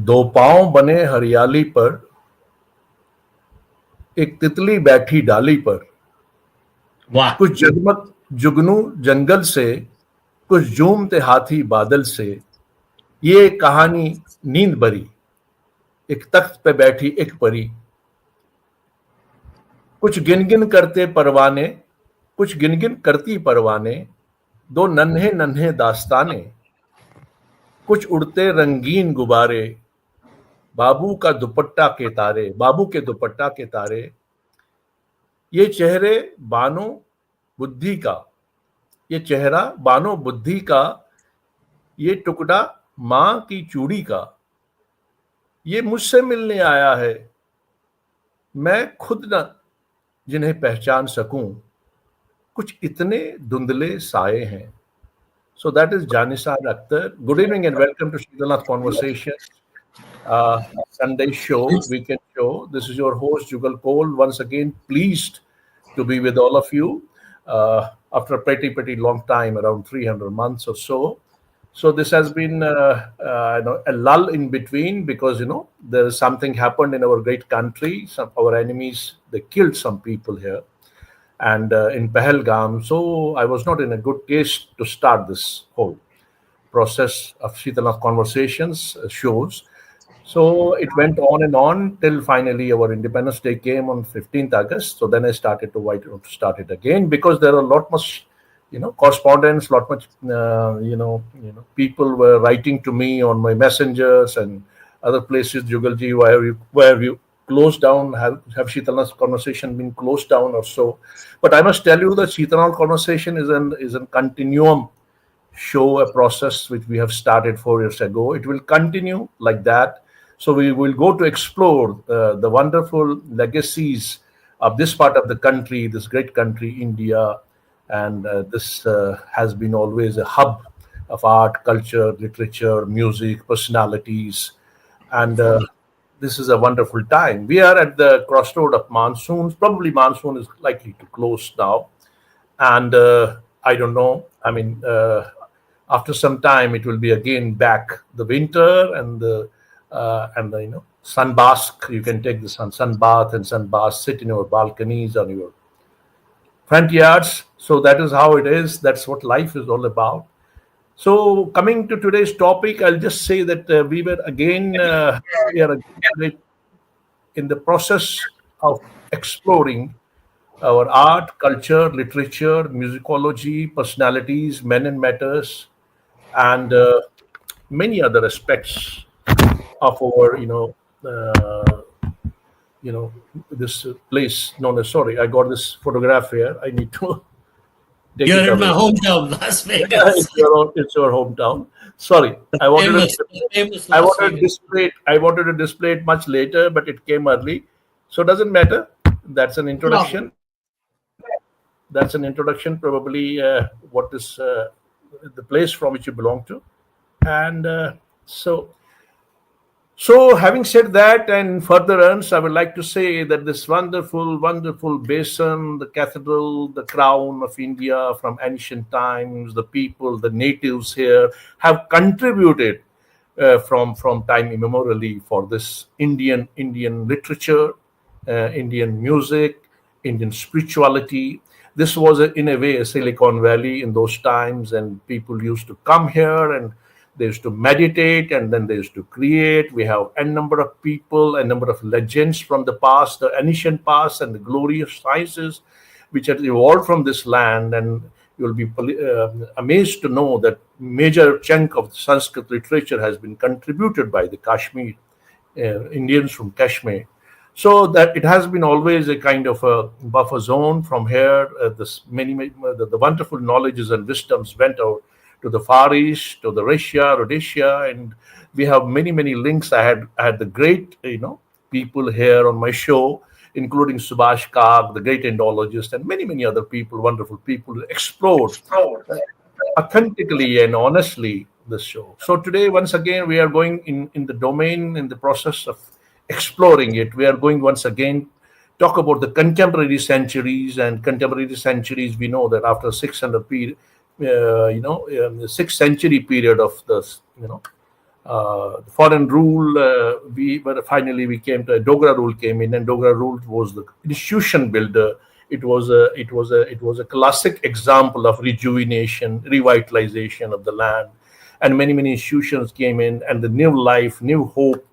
दो पांव बने हरियाली पर, एक तितली बैठी डाली पर, वाह। कुछ जगमग जुगनू जंगल से, कुछ झूमते हाथी बादल से, ये कहानी नींद भरी, एक तख्त पे बैठी एक परी, कुछ गिनगिन करते परवाने, कुछ गिनगिन करती परवाने, दो नन्हे नन्हे दास्ताने, कुछ उड़ते रंगीन गुब्बारे, बाबू के दुपट्टा के तारे, ये चेहरे बानो बुद्धि का, ये चेहरा बानो बुद्धि का, ये टुकड़ा मां की चूड़ी का, ये मुझसे मिलने आया है, मैं खुद न जिन्हें पहचान सकूं, कुछ इतने धुंधले साए हैं. So that is Janisar Akhtar. Good evening and welcome to Sheetalnath Conversation, Sunday show, weekend show. This is your host Jugal Koul. Once again, pleased to be with all of you after a pretty long time, around 300 months or so. So this has been a lull in between because there is something happened in our great country. Some our enemies, they killed some people here and in Pahalgam. So I was not in a good case to start this whole process of Sheetalnath Conversations shows. So it went on and on till finally our Independence Day came on 15th August. So then I started to start it again because there are a lot much, correspondence, lot much, people were writing to me on my messengers and other places. Jugalji, where you closed down? Have Sheetalnath Conversation been closed down or so? But I must tell you that Sheetalnath Conversation is a continuum show, a process which we have started 4 years ago. It will continue like that. So we will go to explore the wonderful legacies of this part of the country, this great country, India. And this has been always a hub of art, culture, literature, music, personalities. And this is a wonderful time. We are at the crossroad of monsoons. Probably monsoon is likely to close now. And I don't know. I mean, after some time, it will be again back the winter and the sun bask. You can take the sun bath and sun bath, sit in your balconies on your front yards. So that is how it is. That's what life is all about. So coming to today's topic, I'll just say that we are again in the process of exploring our art, culture, literature, musicology, personalities, men and matters, and many other aspects of our, this place known as. Sorry, I got this photograph here. I need to. You're in my hometown, Las Vegas. It's your hometown. Sorry, I wanted to display it much later, but it came early, so it doesn't matter. That's an introduction. No. That's an introduction, probably what is the place from which you belong to, and so having said that, and furtherance, I would like to say that this wonderful basin, the cathedral, the crown of India from ancient times, the people, the natives here have contributed from time immemorially for this Indian literature, Indian music, Indian spirituality. This was, in a way, a Silicon Valley in those times, and people used to come here and they used to meditate, and then they used to create. We have a number of people, a number of legends from the past, the ancient past, and the glorious sciences which have evolved from this land. And you'll be amazed to know that major chunk of Sanskrit literature has been contributed by the Kashmir Indians from Kashmir. So that it has been always a kind of a buffer zone from here. The wonderful knowledges and wisdoms went out to the Far East, to the Russia, Rhodesia, and we have many links. I had the great people here on my show, including Subhash Kag, the great Indologist, and many other people, wonderful people who explored authentically and honestly this show. So today, once again, we are going in the domain, in the process of exploring it. We are going once again talk about the contemporary centuries, and contemporary centuries. We know that after 600 period. The 6th century period of the Foreign rule, we came to Dogra rule came in, and Dogra rule was the institution builder. It was a classic example of rejuvenation, revitalization of the land, and many institutions came in, and the new life, new hope.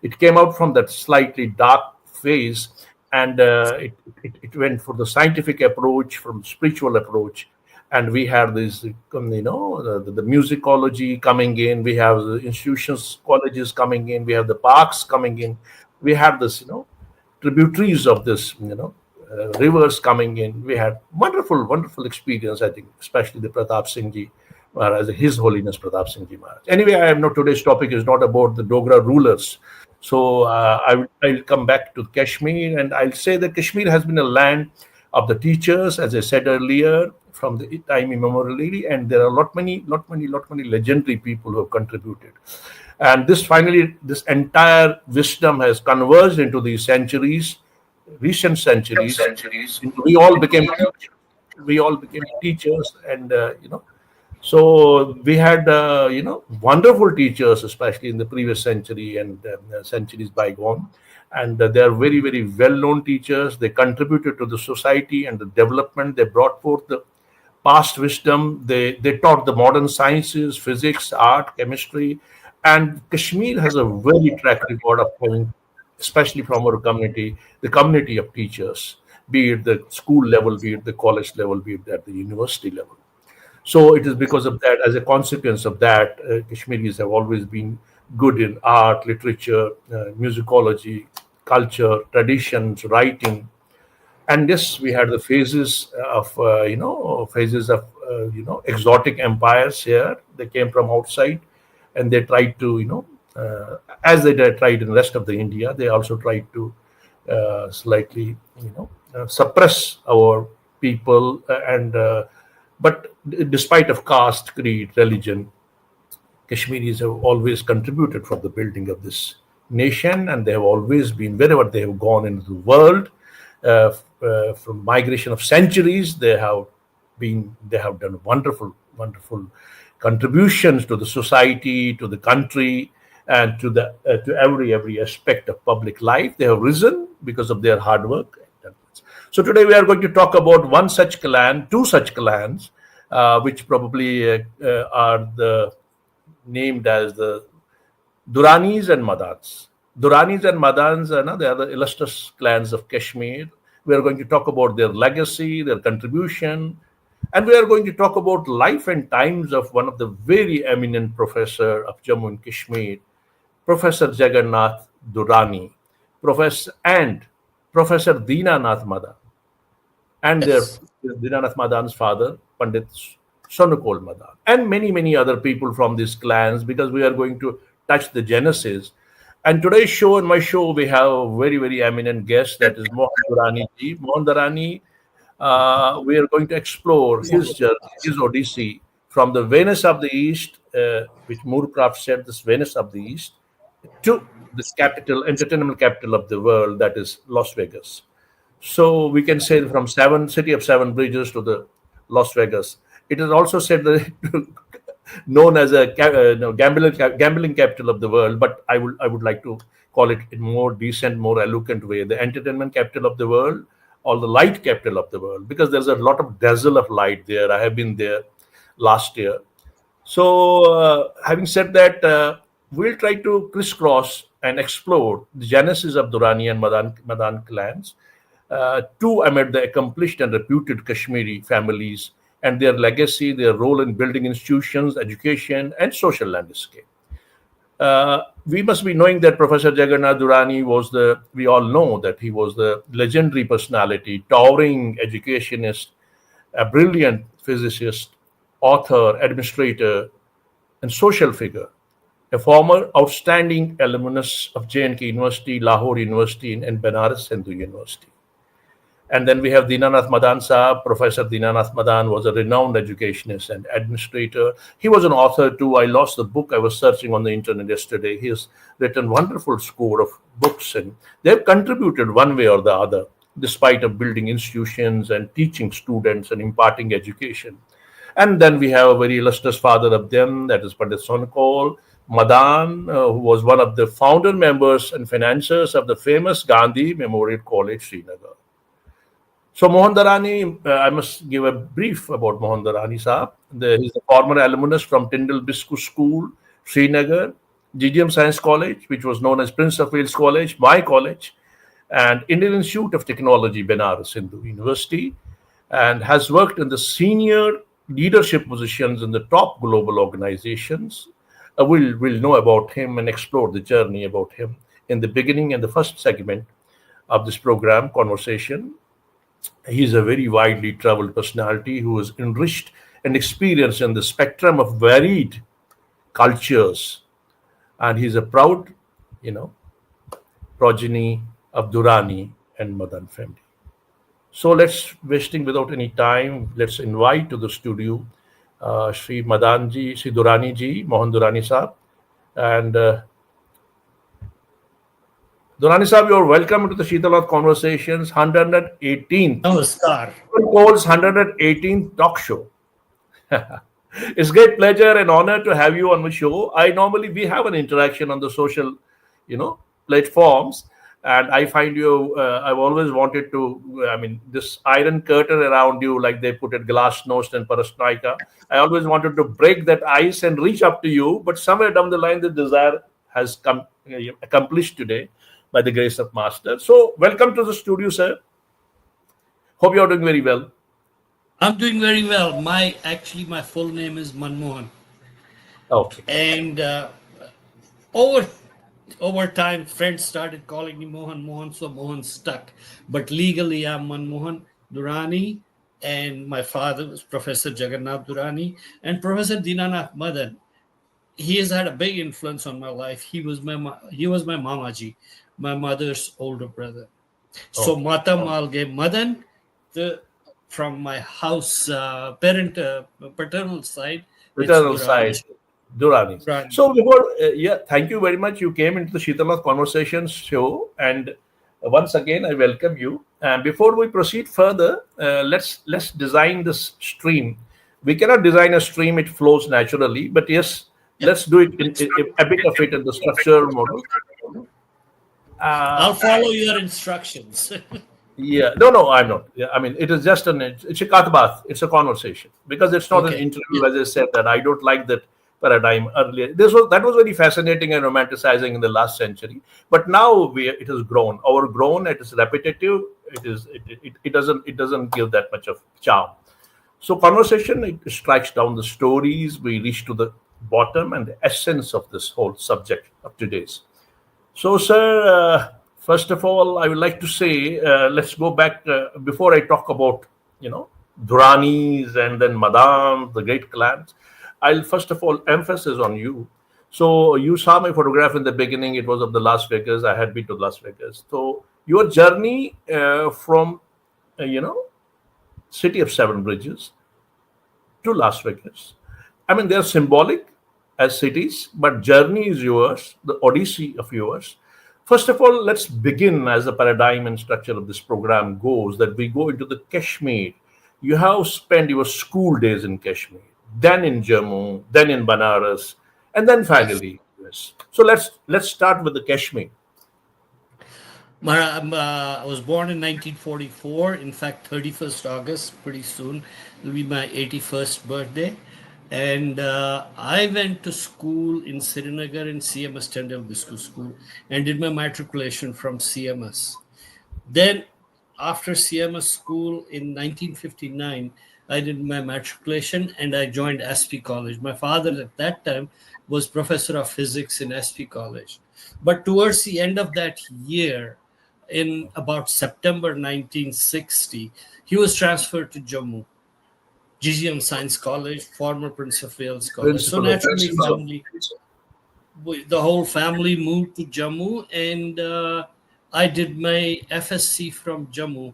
It came out from that slightly dark phase, and it went for the scientific approach, from spiritual approach. And we have this, the musicology coming in. We have the institutions, colleges coming in. We have the parks coming in. We have this, tributaries of this, rivers coming in. We had wonderful experience, I think, especially the Pratap Singh Ji Maharaj, His Holiness Pratap Singh Ji Maharaj. Anyway, I am not, today's topic is not about the Dogra rulers. So I'll come back to Kashmir, and I'll say that Kashmir has been a land of the teachers, as I said earlier, from the time immemorially, and there are lot many legendary people who have contributed. And this entire wisdom has converged into these recent centuries. We all became teachers, and so we had wonderful teachers, especially in the previous century and centuries bygone. And they are very well known teachers. They contributed to the society and the development. They brought forth the past wisdom. They taught the modern sciences, physics, art, chemistry. And Kashmir has a very track record of having, especially from our community, the community of teachers, be it the school level, be it the college level, be it at the university level. So it is because of that, as a consequence of that, Kashmiris have always been good in art, literature, musicology, culture, traditions, writing. And yes, we had the phases of exotic empires here. They came from outside, and they tried to, as they tried in the rest of the India, they also tried to slightly, suppress our people. But despite of caste, creed, religion, Kashmiris have always contributed for the building of this nation, and they have always been, wherever they have gone into the world, from migration of centuries, they have done wonderful contributions to the society, to the country, and to every aspect of public life. They have risen because of their hard work. So today we are going to talk about one such clan, two such clans, which probably are named as the Duraneez and Madaans. Duraneez and Madaans, they are the illustrious clans of Kashmir. We are going to talk about their legacy, their contribution, and we are going to talk about life and times of one of the very eminent professor of Jammu and Kashmir, Professor Jagannath Durani, Professor Dinanath Madan, and their Yes. Dinanath Madan's father, Pandit Jugal Madan, and many other people from these clans, because we are going to touch the genesis. And today's show, in my show, we have a very eminent guest, that is Mohan Durani ji. Mohan Durani, we are going to explore his journey, his odyssey from the Venice of the East, which Moorcraft said, this Venice of the East, to this entertainment capital of the world, that is Las Vegas. So we can say from city of seven bridges to the Las Vegas. It is also said that known as a gambling capital of the world, but I would like to call it in more decent, more eloquent way, the entertainment capital of the world, or the light capital of the world, because there's a lot of dazzle of light there. I have been there last year. So having said that, we'll try to crisscross and explore the genesis of Durani and Madan clans, two amid the accomplished and reputed Kashmiri families, and their legacy, their role in building institutions, education, and social landscape. We must be knowing that Professor Jagannath Durani we all know that he was the legendary personality, towering educationist, a brilliant physicist, author, administrator, and social figure, a former outstanding alumnus of J&K University, Lahore University, and Banaras Hindu University. And then we have Dinanath Madan Sahab. Professor Dinanath Madan was a renowned educationist and administrator. He was an author too. I lost the book. I was searching on the internet yesterday. He has written wonderful score of books, and they have contributed one way or the other, despite of building institutions and teaching students and imparting education. And then we have a very illustrious father of them, that is Pandit Jugal Koul, Madan, who was one of the founder members and financiers of the famous Gandhi Memorial College, Srinagar. So Mohan Durani, I must give a brief about Mohan Durani Saab. He's a former alumnus from Tyndall Biscuit School, Srinagar, GGM Science College, which was known as Prince of Wales College, my college, and Indian Institute of Technology, Benares Hindu University, and has worked in the senior leadership positions in the top global organizations. We'll know about him and explore the journey about him in the beginning and the first segment of this program conversation. He's a very widely traveled personality who is enriched and experienced in the spectrum of varied cultures. And he's a proud, you know, progeny of Durani and Madan family. So let's, wasting without any time, let's invite to the studio Sri Madan ji, Sri Durani ji, Mohan Durani Saab. And Durani Saab, you're welcome to the Sheetalath Conversations 118th. Namaskar. Jugal Koul's 118th talk show. It's great pleasure and honor to have you on the show. We have an interaction on the social, platforms, and I find you. I've always wanted to. This iron curtain around you, like they put at Glasnost and Parasnaika. I always wanted to break that ice and reach up to you, but somewhere down the line, the desire has come accomplished today by the grace of Master. So, welcome to the studio, sir. Hope you are doing very well. I'm doing very well. My full name is Manmohan. Okay. And over time, friends started calling me Mohan, so Mohan stuck. But legally, I'm Mohan Durani, and my father was Professor Jagannath Durani, and Professor Dinanath Madan. He has had a big influence on my life. He was my Mamaji, my mother's older brother. So Mata Malge Madan, from my house paternal side. Durani. So before, thank you very much. You came into the Sheetalath Conversations show, and once again I welcome you. And before we proceed further, let's design this stream. We cannot design a stream; it flows naturally. But yes, let's do it in a bit of it in the structure model. I'll follow your instructions. Yeah, no, I'm not. Yeah, it is just it's a katbath. It's a conversation because it's not an interview. As I said, that I don't like that paradigm earlier. That was very fascinating and romanticizing in the last century. But now it has grown. Overgrown. It is repetitive. It doesn't give that much of charm. So conversation, it strikes down the stories. We reach to the bottom and the essence of this whole subject of today's. So, sir. First of all, I would like to say, let's go back before I talk about, Duranis and then Madan, the great clans. I'll first of all emphasize on you. So you saw my photograph in the beginning. It was of the Las Vegas. I had been to Las Vegas. So your journey from, city of Seven Bridges to Las Vegas. They're symbolic as cities, but journey is yours, the odyssey of yours. First of all, let's begin as the paradigm and structure of this program goes, that we go into the Kashmir. You have spent your school days in Kashmir, then in Jammu, then in Banaras, and then finally US. So let's start with the Kashmir. I was born in 1944. In fact, 31st August, pretty soon, will be my 81st birthday. And I went to school in Srinagar in CMS Tyndall Biscuit School and did my matriculation from CMS. Then, after CMS school in 1959, I did my matriculation and I joined SP College. My father at that time was professor of physics in SP College. But towards the end of that year, in about September 1960, he was transferred to Jammu. GGM Science College, former Prince of Wales College. So naturally, the whole family moved to Jammu, and I did my FSc from Jammu,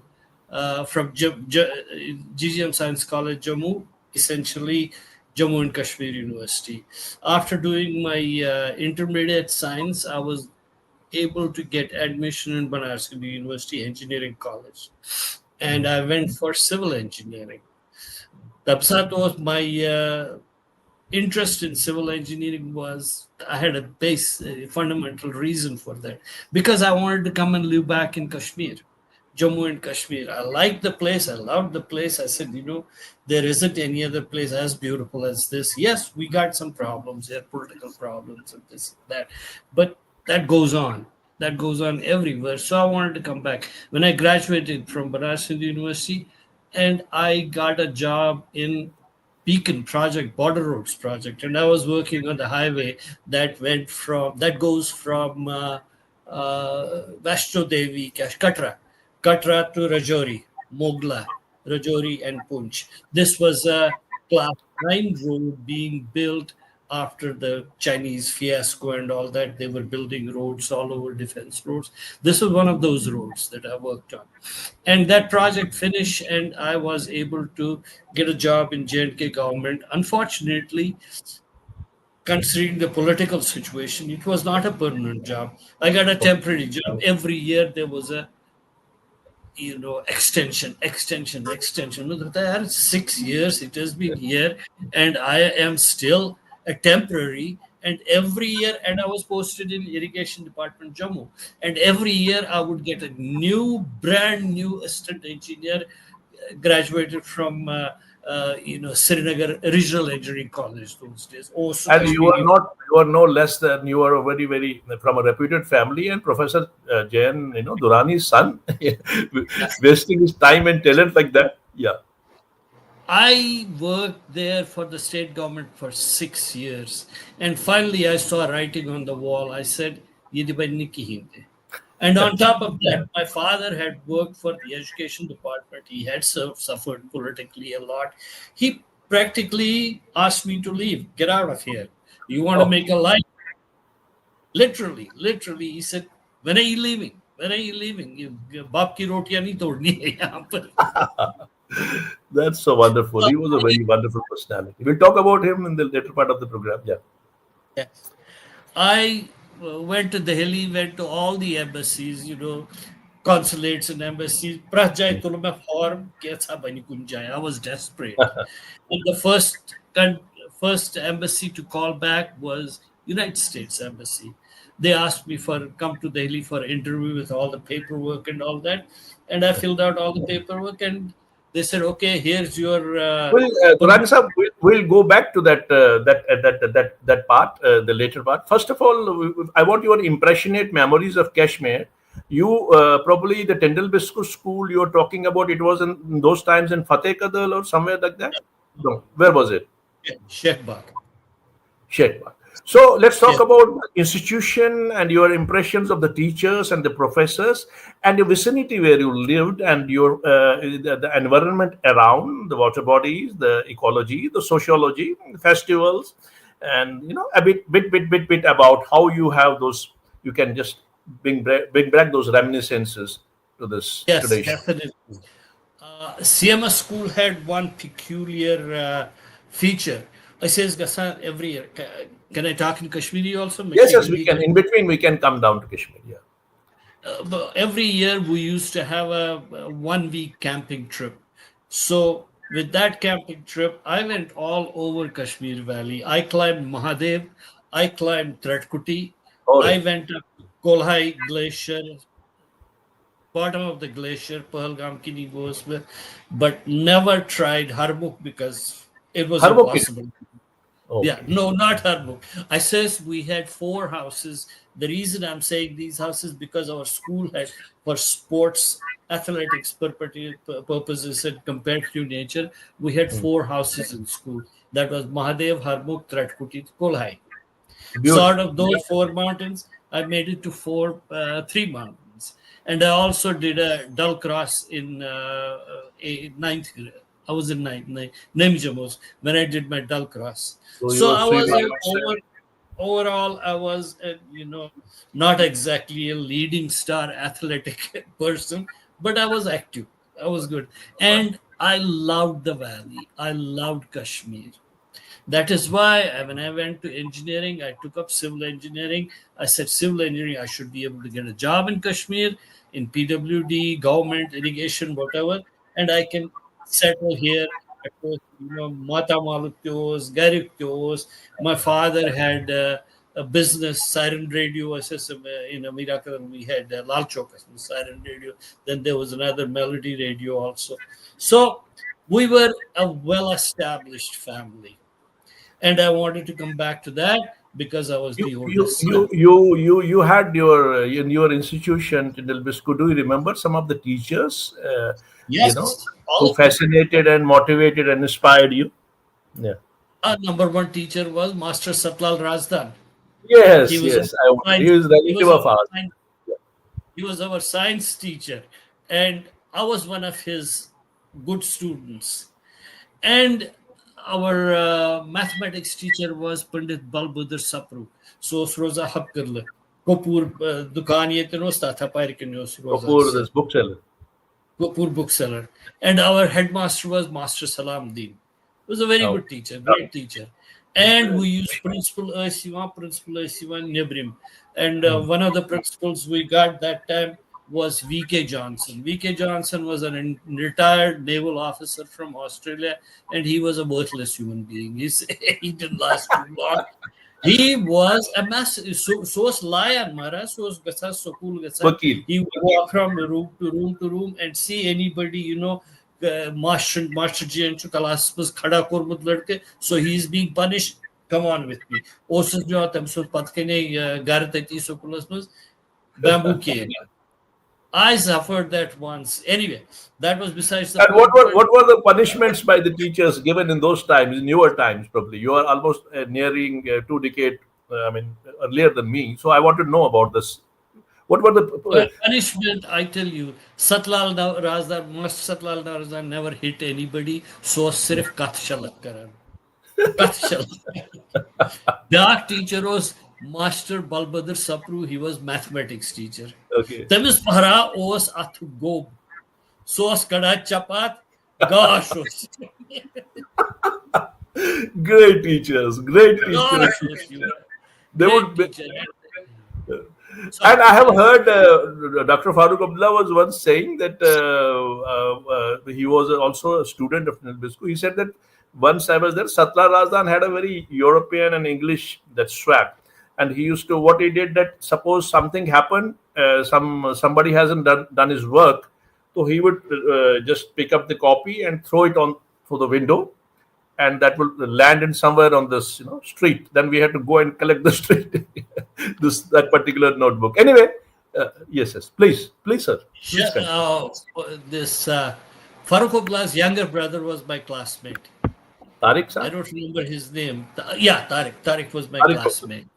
from GGM Science College, Jammu, essentially Jammu and Kashmir University. After doing my intermediate science, I was able to get admission in Banaras Hindu University Engineering College, and I went for civil engineering. Tapsat was my interest in civil engineering was, I had a fundamental reason for that, because I wanted to come and live back in Kashmir, Jammu and Kashmir. I liked the place. I loved the place. I said, there isn't any other place as beautiful as this. Yes, we got some problems. There are political problems and this and that, but that goes on. That goes on everywhere. So I wanted to come back. When I graduated from Banaras Hindu University, and I got a job in Beacon project, Border Roads project, and I was working on the highway that goes from Vaishno Devi, Katra to Rajouri, Mogla, Rajouri, and Punch. This was a class 9 road being built after the Chinese fiasco and all that. They were building roads all over, defense roads. This was one of those roads that I worked on. And that project finished, and I was able to get a job in J&K government. Unfortunately, considering the political situation, it was not a permanent job. I got a temporary job. Every year there was a extension. 6 years it has been here, and I am still a temporary. And every year, and I was posted in irrigation department Jammu, and every year I would get a brand new assistant engineer, graduated from Srinagar Regional Engineering College those days. Also, And you are no less than, you are a very, very, from a reputed family, and Professor Jayan, Durani's son, wasting his time and talent like that. Yeah. I worked there for the state government for 6 years, and finally I saw writing on the wall. I said, "Ye di banni ki hindi." And on top of that, my father had worked for the education department. He had suffered politically a lot. He practically asked me to leave, get out of here. You want to make a life? Literally, he said, when are you leaving? When are you leaving? Baap ki rotiyan nahi todni hai yahan par. That's so wonderful. He was a very wonderful personality. We'll talk about him in the later part of the program. Yeah. Yes. I went to Delhi, went to all the embassies, consulates and embassies. I was desperate. And the first embassy to call back was United States Embassy. They asked me come to Delhi for interview with all the paperwork and all that. And I filled out all the paperwork, and they said, okay, here's your. Durani sir, we'll go back to that part, the later part. First of all, I want your impressionate memories of Kashmir. You probably the Tendal Biscuit School you're talking about. It was in those times in Fateh Kadal or somewhere like that. No, where was it? Sheikh Bagh. So let's talk about the institution and your impressions of the teachers and the professors and the vicinity where you lived, and your the environment around, the water bodies, the ecology, the sociology, the festivals, and a bit about how you have those. You can just bring back those reminiscences to this Yes, today's. definitely. CMS school had one peculiar feature. I says Gassan every year. Can I talk in Kashmiri also? Yes, we can. In between, we can come down to Kashmir. Yeah. But every year we used to have a 1-week camping trip. So with that camping trip, I went all over Kashmir Valley. I climbed Mahadev. I climbed Tratkuti. I went up Kolhai Glacier, bottom of the glacier, Pahalgam Kini goes with, but never tried Harmukh because it was impossible. Okay. Yeah, no, not Harmukh. I says we had 4 houses. The reason I'm saying these houses because our school had, for sports, athletics purposes and competitive nature, we had 4 houses in school. That was Mahadev, Harmukh, Tratkuti, Kolhai. So out of those 4 mountains, I made it to 3 mountains. And I also did a dull cross in 9th grade. I was in 9th Nemijamos when I did my dull cross. So I was overall, I was, not exactly a leading star athletic person, but I was active. I was good. And I loved the valley. I loved Kashmir. That is why when I went to engineering, I took up civil engineering. I said, civil engineering, I should be able to get a job in Kashmir, in PWD, government, irrigation, whatever, and I can settle here Mata Malukyos, Garukyos. My father had a business, Siren Radio SSM in America. We had Lal Chowk Siren Radio. Then there was another Melody Radio also. So we were a well-established family. And I wanted to come back to that because I was You the you oldest you son. you had your in your institution in Elbisco. Do you remember some of the teachers, Yes, all who of them. fascinated and motivated and inspired you? Yeah. Our number one teacher was Master Satlal Razdan. He Yes, was our yes. I would. He science, is he relative was our of ours. science, he was our science teacher, and I was one of his good students. And our mathematics teacher was Pandit Balbudar Sapru. So Rosa Hapkarla. Kopur Dukan Yetinos Tata Parikinios Rosa Kapoor, Sir. this bookseller. Kopur bookseller. And our headmaster was Master Salam Deen. He was a very Oh. good teacher, great teacher. And we used Principal Siva Nibrim. And one of the principals we got that time was V.K. Johnson. V.K. Johnson was a retired naval officer from Australia, and he was a worthless human being. He didn't last too long. He was a massive source lion, Mara, source gasa, sokul gasa. Vakil. He would walk from room to room to room and see anybody, master ji and class was khada kormut ladke, so he's being punished. Come on with me. Osas jo tam so patkene garatati sokulas was bamboo cane. I suffered that once. Anyway, that was besides the And what point. were what were the punishments by the teachers given in those times, newer times probably? You are almost nearing 2 decades. I mean, earlier than me. So I want to know about this. What were the Punishment, I tell you, Master Satlal Razdan never hit anybody, so sirf kath shalat karan. Kath shalat. That teacher was Master Balbadar Sapru, he was mathematics teacher. okay? Temis Pahara os athu gob. Sos kada chapat, gosh os. Great teachers, great teachers. Gosh os, you know. They Great would be, teacher. So, and I have heard Dr. Farooq Abdullah was once saying that he was also a student of Nilbisku. He said that once I was there, Satla Razdan had a very European and English that swag, and he used to what he did that suppose something happened, somebody hasn't done his work, so he would just pick up the copy and throw it on through the window, and that will land in somewhere on this street. Then we had to go and collect the street that particular notebook. Anyway, yes, please, sir, please continue. this Farooq Abdullah's younger brother was my classmate. Tariq I sir. don't remember his name. Yeah, Tariq. Tariq was my Tariq. classmate.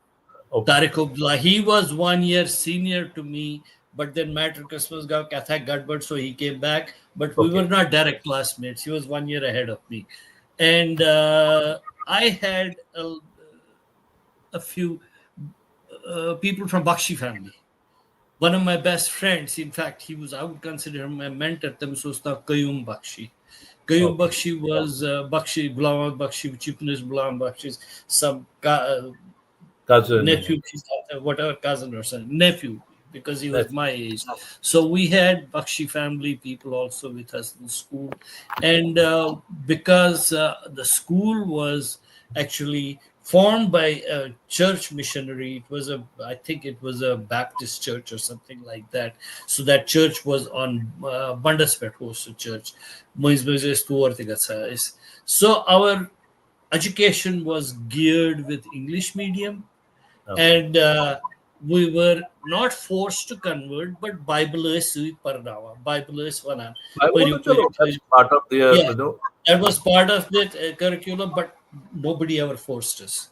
Okay. Tariq Abdullah. He was 1 year senior to me, but then matter Christmas got Kathak Gadbad, so he came back. But we were not direct classmates. He was 1 year ahead of me. And I had a few people from Bakshi family. One of my best friends, in fact, I would consider him my mentor, Tamsosta Qayyum Bakshi. Qayyum Bakshi was Bakshi, Ghulam Bakshi, Chief Minister Ghulam Bakshi's some Cousin. nephew, whatever cousin or son, nephew, because he was my age. So we had Bakshi family people also with us in school. And because the school was actually formed by a church missionary, I think it was a Baptist church or something like that. So that church was on Bandaspet hosted church. So our education was geared with English medium. And we were not forced to convert, but Bible is Parnava. Bible is one. That's part of their, that was part of the curriculum, but nobody ever forced us.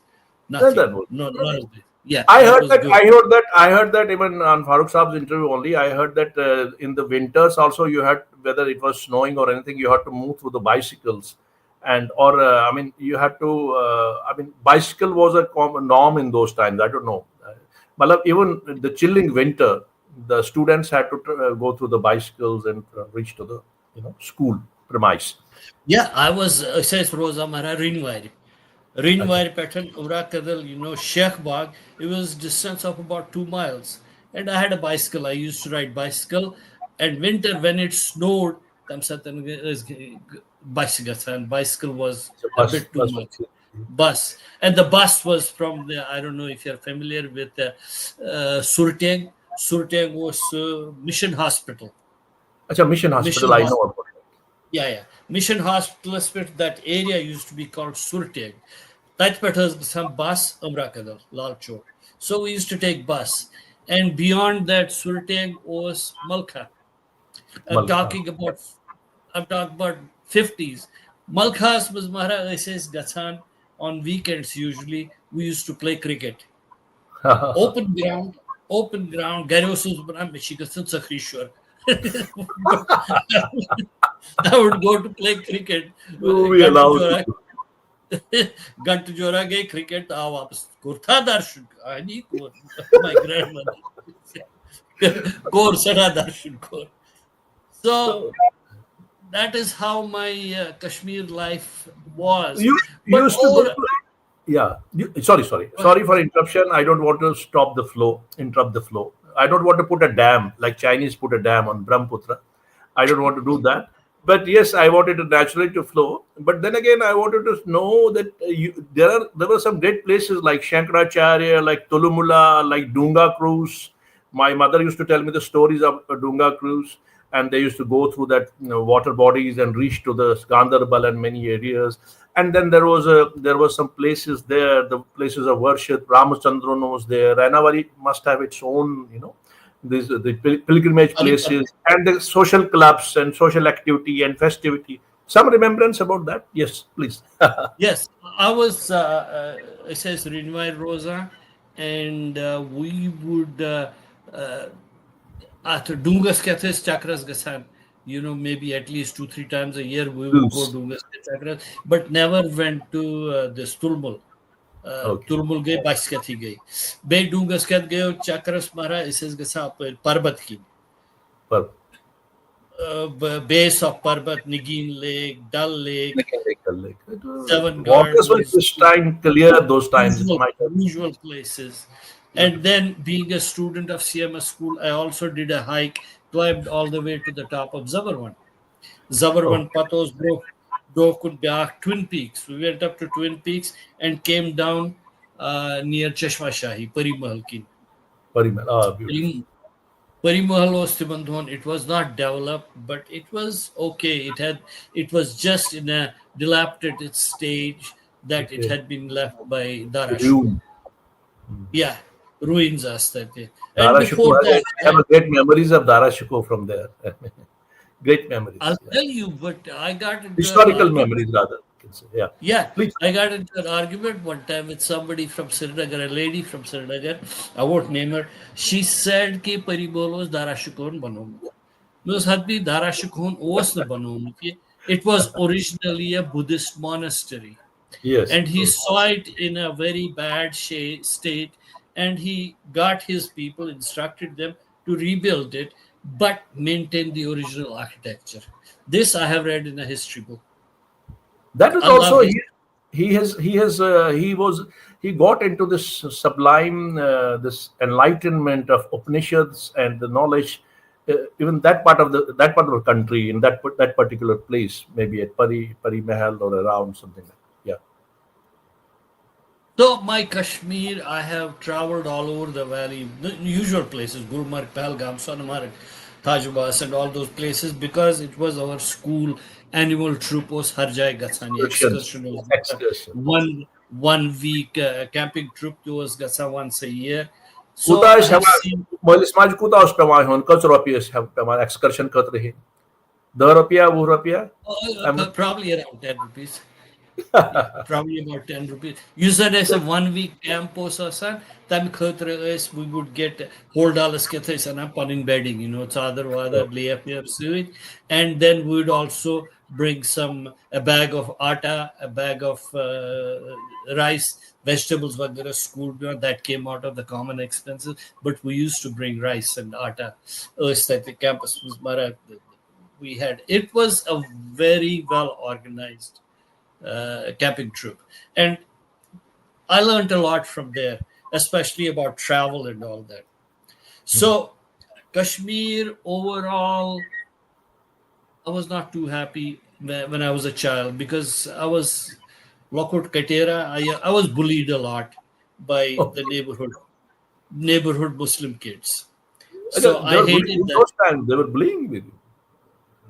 Nothing. No. Yeah. I heard that even on Farooq Saab's interview only, I heard that in the winters also you had, whether it was snowing or anything, you had to move through the bicycles. You had to, bicycle was a common norm in those times. I don't know. Even the chilling winter, the students had to go through the bicycles and reach to the, school premise. Yeah, I was, says Rosa Mara, Rinwari pattern, Ura Kadal, Sheikh Bagh. It was distance of about 2 miles. And I had a bicycle. I used to ride bicycle. And winter, when it snowed, Bicycle was So a bit too bus. much. Bus. And the bus was from the, I don't know if you're familiar with Surteng. Surteng was Mission Hospital. Acha, Mission Hospital, I know about it. Yeah. Mission Hospital, that area used to be called Surteg. That was some bus, Amrakadal, Lal Chowk. So we used to take bus. And beyond that, Surteg was Malka. I'm Malka. talking about 50s. Malkhas was Mahara SS Gatsan on weekends usually. We used to play cricket. Open ground, Garosus Bram Michigan Sakrishwar. I would go to play cricket. You be allowed to do. Got to Jora gay cricket. Kurtha darshan. I need my grandmother. Kor Sada darshan Kor. So that is how my Kashmir life was. You But used to go to, yeah. Sorry for interruption. I don't want to interrupt the flow. I don't want to put a dam like Chinese put a dam on Brahmaputra. I don't want to do that. But yes, I wanted it naturally to flow. But then again, I wanted to know that there were some great places like Shankaracharya, like Tulumula, like Dunga Cruise. My mother used to tell me the stories of Dunga Cruise, and they used to go through that water bodies and reach to the Gandarbal and many areas. And then there was some places there, the places of worship. Ramachandran was there. Ranavari must have its own, the pilgrimage places and the social clubs and social activity and festivity. Some remembrance about that? Yes, please. yes, I was it says Rinwai Rosa, and we would after Dungas Kathis Chakras Gasan, maybe at least 2-3 times a year we would go Dungas Chakras, but never went to this Tulmul. Tulmul gay Baiskathi gay. Be Dungas Kath gay Chakras Mara is Gasa Parbat ki. Base of Parbat, Nigin Lake, Dal Lake, Seven Gardens. Waters were pristine, clear those times. Usual places. And then being a student of CMS school, I also did a hike, climbed all the way to the top of Zabarwan. Zabarwan Patos Dokun Twin Peaks. We went up to Twin Peaks and came down near Chashma Shahi, Parimahal Kin. Parimahal was Tibandhon. It was not developed, but it was okay. It was just in a dilapidated stage that it had been left by Darashko. Yeah, ruins Astate. And before that, I have great memories of Darashko from there. Great memories. I'll tell you, but I got into historical memories rather. Yeah, please. I got into an argument one time with somebody from Srinagar, a lady from Srinagar. I won't name her. She said कि परिबोलोस दाराशुकोन बनोगे. Nos hadbi दाराशुकोन ओस न बनोगे. It was originally a Buddhist monastery. Yes. And he saw it in a very bad state, and he got his people, instructed them to rebuild it, but maintain the original architecture. This I have read in a history book. That was also he got into this sublime, this enlightenment of Upanishads and the knowledge, even that part of the country, in that particular place, maybe at Pari Mahal or around something like that. Yeah. So my Kashmir, I have traveled all over the valley, the usual places, Gulmarg, Pahalgam, Sonamarg, Tajubas, and all those places, because it was our school annual troop was Harjai Gatsani excursion. One week camping troop was Gatsa once a year. So I have seen excursion probably around 10 rupees. Probably about 10 rupees. You said as a 1 week camp or son, then we would get whole dollars and punning bedding, chadar lay up sewage. And then we would also bring a bag of atta, a bag of rice, vegetables, school that came out of the common expenses. But we used to bring rice and atta. The campus was we had. It was a very well organized camping troop, and I learned a lot from there, especially about travel and all that. So Kashmir overall, I was not too happy when I was a child because I was Lokot Katera. I was bullied a lot by Oh, the neighborhood Muslim kids. So they I were hated in that. those times. They were bullying with you.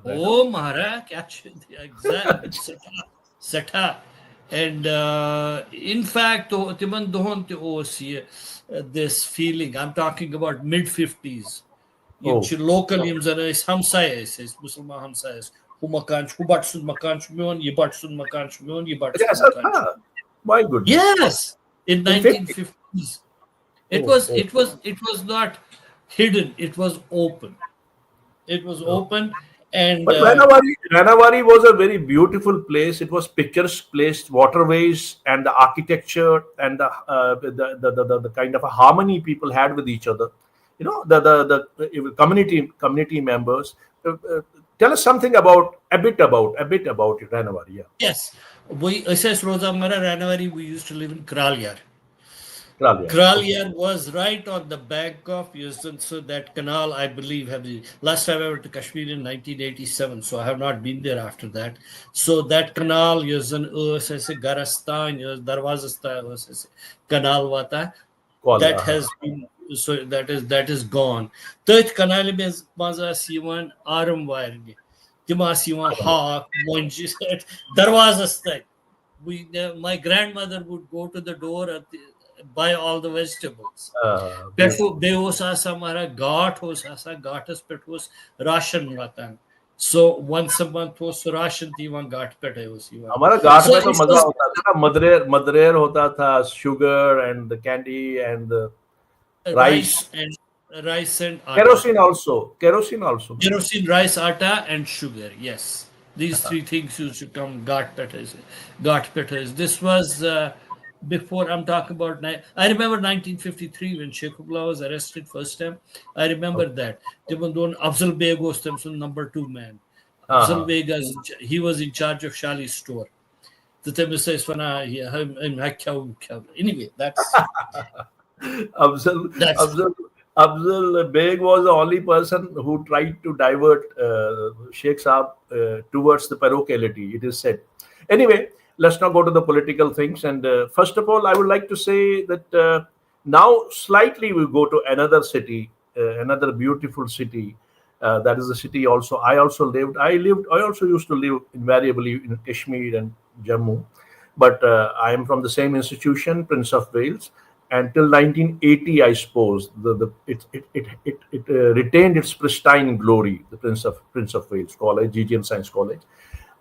Right now. Oh, Mahara, exact Seta. And in fact, timan dohon te os ye, this feeling. I'm talking about mid 50s. Yim Oh, chi local yim zana is hamsayes, is Muslima hamsayes. Hu makan, hu batsun makan chmion, ye batsun makan chmion, ye अच्छा batsun ऐसा makan था. chmion. My goodness. Yes, in In 50. 1950s. It Oh, was oh. it was it was not hidden. It was open. It was Oh. open, and But Ranavari was a very beautiful place. It was picturesque place, waterways and the architecture and the kind of a harmony people had with each other. You know, the community members. Tell us something about a bit about Ranavari. Yeah, yes, we SS Rosa Mara Ranawari. We used to live in Kralyar. Kralia. Okay. Kralyar was right on the bank of Houston, so that canal, I believe, have the last time I went to Kashmir in 1987, so I have not been there after that. So that canal, Houston, Garastan, Darwazastan, canal wata, that Kuala. has been, so that is gone. Third canal is Maza Siwan Aram Wirni. Tima Siwan Hawk, Monjis, Darwazastan. My grandmother would go to the door buy all the vegetables. Petro Beautiful. Beosasa Mara Ghat Hosasa, Ghatas Petos, Ration Matan. So once a month was ration Divan Ghat Petos. हमारा घाट So में तो it मजा was होता था ना मदरेर होता था sugar and the candy and the rice rice and atta. kerosene also Kerosene, rice, atta, and sugar. Yes, these three things used to come. Ghat petas, ghat petas. This was before. I'm talking about. I remember 1953 when Sheikhullah was arrested first time. I remember that. Timandon Afzal Beg was number 2 man. Afzal हाँ Beg, he was in charge of Shali's store. The time says, anyway, Afzal that's Afzal Afzal Beg was the only person who tried to divert Sheikh Saab towards the parochiality, it is said. Anyway, let's not go to the political things. And first of all, I would like to say that now slightly we go to another city, another beautiful city. That is the city also. I also used to live invariably in Kashmir and Jammu, but I am from the same institution, Prince of Wales. Until 1980, I suppose it retained its pristine glory. The Prince of Wales College, GGM Science College.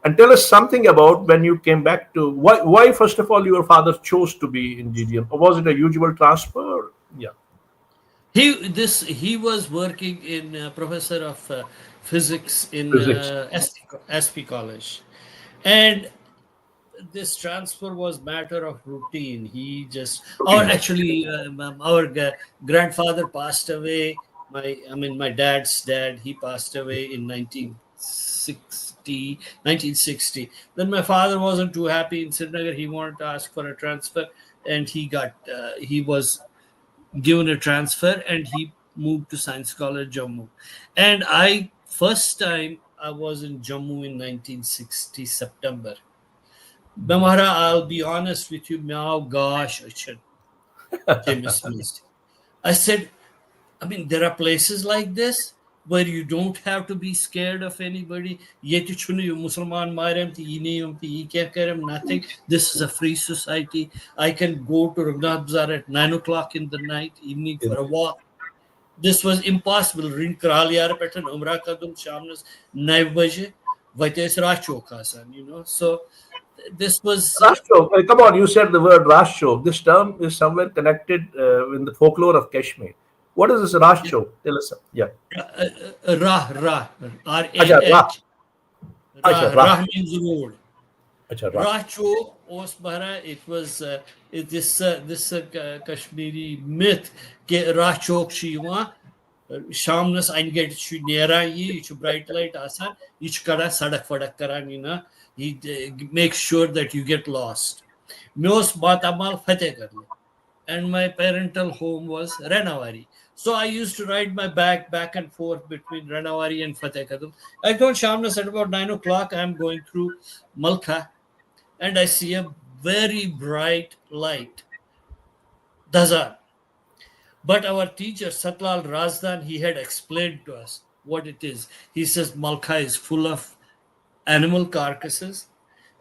And tell us something about when you came back to why first of all your father chose to be in GGM, or was it a usual transfer? Yeah, he was working in professor of physics in physics. SP College, and this transfer was matter of routine. He just, or Routine. actually, our grandfather passed away. My dad's dad, he passed away in 1960. Then my father wasn't too happy in Srinagar. He wanted to ask for a transfer, and he was given a transfer, and he moved to Science College, Jammu. And first time I was in Jammu in 1960 September. Bamara, I'll be honest with you now. Gosh, I said, I mean, there are places like this where you don't have to be scared of anybody. Yet you Musliman Marem, nothing. This is a free society. I can go to Raghunath Bazaar at 9 o'clock in the night, evening for a walk. This was impossible. Rin Kralyar Petan, Umra Kadum Shamnas, 9 Baje, Vaites Rachokasan, So this was Rashtrok. Come on, you said the word Rashtrok. This term is somewhere connected in the folklore of Kashmir. What is this Rashtrok? Tell us. Yeah. Rah, Acha, Rah. RAH. Acha, Rah. Rah means road. Acha, Rah. Racho Osmara, it was this Kashmiri myth ke Rachok Shiwa Shamnas Einget Nera yi bright light asan each kara sadak fadak karanina he makes sure that you get lost. Meos batamal fate karle. And my parental home was Renavari. So I used to ride my bike back and forth between Ranawari and Fateh Kadam. I told Shamnas at about 9 o'clock, I'm going through Malka, and I see a very bright light, Dazan. But our teacher, Satlal Razdan, he had explained to us what it is. He says Malka is full of animal carcasses,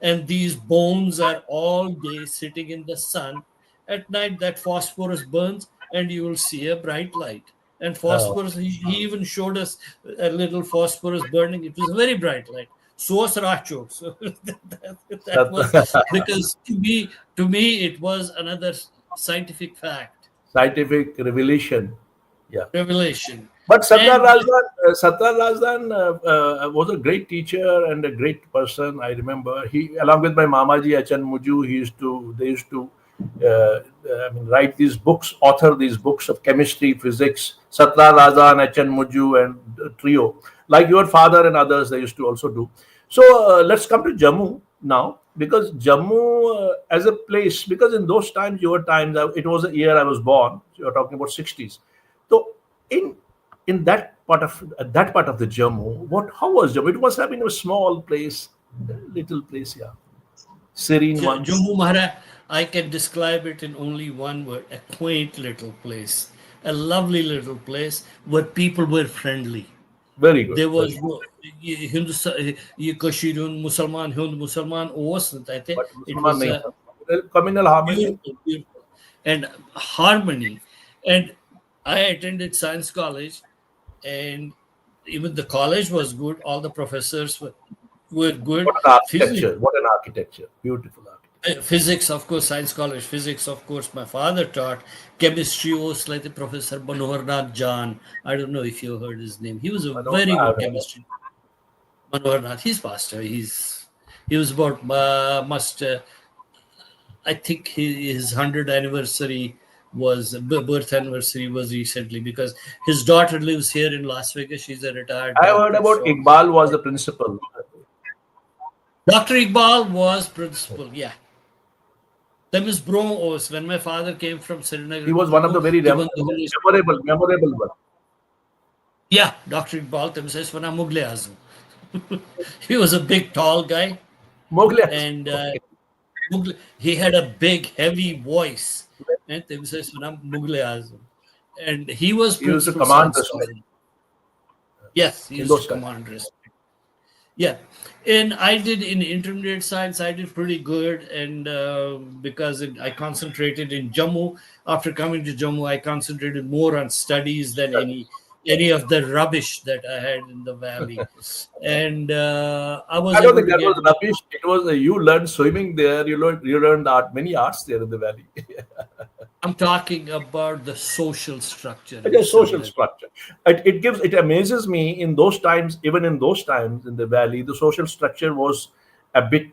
and these bones are all day sitting in the sun. At night, that phosphorus burns, and you will see a bright light. And phosphorus, he even showed us a little phosphorus burning. It was a very bright light. So was Racho. So that was because to me, it was another scientific fact, Scientific revelation. Yeah. revelation. But And Sattar Razdan was a great teacher and a great person. I remember he, along with my Mamaji Achan Muju, they used to write these books, author these books of chemistry, physics. Sattar Razdan, Achan Muju, and trio, like your father and others, they used to also do. So let's come to Jammu now, because Jammu as a place, because in those times, your times, it was the year I was born. You're talking about 60s. So in that part of the Jammu, how was Jammu? It must have been a small place, little place, yeah, serene one. Jammu Mahara, I can describe it in only one word: a quaint little place, a lovely little place where people were friendly. Very good. There was no Hindustan, Kashirun, Musalman, Hind Musalman, wasn't I think But it Musalman was nahi tha. Communal harmony. beautiful, beautiful, and harmony. And I attended science college, and even the college was good. All the professors were good. What an Physics, architecture! What an architecture! Beautiful architecture. physics, of course, science college. Physics, of course, my father taught. Chemistry was like the Professor Manohar Jan. I don't know if you heard his name. He was a very good chemistry. Manohar, he's pastor. He was about I think his 100th anniversary birth anniversary was recently, because his daughter lives here in Las Vegas. She's a retired I heard doctor. about So Iqbal was the principal. Dr. Iqbal was principal. Yeah. Temis Bro was when my father came from Srinagar. He was one of the very memorable one. Yeah, Dr. Iqbal Temis is when I'm Mughal Azam. He was a big, tall guy, Mughal. and he had a big, heavy voice. And Temis is when I'm Mughal Azam. And he was He used to principal command science us. college. Yes, he In used those to times. command respect. Yeah, and I did in intermediate science. I did pretty good, and because I concentrated in Jammu. After coming to Jammu, I concentrated more on studies than any of the rubbish that I had in the valley, and I was I don't able think to that get. was rubbish. It was you learned swimming there. You learned many arts there in the valley. I'm talking about the social structure It in is social Srinagar. structure. It amazes me in those times, even in those times in the valley, the social structure was a bit,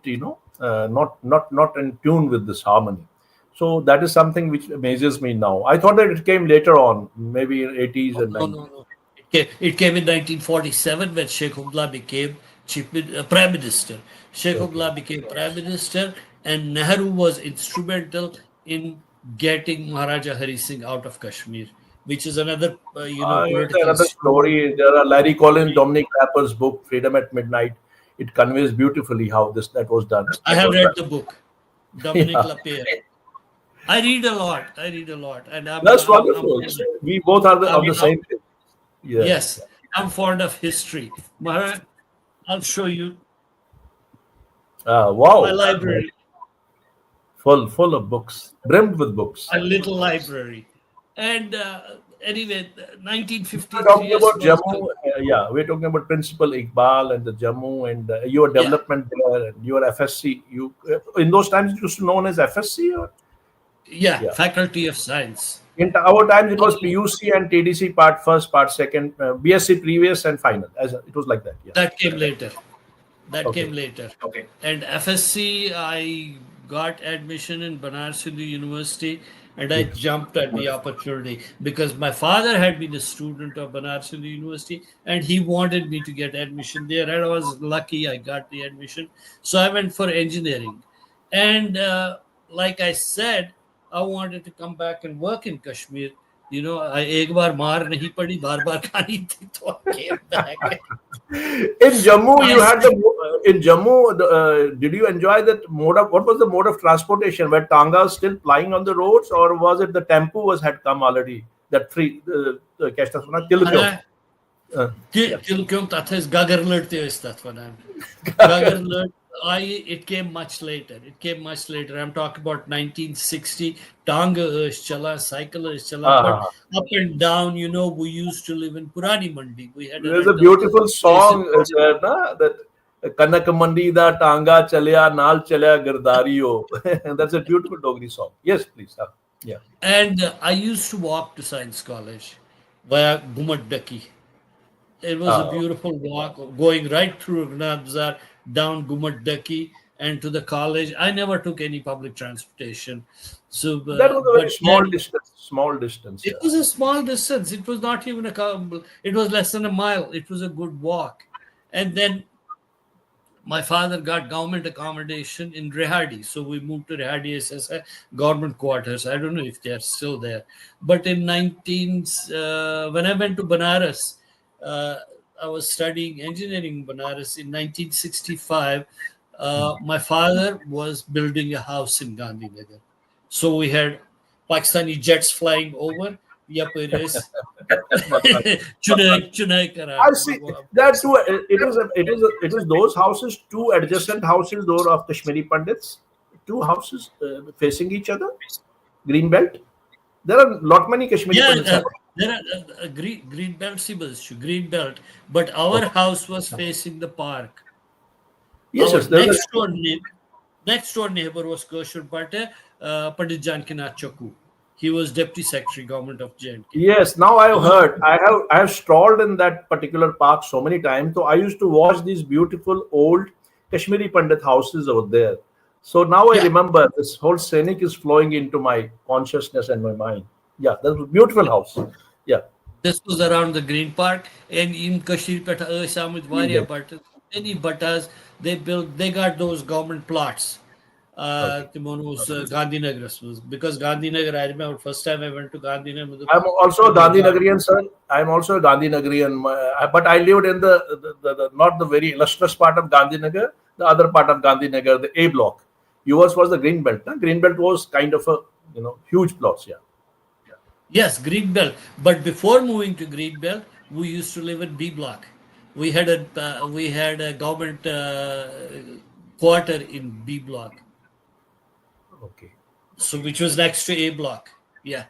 not in tune with this harmony. So that is something which amazes me now. I thought that it came later on, maybe in 80s and No, 90s. no, no. It came in 1947 when Sheikh Abdullah became Prime Minister. Sheikh Okay. Abdullah became Prime Minister, and Nehru was instrumental in getting Maharaja Hari Singh out of Kashmir, which is another, It's political another story. story. There are Larry Collins, Dominic Rapper's book, Freedom at Midnight. It conveys beautifully how that was done. I That have was read done. the book, Dominic Yeah. Lapierre. I read a lot. I read a lot, and That's wonderful. We both are I'm, on the I'm same page. Yeah. yes, I'm fond of history. Maharaj, I'll show you my Wow. library. Full of books, brimmed with books. A little library. And anyway, We're talking 1953 about was Jammu. Yeah, we're talking about Principal Iqbal and the Jammu and your yeah, development there and your FSC. You in those times it was known as FSC, or yeah, yeah. Faculty of Science. In our times it was Okay. PUC and TDC part first, part second, BSc previous and final. It was like that. Yeah. That came later. That Okay. came later. Okay. And FSC, I got admission in Banaras Hindu University, and I Yes. jumped at the opportunity because my father had been a student of Banaras Hindu University, and he wanted me to get admission there. And I was lucky; I got the admission. So I went for engineering, and like I said, I wanted to come back and work in Kashmir एक बार मार नहीं पड़ी, बार-बार खानी थी, तो I came back. In Jammu, you had in Jammu. Did you enjoy that mode of what was the mode of transportation? Were tangas still plying on the roads, or was it the tempo had come already? That free Tilkyom. Tilkyom that is Gagarlert is that one. Gagarlert. It came much later. I'm talking about 1960. Tanga is chala, cycle is chala, but up and down. We used to live in Purani Mandi. We had There's a beautiful song there, na, that Kanak Mandi da Tanga chalya, Nal chalya Gardariyo. That's a beautiful Dogri song. Yes, please. Yeah. And I used to walk to Science College via Gumaddaki. It was a beautiful walk, going right through Raghunath Bazaar, down Gumaddaki, and to the college. I never took any public transportation. So that was a very small distance. Small distance. It was a small distance. It was not even it was less than a mile. It was a good walk. And then my father got government accommodation in Rehadi. So we moved to Rehadi as a government quarters. I don't know if they are still there. But in when I went to Banaras, I was studying engineering in Banaras in 1965. My father was building a house in Gandhinagar. So we had Pakistani jets flying over. I see that too. It is those houses, two adjacent houses, those of Kashmiri Pandits, two houses facing each other. Green belt. There are lot many Kashmiri Pandits. There are green belt, but our house was facing the park. Yes, next door neighbor was Kashmir Pandit Jankinath Chaku. He was Deputy Secretary, Government of JNK. Yes, now I have heard. I have strolled in that particular park so many times. So I used to watch these beautiful old Kashmiri Pandit houses over there. So now I remember this whole scenic is flowing into my consciousness and my mind. Yeah, that was a beautiful house. Yeah. This was around the Green Park, and in Kashmir Peta Samud Varia Buttas, any Buttas, they got those government plots. Gandhinagar was because Gandhinagar, I remember first time I went to Gandhinagar. I'm also a Gandhinagarian, sir. I'm also a Gandhinagarian, but I lived in the not the very illustrious part of Gandhinagar, the other part of Gandhinagar, the A block. Yours was the Green Belt. Huh? Green Belt was kind of a huge plots. Yeah. Yes, Green Belt. But before moving to Green Belt, we used to live in B block. We had a government quarter in B block. Okay. So which was next to A block. Yeah.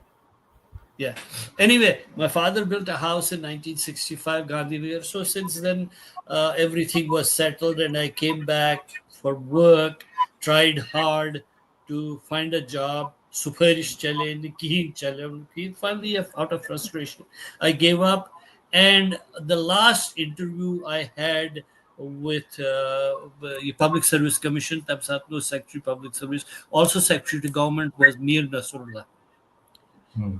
Anyway, my father built a house in 1965, Gandhinagar. So since then, everything was settled, and I came back for work. Tried hard to find a job. Superish chale, finally, out of frustration, I gave up. And the last interview I had with the Public Service Commission, Tabsatno Secretary Public Service, also Secretary to Government, was Mir Nasrullah.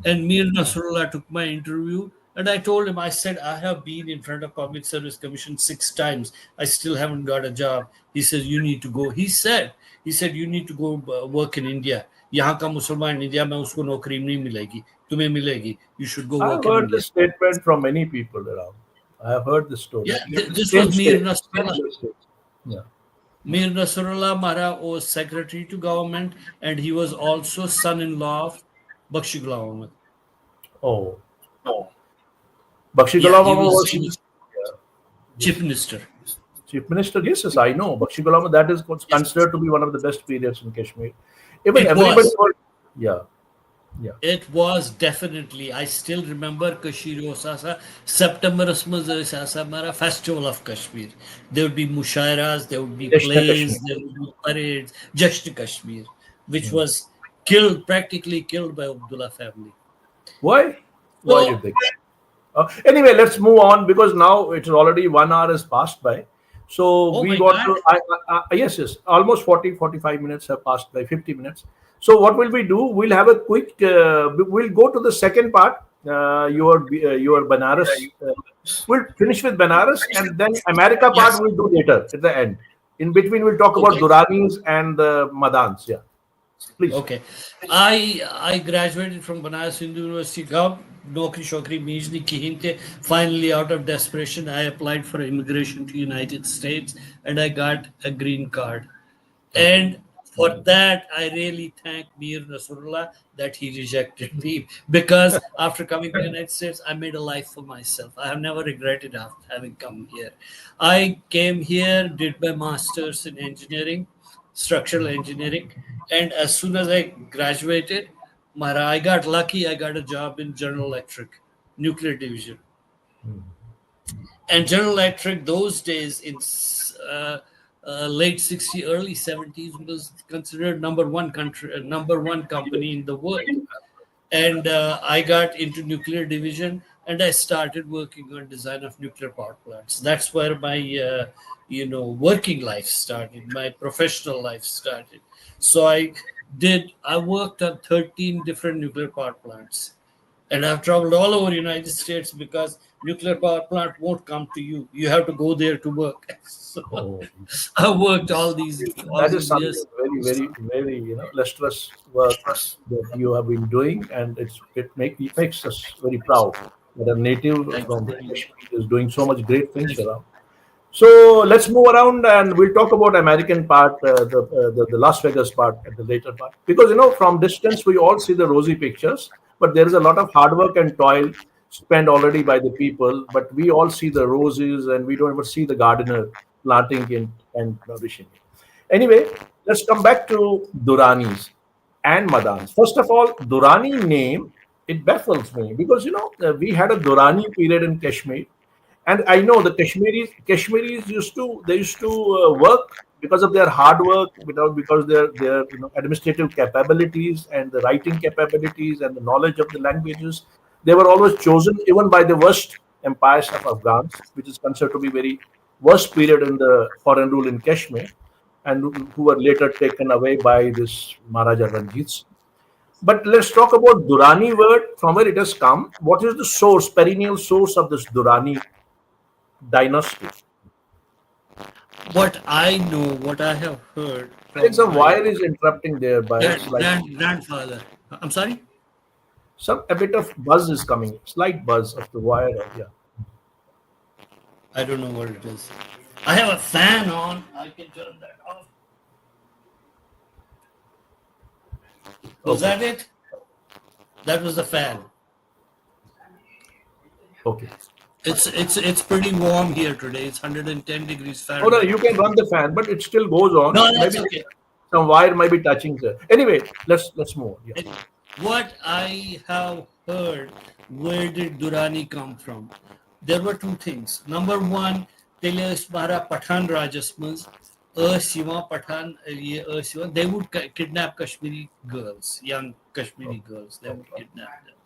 And Mir Nasrullah took my interview, and I told him, I said, I have been in front of Public Service Commission 6 times. I still haven't got a job. He says, you need to go. He said, you need to go work in India. यहाँ का मुसलमान India में उसको नौकरी नहीं मिलेगी, तुम्हें मिलेगी. You should go work in India. I've heard this statement from many people around. I have heard this story. Yeah, this was Mir Nasrullah. Yeah. Mir Nasrullah Mara was secretary to government, and he was also son-in-law of Bakshi Ghulam Ahmad. Oh. Bakshi Ghulam Ahmad was chief minister. Chief Minister, yes, I know. Bakshi Ghulam Ahmad, that is considered to be one of the best periods in Kashmir. Even everybody was. Yeah. It was definitely. I still remember Kashmir Osasa, September Mara Festival of Kashmir. There would be mushairas, there would be plays, there would be parades, Jashn Kashmir, which was practically killed by Abdullah family. Why did they? Anyway, let's move on, because now it's already 1 hour has passed by. So we got to, yes, almost 40-45 minutes have passed by, 50 minutes. So what will we do? We'll have a quick, we'll go to the second part, your Banaras. We'll finish with Banaras, and then America part we'll do later at the end. In between, we'll talk about Duraneez and the Madaans. Yeah. Please. Okay. I graduated from Banaras Hindu University. Gab nokri shokri meej nahi kihin the. Finally, out of desperation, I applied for immigration to United States, and I got a green card. And for that, I really thank Mir Rasulullah that he rejected me, because after coming to the United States, I made a life for myself. I have never regretted after having come here. I came here, did my master's in engineering, structural engineering, and as soon as I graduated, I got lucky. I got a job in General Electric, nuclear division. And General Electric those days in late 60s, early 70s was considered number one company in the world. And I got into nuclear division, and I started working on design of nuclear power plants. That's where my working life started, my professional life started. So I worked on 13 different nuclear power plants, and I've traveled all over United States, because nuclear power plant won't come to you. You have to go there to work. So Oh, I worked all these that is something years. very lustrous works that you have been doing, and it makes us very proud that a native Thank you from very much. Kashmir is doing so much great things around. So let's move around, and we'll talk about American part, the Las Vegas part at the later part, because from distance we all see the rosy pictures, but there is a lot of hard work and toil spent already by the people. But we all see the roses, and we don't ever see the gardener planting it and nourishing it. Anyway, let's come back to Durani's and Madans. First of all, Durani name, it baffles me, because we had a Durani period in Kashmir, and I know the Kashmiris used to work because of their hard work, because their administrative capabilities and the writing capabilities and the knowledge of the languages. They were always chosen even by the worst empires of Afghans, which is considered to be very worst period in the foreign rule in Kashmir, and who were later taken away by this Maharaja Ranjit Singh. But let's talk about Durani word, from where it has come. What is the source, perennial source of this Durani dynasty? What I know, what I have heard I think from some my wire is interrupting there by slight. grandfather. I'm sorry? Some a bit of buzz is coming, slight buzz of the wire. Yeah. I don't know what it is. I have a fan on. I can turn that off. Was Okay. that it? That was the fan. Okay. It's pretty warm here today. It's 110 degrees Oh no, Fahrenheit. you can run the fan, but it still goes on. No, that's Maybe okay. some wire might be touching there. Anyway, let's move on. Yeah. What I have heard, where did Durani come from? There were two things. Number one, Teles Pathan Rajasmans, they would kidnap Kashmiri girls, young Kashmiri girls. They would kidnap them.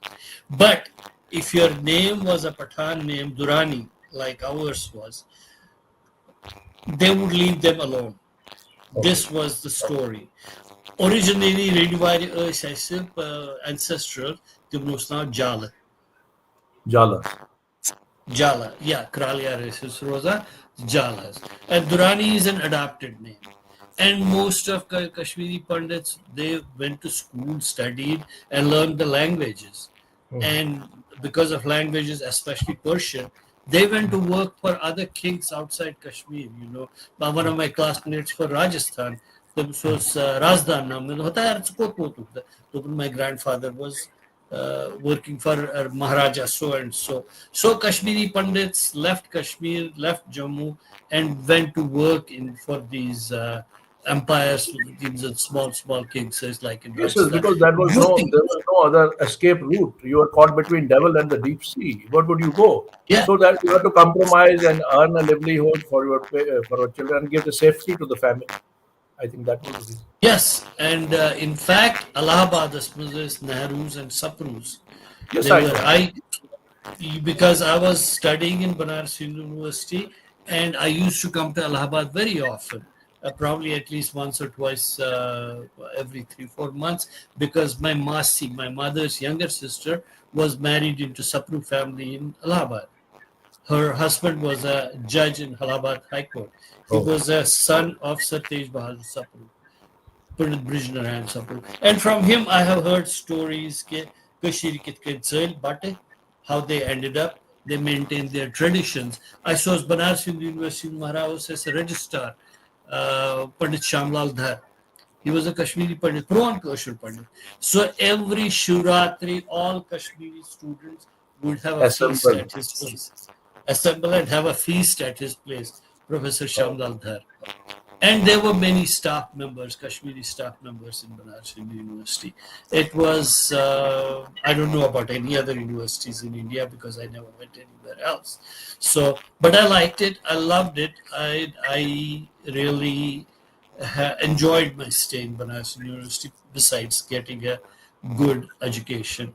But if your name was a Pathan name, Durani, like ours was, they would leave them alone. This was the story. Originally, Redwari ancestral, they was now Jala. Jala. Jala, yeah, Kralia Resus Rosa, Jalas. And Durani is an adopted name. And most of Kashmiri Pandits, they went to school, studied, and learned the languages. And because of languages, especially Persian, they went to work for other kings outside Kashmir. One of my classmates for Rajasthan, this was Razdan. My grandfather was working for Maharaja so and so. So Kashmiri Pandits left Kashmir, left Jammu, and went to work for these empires, these small kings, like in Yes, Rajasthan. because there was no other escape route. You were caught between devil and the deep sea. Where would you go? Yeah. So that you had to compromise and earn a livelihood for your children and give the safety to the family. I think that was the reason. Yes, and in fact, Allahabad is Nehru's and Sapru's. Yes, They I were know. because I was studying in Banaras University, and I used to come to Allahabad very often, probably at least once or twice every 3-4 months, because my Masi, my mother's younger sister, was married into Sapru family in Allahabad. Her husband was a judge in Allahabad High Court. He was a son of Sir Tej Bahadur Sapru. Pandit Brijnaran Sapur. And from him, I have heard stories how they ended up. They maintained their traditions. I saw Banaras Hindu University in Maharashtra as a registrar, Pandit Shamlal Dhar. He was a Kashmiri Pandit, Prawan Kashmir Pandit. So every Shivratri, all Kashmiri students would have a feast Assemble. at his place. Assemble and have a feast at his place, Professor Shamlal Dhar. And there were many staff members, Kashmiri staff members in Banaras Hindu University. It was, I don't know about any other universities in India because I never went anywhere else. So, but I liked it. I loved it. I really enjoyed my stay in Banaras University besides getting a good education.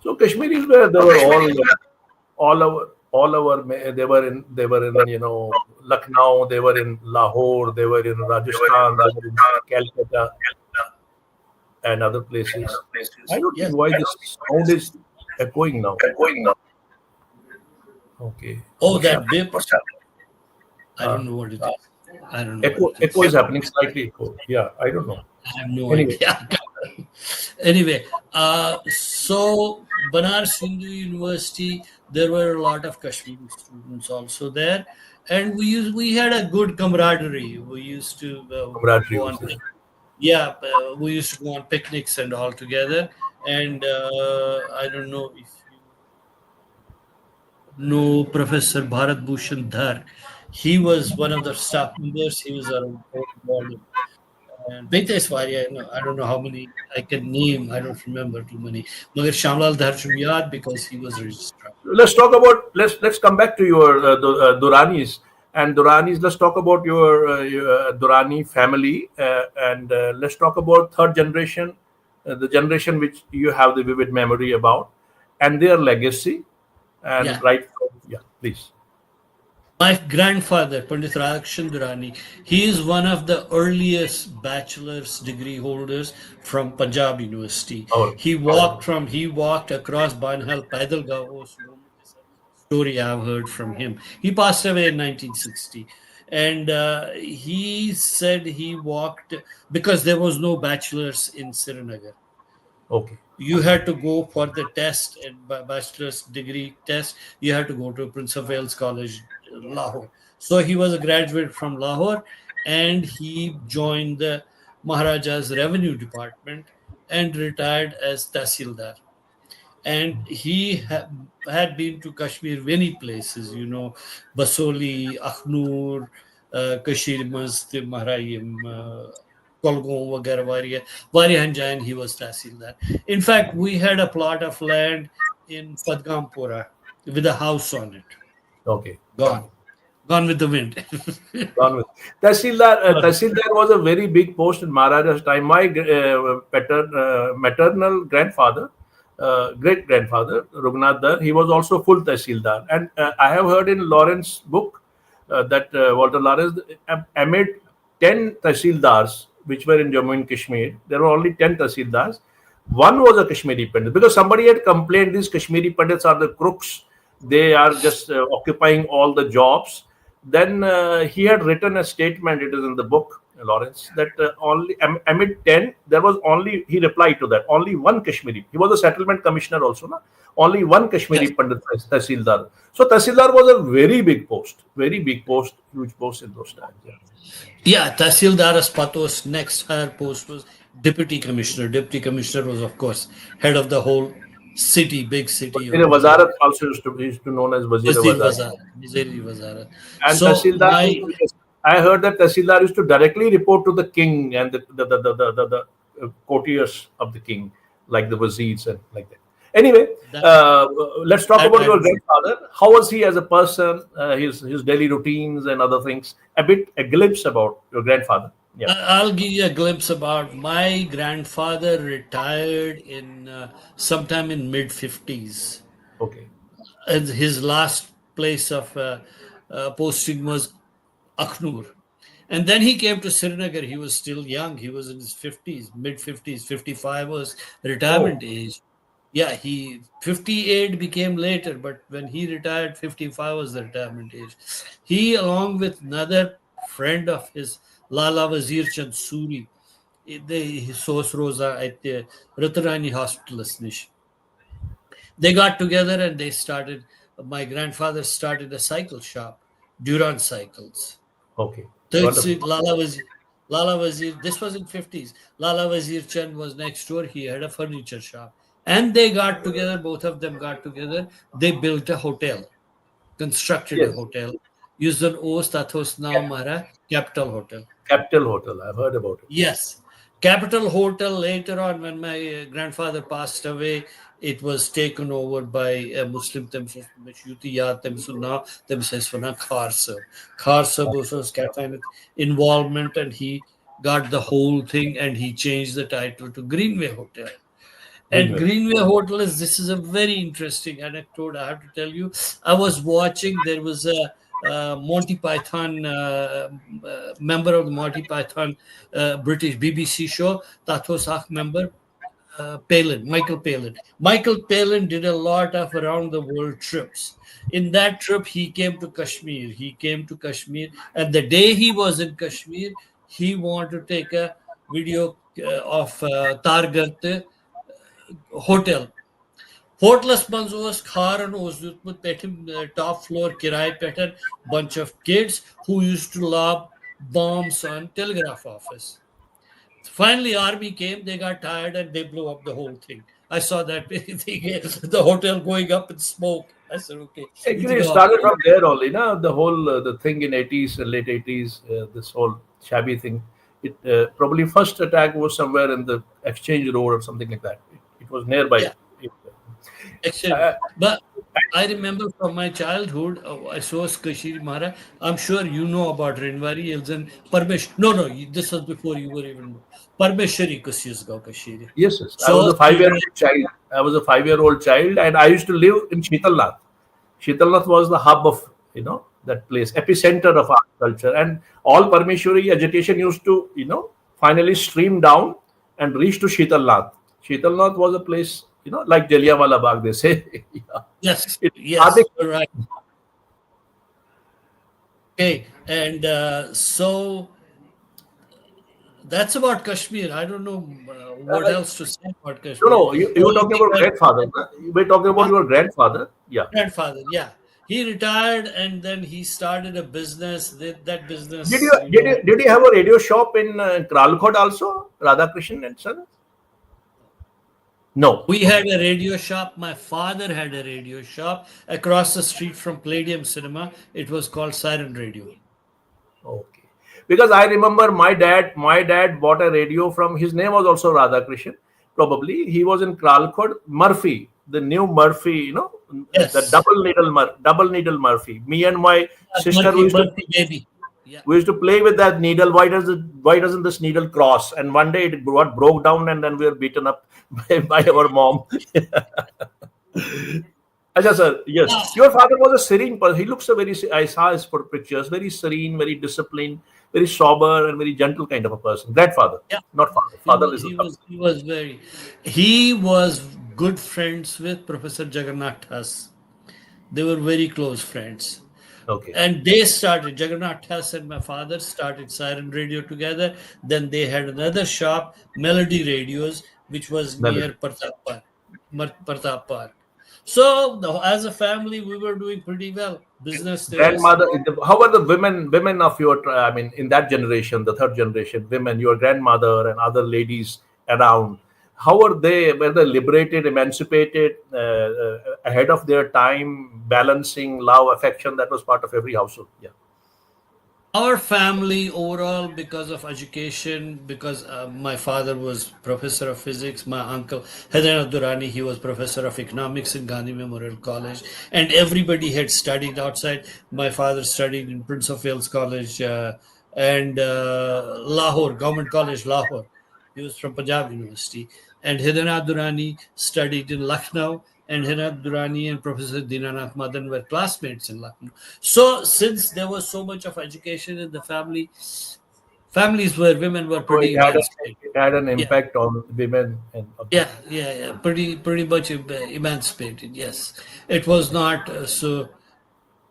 So Kashmiris were they were all over they were in Lucknow, they were in Lahore, they were in Rajasthan, they were in Calcutta and other places. I don't Yes. think why this sound is echoing now. Okay. Oh, What's that happening? bip. I don't know what it is. I don't know Echo what it is. echo is happening, slightly echo. Yeah, I don't know. I have no Anyway. idea. Anyway, so Banaras Hindu University, there were a lot of Kashmiri students also there, and we had a good camaraderie. We used to Camaraderie go was on, there. we used to go on picnics and all together. And I don't know if you know Professor Bharat Bhushan Dhar. He was one of the staff members. He was our involved. And Betes Varia, I don't know how many I can name. I don't remember too many. Magar Shamlal Dhar should be yad because he was registrar. Let's come back to your Duranis and Duranis. Let's talk about your Durani family and let's talk about third generation, the generation which you have the vivid memory about, and their legacy. And Yeah. please. My grandfather, Pandit Radhakrishnan Durani, he is one of the earliest bachelor's degree holders from Punjab University. Oh. He walked across Banhal Paidal Gaon. Story I've heard from him. He passed away in 1960. And he said he walked because there was no bachelor's in Srinagar. Okay. You had to go for the test and bachelor's degree test. You had to go to Prince of Wales College, Lahore. So he was a graduate from Lahore, and he joined the Maharaja's Revenue Department and retired as Tahsildar. And he had been to Kashmir many places, Basoli, Akhnur, Kashir Mast, Mahrayim, Kolgom, Vagara, Varihanjayan, he was Tahsildar. In fact, we had a plot of land in Padgampura with a house on it. Okay. Gone with the wind. Gone with. Tahsildar was a very big post in Maharaja's time. My maternal grandfather, great grandfather, Raghunath Dar, he was also full Tahsildar. And I have heard in Lawrence's book that Walter Lawrence, amid 10 Tahsildars, which were in Jammu and Kashmir, there were only 10 Tahsildars. One was a Kashmiri Pandit because somebody had complained these Kashmiri Pandits are the crooks. They are just occupying all the jobs. Then he had written a statement, it is in the book, Lawrence, that only amid 10, there was only, he replied to that, only one Kashmiri. He was a settlement commissioner also, na? Only one Kashmiri Pandit, Tahsildar. So Tahsildar was a very big post, huge post in those times. Yeah, Tahsildar's Patos next higher post was Deputy Commissioner. Deputy Commissioner was, of course, head of the whole city, big city. Wazarat also used to known as Wazir Wazarat. And So Tahsildar, I heard that Tahsildar used to directly report to the king and the courtiers of the king, like the wazirs and like that. Anyway, let's talk about your grandfather. How was he as a person, his daily routines and other things? A glimpse about your grandfather. Yeah. I'll give you a glimpse about my grandfather. Retired in sometime in mid-50s. Okay. And his last place of posting was Akhnur. And then he came to Srinagar. He was still young. He was in his 50s, mid-50s. 55 was retirement age. Yeah, 58 became later, but when he retired, 55 was the retirement age. He, along with another friend of his, Lala Wazir Chand Suri, they Sos Rosa at the Ratarani Hospitalist Nish. They got together and they started. My grandfather started a cycle shop, Duran Cycles. Okay. Third Wonderful. Street, Lala Wazir. This was in 50s. Lala Wazir Chand was next door. He had a furniture shop, and they got together. Both of them got together. They built a hotel, constructed a Yes. hotel. Used an Os Tathos now Mara Capital Hotel. Capital Hotel. I've heard about it. Yes. Capital Hotel later on, when my grandfather passed away, it was taken over by a Muslim Kharsa was involvement, and he got the whole thing and he changed the title to Greenway Hotel. And Greenway. Greenway Hotel this is a very interesting anecdote. I have to tell you, I was watching, there was a Monty Python member of the Monty Python British BBC show. That was a member, Michael Palin. Michael Palin did a lot of around the world trips. In that trip, he came to Kashmir. And the day he was in Kashmir, he wanted to take a video of Targat hotel. Hotelas manz was Kharan was top floor kirai pattern, bunch of kids who used to lob bombs on telegraph office. Finally, army came, they got tired and they blew up the whole thing. I saw that thing, the hotel going up in smoke. I said, okay. Actually, it started from there only, na? The whole the thing in 80s, late 80s, this whole shabby thing. It probably first attack was somewhere in the Exchange Road or something like that. It was nearby. Yeah. Excellent. But I remember from my childhood, I saw Kashiri Mara. I'm sure you know about Rinwari. No, this was before you were even. Parmeshwari Kashiri. Yes, yes. So, I was a 5-year-old child. And I used to live in Sheetalnath. Sheetalnath was the hub of that place, epicenter of art culture, and all Parmeshwari agitation used to finally stream down and reach to Sheetalnath. Sheetalnath was a place like Jallianwala Bagh, they say. Yeah. Yes, Yes, right. Okay, and so that's about Kashmir. I don't know what else to say about Kashmir. No, you were talking about grandfather. You were talking about your grandfather. Yeah. Grandfather, yeah. He retired and then he started a business. That business. Did you have a radio shop in Kralkhot also, Radhakrishnan and Sons? No. We had a radio shop. My father had a radio shop across the street from Palladium Cinema. It was called Siren Radio. Okay. Because I remember my dad bought a radio from, his name was also Radhakrishnan. Probably he was in Kralkhot, Murphy, the new Murphy, Yes. the double needle Murphy. Me and my sister we used to play with that needle. Why doesn't this needle cross? And one day it broke down, and then we were beaten up by our mom. Acha, sir, yes. Your father was a serene person. He looks I saw his pictures, very serene, very disciplined, very sober, and very gentle kind of a person. Grandfather, not father. Father He was good friends with Professor Jagannath Das. They were very close friends. Okay. And they started, Jagannath Das and my father started Siren Radio together. Then they had another shop, Melody Radios, which was near Partap Park. So as a family, we were doing pretty well. Business. Grandmother, how were the women of your, in that generation, the third generation, women, your grandmother and other ladies around, how were they? Were they liberated, emancipated, ahead of their time, balancing love, affection? That was part of every household. Yeah. Our family overall, because of education, because my father was professor of physics, my uncle Mohan Durani, he was professor of economics in Gandhi Memorial College, and everybody had studied outside. My father studied in Prince of Wales College and Lahore, Government College, Lahore. He was from Punjab University. And Mohan Durani studied in Lucknow, and Mohan Durani and Professor Duraneez Madaans were classmates in Lucknow. So since there was so much of education in the families where women were pretty emancipated. It had an impact on women. Pretty much emancipated, yes. It was not so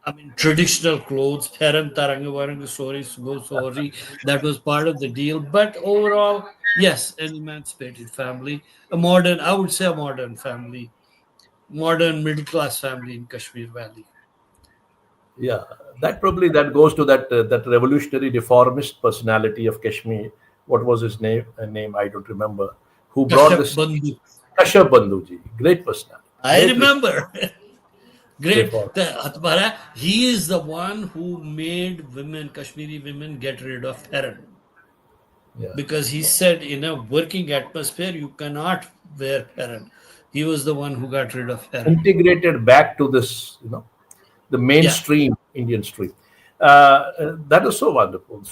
I mean, traditional clothes, Heran Tarangavaranga stories, sorry, that was part of the deal. But overall, yes, an emancipated family, a modern, I would say a modern family, modern middle class family in Kashmir Valley. Yeah, that probably that goes to that revolutionary reformist personality of Kashmir. What was his name? Name I don't remember. Who brought Kashyap this? Bandhu. Kashyap Bandhuji, great personality, I great remember. Great. reform. He is the one who made women, Kashmiri women, get rid of Heran. Yeah, Because he said in a working atmosphere, you cannot wear Heran. He was the one who got rid of Heran. integrated back to this, the Yeah. mainstream Indian stream. That is so wonderful,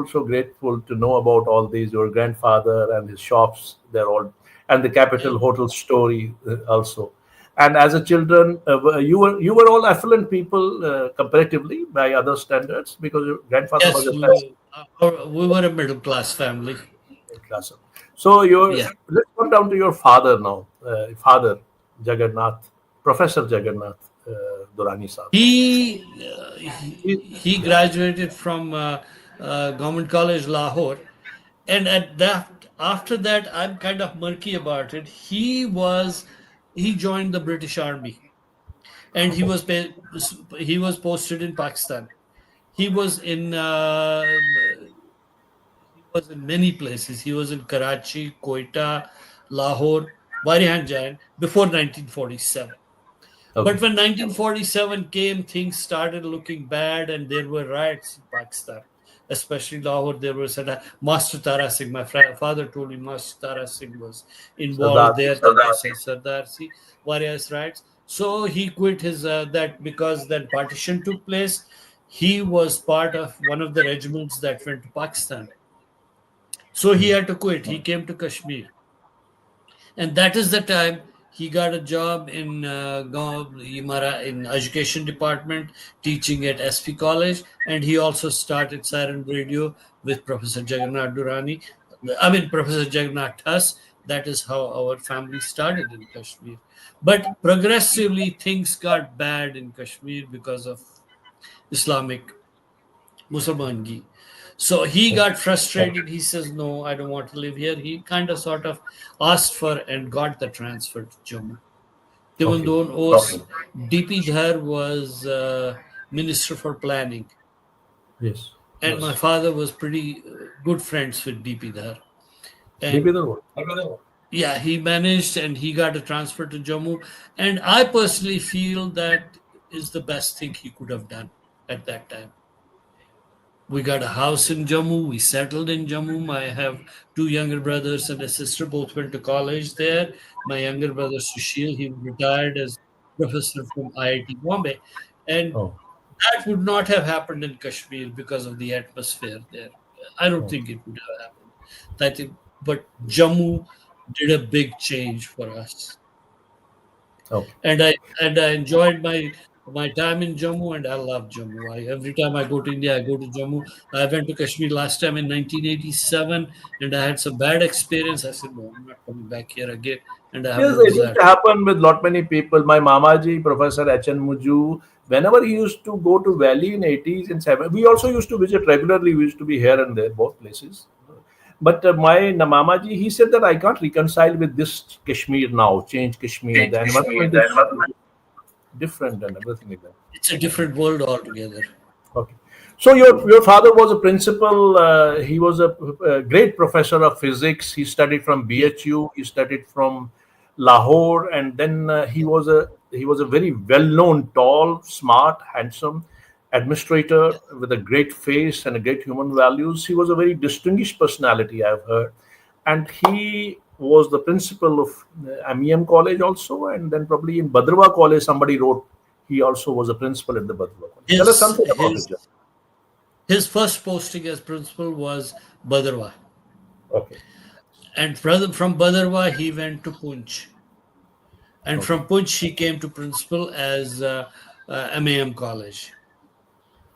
so grateful to know about all these. Your grandfather and his shops, they're all, and the Capital Hotel story also. And as a children, you were all affluent people comparatively by other standards because your grandfather was Yes, a president we were a middle class family. class. So Yeah. let's come down to your father now, father Jagannath, Professor Jagannath Durani Sahib. He graduated from Government College Lahore, and at that after that, I'm kind of murky about it. He joined the British Army, and he was posted in Pakistan. He was in many places. He was in Karachi, Quetta, Lahore, Varihan Jain before 1947. Okay. But when 1947 came, things started looking bad, and there were riots in Pakistan, especially Lahore. There was Master Tara Singh. My father told me Master Tara Singh was Sardar. involved there. Sardar Singh, various riots. So he quit his that because then partition took place. He was part of one of the regiments that went to Pakistan. So he had to quit. He came to Kashmir, and that is the time he got a job in in education department teaching at SP College, and he also started Siren Radio with Professor Jagannath Durani. I mean Professor Jagannath Huss. That is how our family started in Kashmir. But progressively things got bad in Kashmir because of Islamic Musalmangi. So he got frustrated. He says, "No, I don't want to live here." He kind of sort of asked for and got the transfer to Jammu. Okay. Devandon Os DP Dhar was Minister for Planning, Yes. and my Yes. father was pretty good friends with DP Dhar. And Maybe the one. yeah, he managed and he got a transfer to Jammu. And I personally feel that is the best thing he could have done at that time. We got a house in Jammu. We settled in Jammu. I have two younger brothers and a sister. Both went to college there. My younger brother Sushil, he retired as professor from IIT Bombay, and Oh. that would not have happened in Kashmir because of the atmosphere there. I don't Oh. think it would have happened. I think, but Jammu did a big change for us, Okay. and I enjoyed my time in Jammu, and I love Jammu. Every time I go to India, I go to Jammu. I went to Kashmir last time in 1987, and I had some bad experience. I said, "No, I'm not coming back here again," and I have Yes, no it used desire. to happen with lot many people. My Mamaji, Professor H.N. Muju, whenever he used to go to Valley in 80s and 70s, we also used to visit regularly. We used to be here and there, both places. But my Mamaji, he said that I can't reconcile with this Kashmir now, change Kashmir. The environment is different and everything like that. It's a different world altogether. Okay. So your father was a principal. He was a great professor of physics. He studied from Yeah. BHU. He studied from Lahore, and then he was a very well-known, tall, smart, handsome administrator with a great face and a great human values. He was a very distinguished personality, I've heard, and he was the principal of MEM College also, and then probably in Bhadrava College somebody wrote he also was a principal at the Bhadrava College. Tell us His something about his it, John. his first posting as principal was Badarwa, Okay. and from Badarwa he went to Punch, and Okay. from Punch he came to principal as MAM College,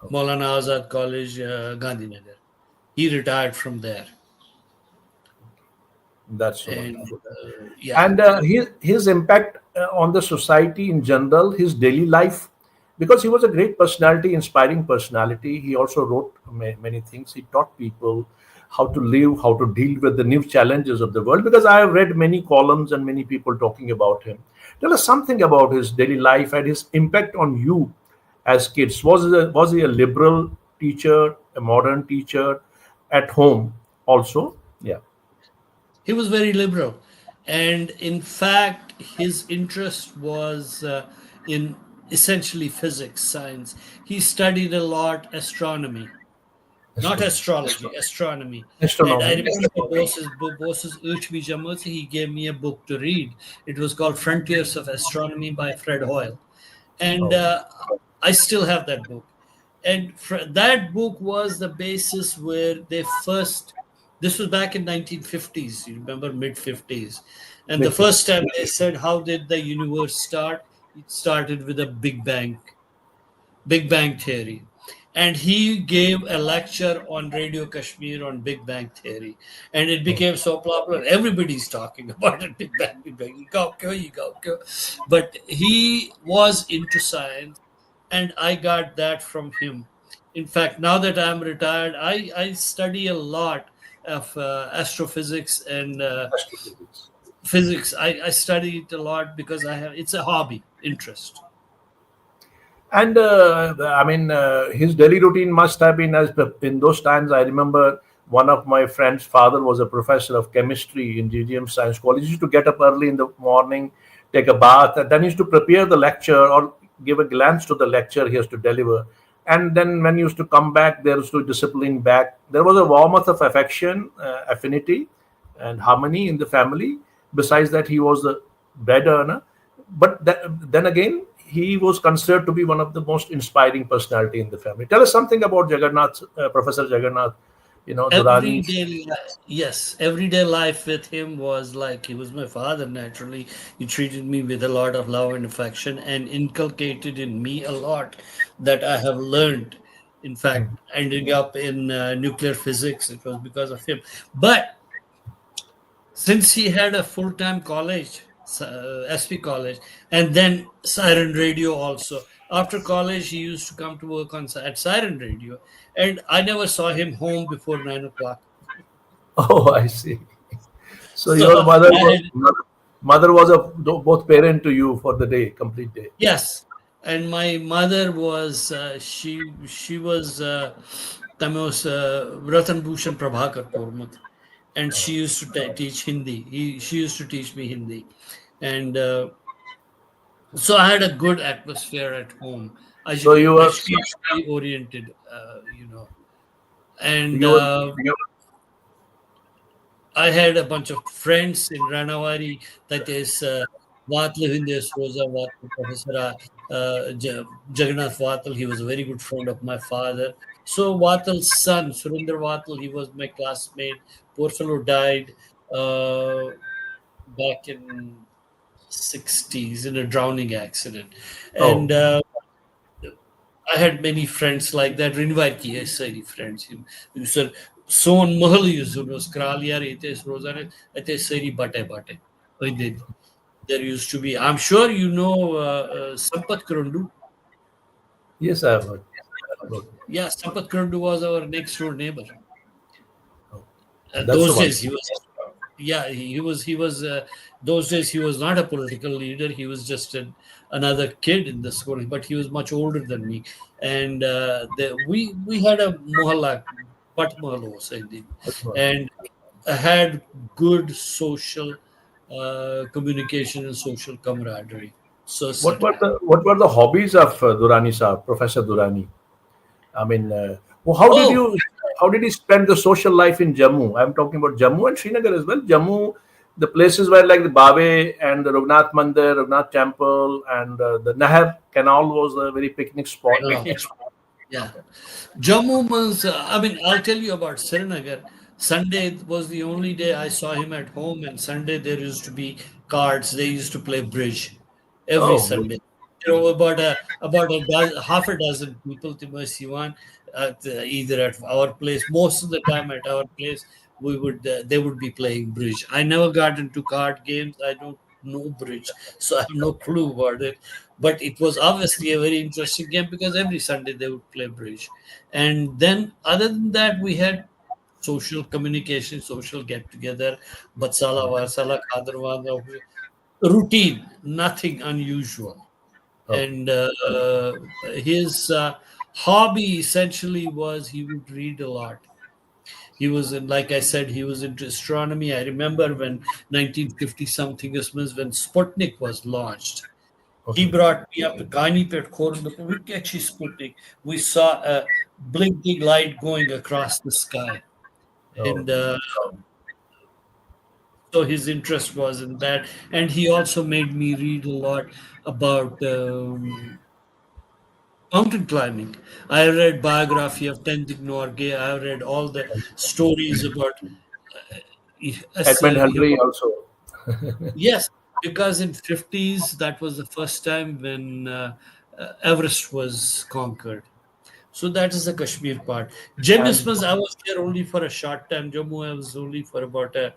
Okay. Maulana Azad College, Gandhinagar. He retired from there, That's so and wonderful. yeah, And his impact on the society in general, his daily life, because he was a great personality, inspiring personality. He also wrote many things. He taught people how to live, how to deal with the new challenges of the world. Because I have read many columns and many people talking about him. Tell us something about his daily life and his impact on you as kids. Was he a liberal teacher, a modern teacher at home also? Yeah. He was very liberal. And in fact, his interest was in essentially physics, science. He studied a lot astronomy, not astrology, astronomy. And I Astronomy. remember Bose's Uchbi Jammu, he gave me a book to read. It was called Frontiers of Astronomy by Fred Hoyle. And Oh, I still have that book. And that book was the basis where they first, this was back in 1950s, you remember, mid 50s. And the mid 50s. first time they said, how did the universe start? It started with a Big Bang theory. And he gave a lecture on Radio Kashmir on Big Bang theory. And it Oh. became so popular. Everybody's talking about it. Big Bang, Big Bang. You go. But he was into science. And I got that from him. In fact, now that I'm retired, I study a lot of astrophysics and Astrophysics. physics. I study it a lot because it's a hobby, interest. And I mean, his daily routine must have been as in those times. I remember one of my friend's father was a professor of chemistry in GGM Science College. He used to get up early in the morning, take a bath, and then he used to prepare the lecture or give a glance to the lecture he has to deliver. And then when he used to come back, there was to discipline back. There was a warmth of affection, affinity, and harmony in the family. Besides that, he was the bread earner. But then again, he was considered to be one of the most inspiring personality in the family. Tell us something about Jagannath, Professor Jagannath, Durani. Yes, everyday life with him was like he was my father. Naturally, he treated me with a lot of love and affection and inculcated in me a lot that I have learned. In fact, ending up in nuclear physics, it was because of him. But since he had a full-time college, SP college, and then Siren Radio also. After college, he used to come to work at Siren Radio, and I never saw him home before 9 o'clock. Oh, I see. So your So mother I was had, mother was a both parent to you for the day, complete day. yes, and my mother was she was Tamos Ratan Bhushan Prabhakar Purmat, and she used to teach Hindi. She used to teach me Hindi, and so I had a good atmosphere at home. So you were Educationally oriented, and you were I had a bunch of friends in Ranawari. That is Vatal Hindes Rosa Vatal, Professor Jagannath Vatal. He was a very good friend of my father. So Vatal's son, Surinder Vatal, he was my classmate. Poor fellow died back in 60s in a drowning accident. oh. And I had many friends like that. Rinvar ki hai sari friends. You said son mahal yuzurnos kralyar etes rozane ete sari bate. I did. There used to be. I'm sure you know Sampat Kurundu. Yes, I have heard about it. Yeah, Sampat Kurundu was our next door neighbor. Oh. That's the Those one. days he was. Yeah, he was. Those days he was not a political leader. He was just another kid in the school, but he was much older than me. And we had a mohalla, Pat Mohalla was indeed, That's the one. and had good social communication and social camaraderie. So certainly. What were the hobbies of Durani Saab, Professor Durani? I mean, well, how did Oh, you how did you spend the social life in Jammu? I'm talking about Jammu and Srinagar as well. Jammu, the places where like the Bawe and the Raghunath Mandir, Raghunath Temple, and the Nahar Canal was a very picnic spot. no. Yeah. Jammu was, I mean, I'll tell you about Srinagar. Sunday was the only day I saw him at home, and Sunday there used to be cards. They used to play bridge every Oh, good. Sunday. About half a dozen people to Siwan either at our place. Most of the time at our place, we would they would be playing bridge. I never got into card games. I don't. no bridge, so I have no clue about it. But it was obviously a very interesting game because every Sunday they would play bridge. And then, other than that, we had social communication, social get together, Batsala, Varsala, Khadarwanda, routine, nothing unusual. Okay. And his hobby essentially was he would read a lot. He was in, like I said, he was into astronomy. I remember when 1950 something Christmas, when Sputnik was launched, he Okay. brought me up to Ganipet Khorda. We catch Sputnik. We saw a blinking light going across the sky. Oh. And so his interest was in that. And he also made me read a lot about mountain climbing. I read biography of Tenzing Norgay. I read all the stories about Edmund Hillary also. yes, because in 50s that was the first time when Everest was conquered. So that is the Kashmir part. Jammu And I was there only for a short time. Jammu I was only for about a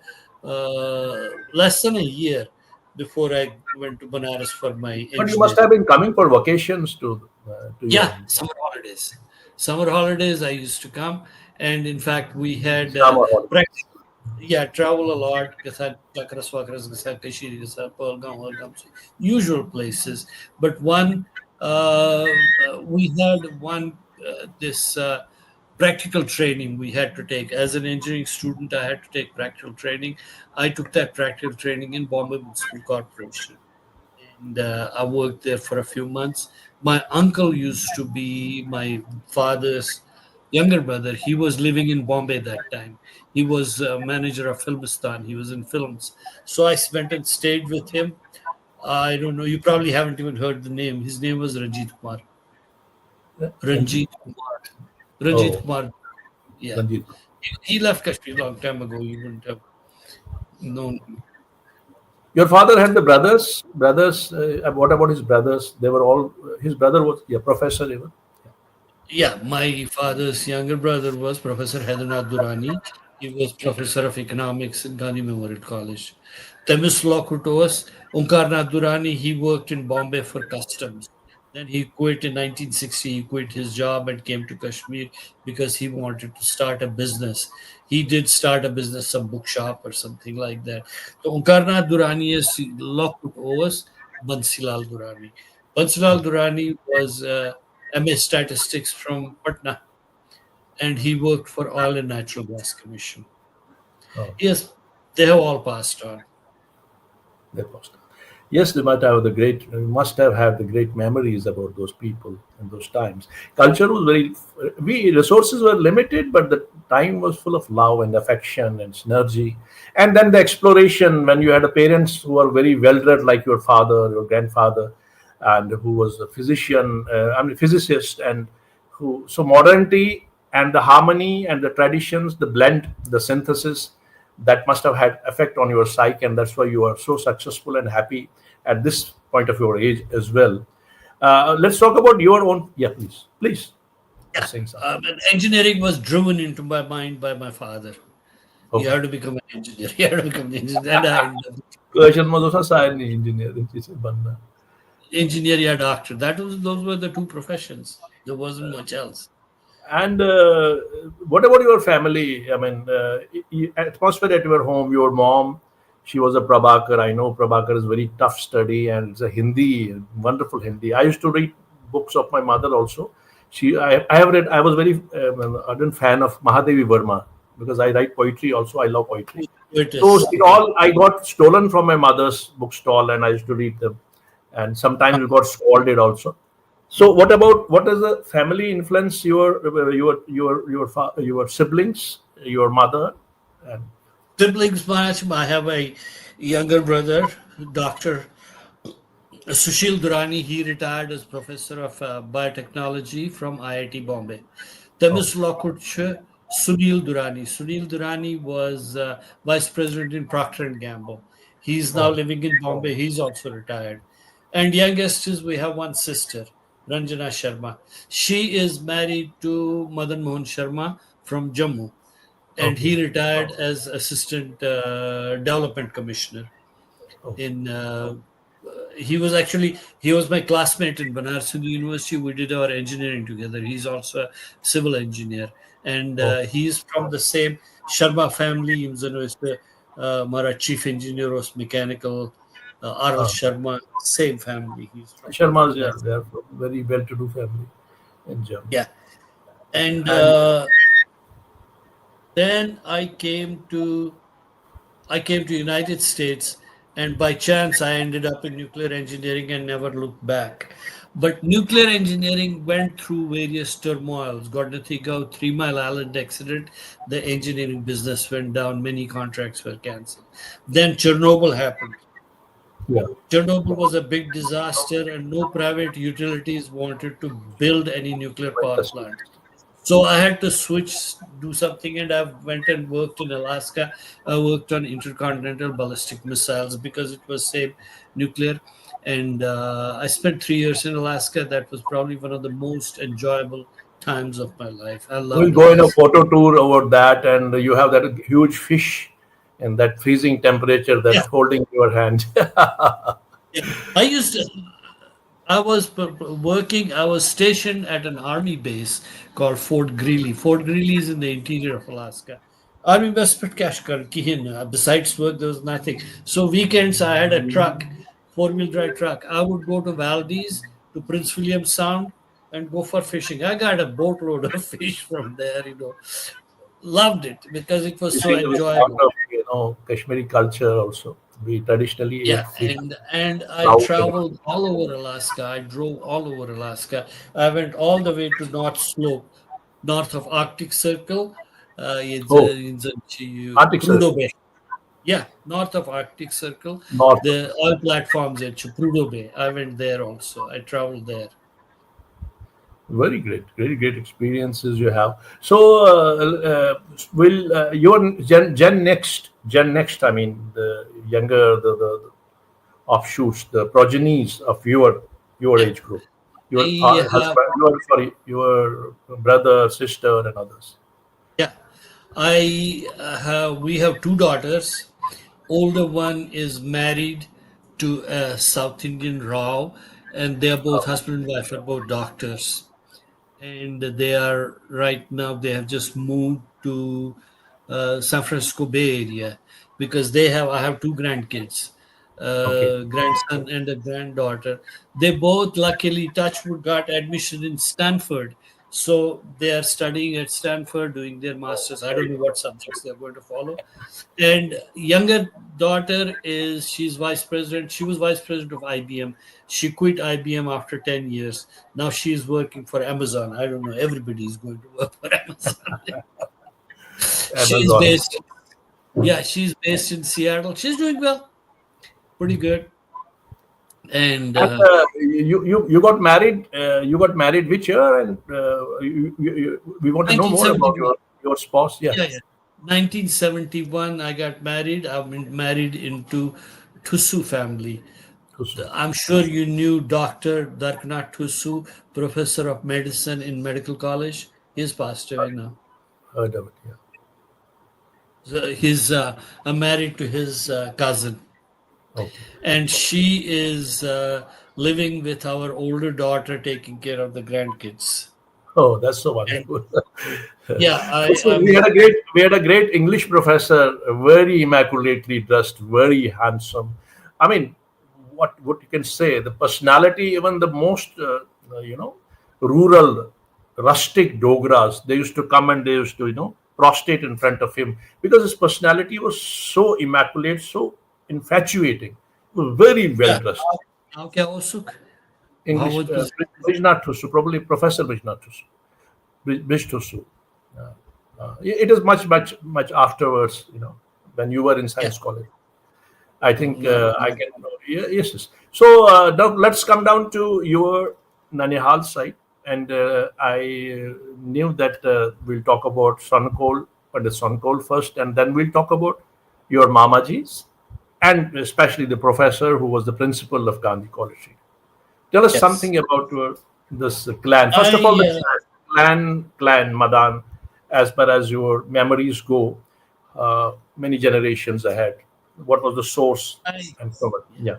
less than a year before I went to Banaras for my but you must engineering. have been coming for vacations to your Yeah, summer holidays. Summer holidays, I used to come, and in fact, we had summer holidays. yeah, travel a lot. Gasa Chakras Wakras, Gasa Kashiri, Gasa Pahalgam, Pahalgam, so usual places. But one, we had one this practical training we had to take as an engineering student. I had to take practical training. I took that practical training in Bombay Municipal Corporation, and I worked there for a few months. My uncle used to be my father's younger brother. He was living in Bombay that time. He was manager of Filmistan. He was in films. So I went and stayed with him. I don't know. You probably haven't even heard the name. His name was Ranjit Kumar. Ranjit. Ranjit Kumar. Ranjit Oh, Kumar. Yeah. Ranjit. He left Kashmir a long time ago. You wouldn't have known him. Your father had the brothers. Brothers. What about his brothers? They were all. His brother was professor even. Yeah, my father's younger brother was Professor Hydernath Durani. He was professor of economics in Gandhi Memorial College. Temis Lokutos, Nath Durani, he worked in Bombay for customs. Then he quit in 1960. He quit his job and came to Kashmir because he wanted to start a business. He did start a business, some bookshop or something like that. So Nath Durani is Lokutos, Bansilal Durani. Bansilal Durani was MA Statistics from Patna, and he worked for Oil and Natural Gas Commission. Oh, Yes, they have all passed on. they passed. Yes, they might have the great. Must have had the great memories about those people and those times. Culture was very. We resources were limited, but the time was full of love and affection and synergy. And then the exploration when you had a parents who are very well read, like your father, your grandfather, and who was a physician, physicist, and who so modernity and the harmony and the traditions, the blend, the synthesis, that must have had effect on your psyche, and that's why you are so successful and happy at this point of your age as well. Let's talk about your own. Yeah, please, please. You're Yeah, saying something. and engineering was driven into my mind by my father. You Okay. have to become an engineer. You have to become an engineer. And I ended up Question was also science engineering. engineer, yeah, doctor. Those were the two professions. There wasn't much else. And what about your family? I mean, atmosphere at your home. Your mom, she was a Prabhakar. I know Prabhakar is very tough study, and it's a Hindi, wonderful Hindi. I used to read books of my mother also. I have read. I was very ardent fan of Mahadevi Verma because I write poetry also. I love poetry. It So is it okay. all I got stolen from my mother's bookstall, and I used to read them. And sometimes we got scolded also. So what is the family influence your siblings, your mother, and Siblings much. I have a younger brother, Doctor Sushil Durani. He retired as professor of biotechnology from IIT Bombay. oh, Temis Lokuch, Sunil Durani. Sunil Durani was vice president in Procter and Gamble. He's now oh, living in Bombay. He's also retired. And youngest is we have one sister, Ranjana Sharma. She is married to Madan Mohan Sharma from Jammu, and okay, he retired as assistant development commissioner. Oh, in he was my classmate in Banaras Hindu University. We did our engineering together. He's also a civil engineer, and oh, he's from the same Sharma family. He was Mara chief engineer was mechanical. R.L. uh, Sharma, same family. He's from Sharma's, yeah, that. they are from very well-to-do family in Germany. Yeah, and And then I came to United States, and by chance I ended up in nuclear engineering and never looked back. But nuclear engineering went through various turmoils. God nothing out, 3 Mile Island accident, the engineering business went down, many contracts were cancelled. Then Chernobyl happened. yeah, Chernobyl was a big disaster, and no private utilities wanted to build any nuclear power fantastic. plant. So I had to switch, do something, and I went and worked in Alaska. I worked on intercontinental ballistic missiles because it was same nuclear, and I spent 3 years in Alaska. That was probably one of the most enjoyable times of my life. I We'll loved go in a Alaska. photo tour over that, and you have that huge fish and that freezing temperature Yeah, that's holding your hand. yeah. I used to. I was working. I was stationed at an army base called Fort Greely. Fort Greely is in the interior of Alaska. Army base per cash kar kihin. Besides work, there was nothing. So weekends, I had a truck, 4-wheel drive truck. I would go to Valdez, to Prince William Sound, and go for fishing. I got a boatload of fish from there. Loved it because it was so Fishing is part enjoyable. of Kashmiri culture also. We traditionally Yeah, ate fish, and I trout, and traveled all over Alaska. I drove all over Alaska. I went all the way to North Slope, north of Arctic Circle. oh, Arctic Prudhoe Circle, Bay. Yeah, north of Arctic Circle, north. the oil platforms at Prudhoe Bay. I went there also. I traveled there. Very great, very great experiences you have. So, will your Gen next? I mean, the younger, the offshoots, the progenies of your Yeah, age group, your I have. husband, your brother, sister, and others. Yeah, I have. We have two daughters. Older one is married to a South Indian Rao, and they are both husband and wife are both doctors. And they are right now they have just moved to San Francisco Bay Area because I have two grandkids, Okay. grandson and a granddaughter. They both luckily Touchwood got admission in Stanford, so they are studying at Stanford doing their masters. I don't know what subjects they're going to follow. And younger daughter is she's vice president. She was vice president of IBM. She quit IBM after 10 years. Now she's working for Amazon. I don't know. Everybody is going to work for Amazon. She's Amazon. based, she's based in Seattle. She's doing well, pretty good. And And you got married. You got married which year? And we want to know more about 1971. your spouse. Yeah. Yeah, yeah. 1971, I got married. I've been married into Tusu family. Tusu. I'm sure you knew Dr. Darknath Tusu, professor of medicine in medical college. He's passed away now. Heard of it. Yeah. So I'm married to his cousin, Okay. and she is living with our older daughter, taking care of the grandkids. Oh, that's so And wonderful. yeah, Also, I'm. we had a great English professor, very immaculately dressed, very handsome. I mean, what you can say, the personality, even the most rural, rustic Dogras, they used to come and they used to prostrate in front of him because his personality was so immaculate, so infatuating. He was very well Yeah. dressed. How kya ho sukh? English, Bhawat was. Bijnath Tusu, probably Professor Bijnath Tusu. Tusu. It is much afterwards, when you were in Yeah. science college. I think No, I no. can. Yes. So now let's come down to your Nanihal side, and I knew that we'll talk about Sonkol, but the Sonkol first, and then we'll talk about your Mamajis, and especially the professor who was the principal of Gandhi College. Tell us Yes. something about this clan. First of all, I the clan Madan, as far as your memories go, many generations ahead. What was the source I, and so on? Yeah.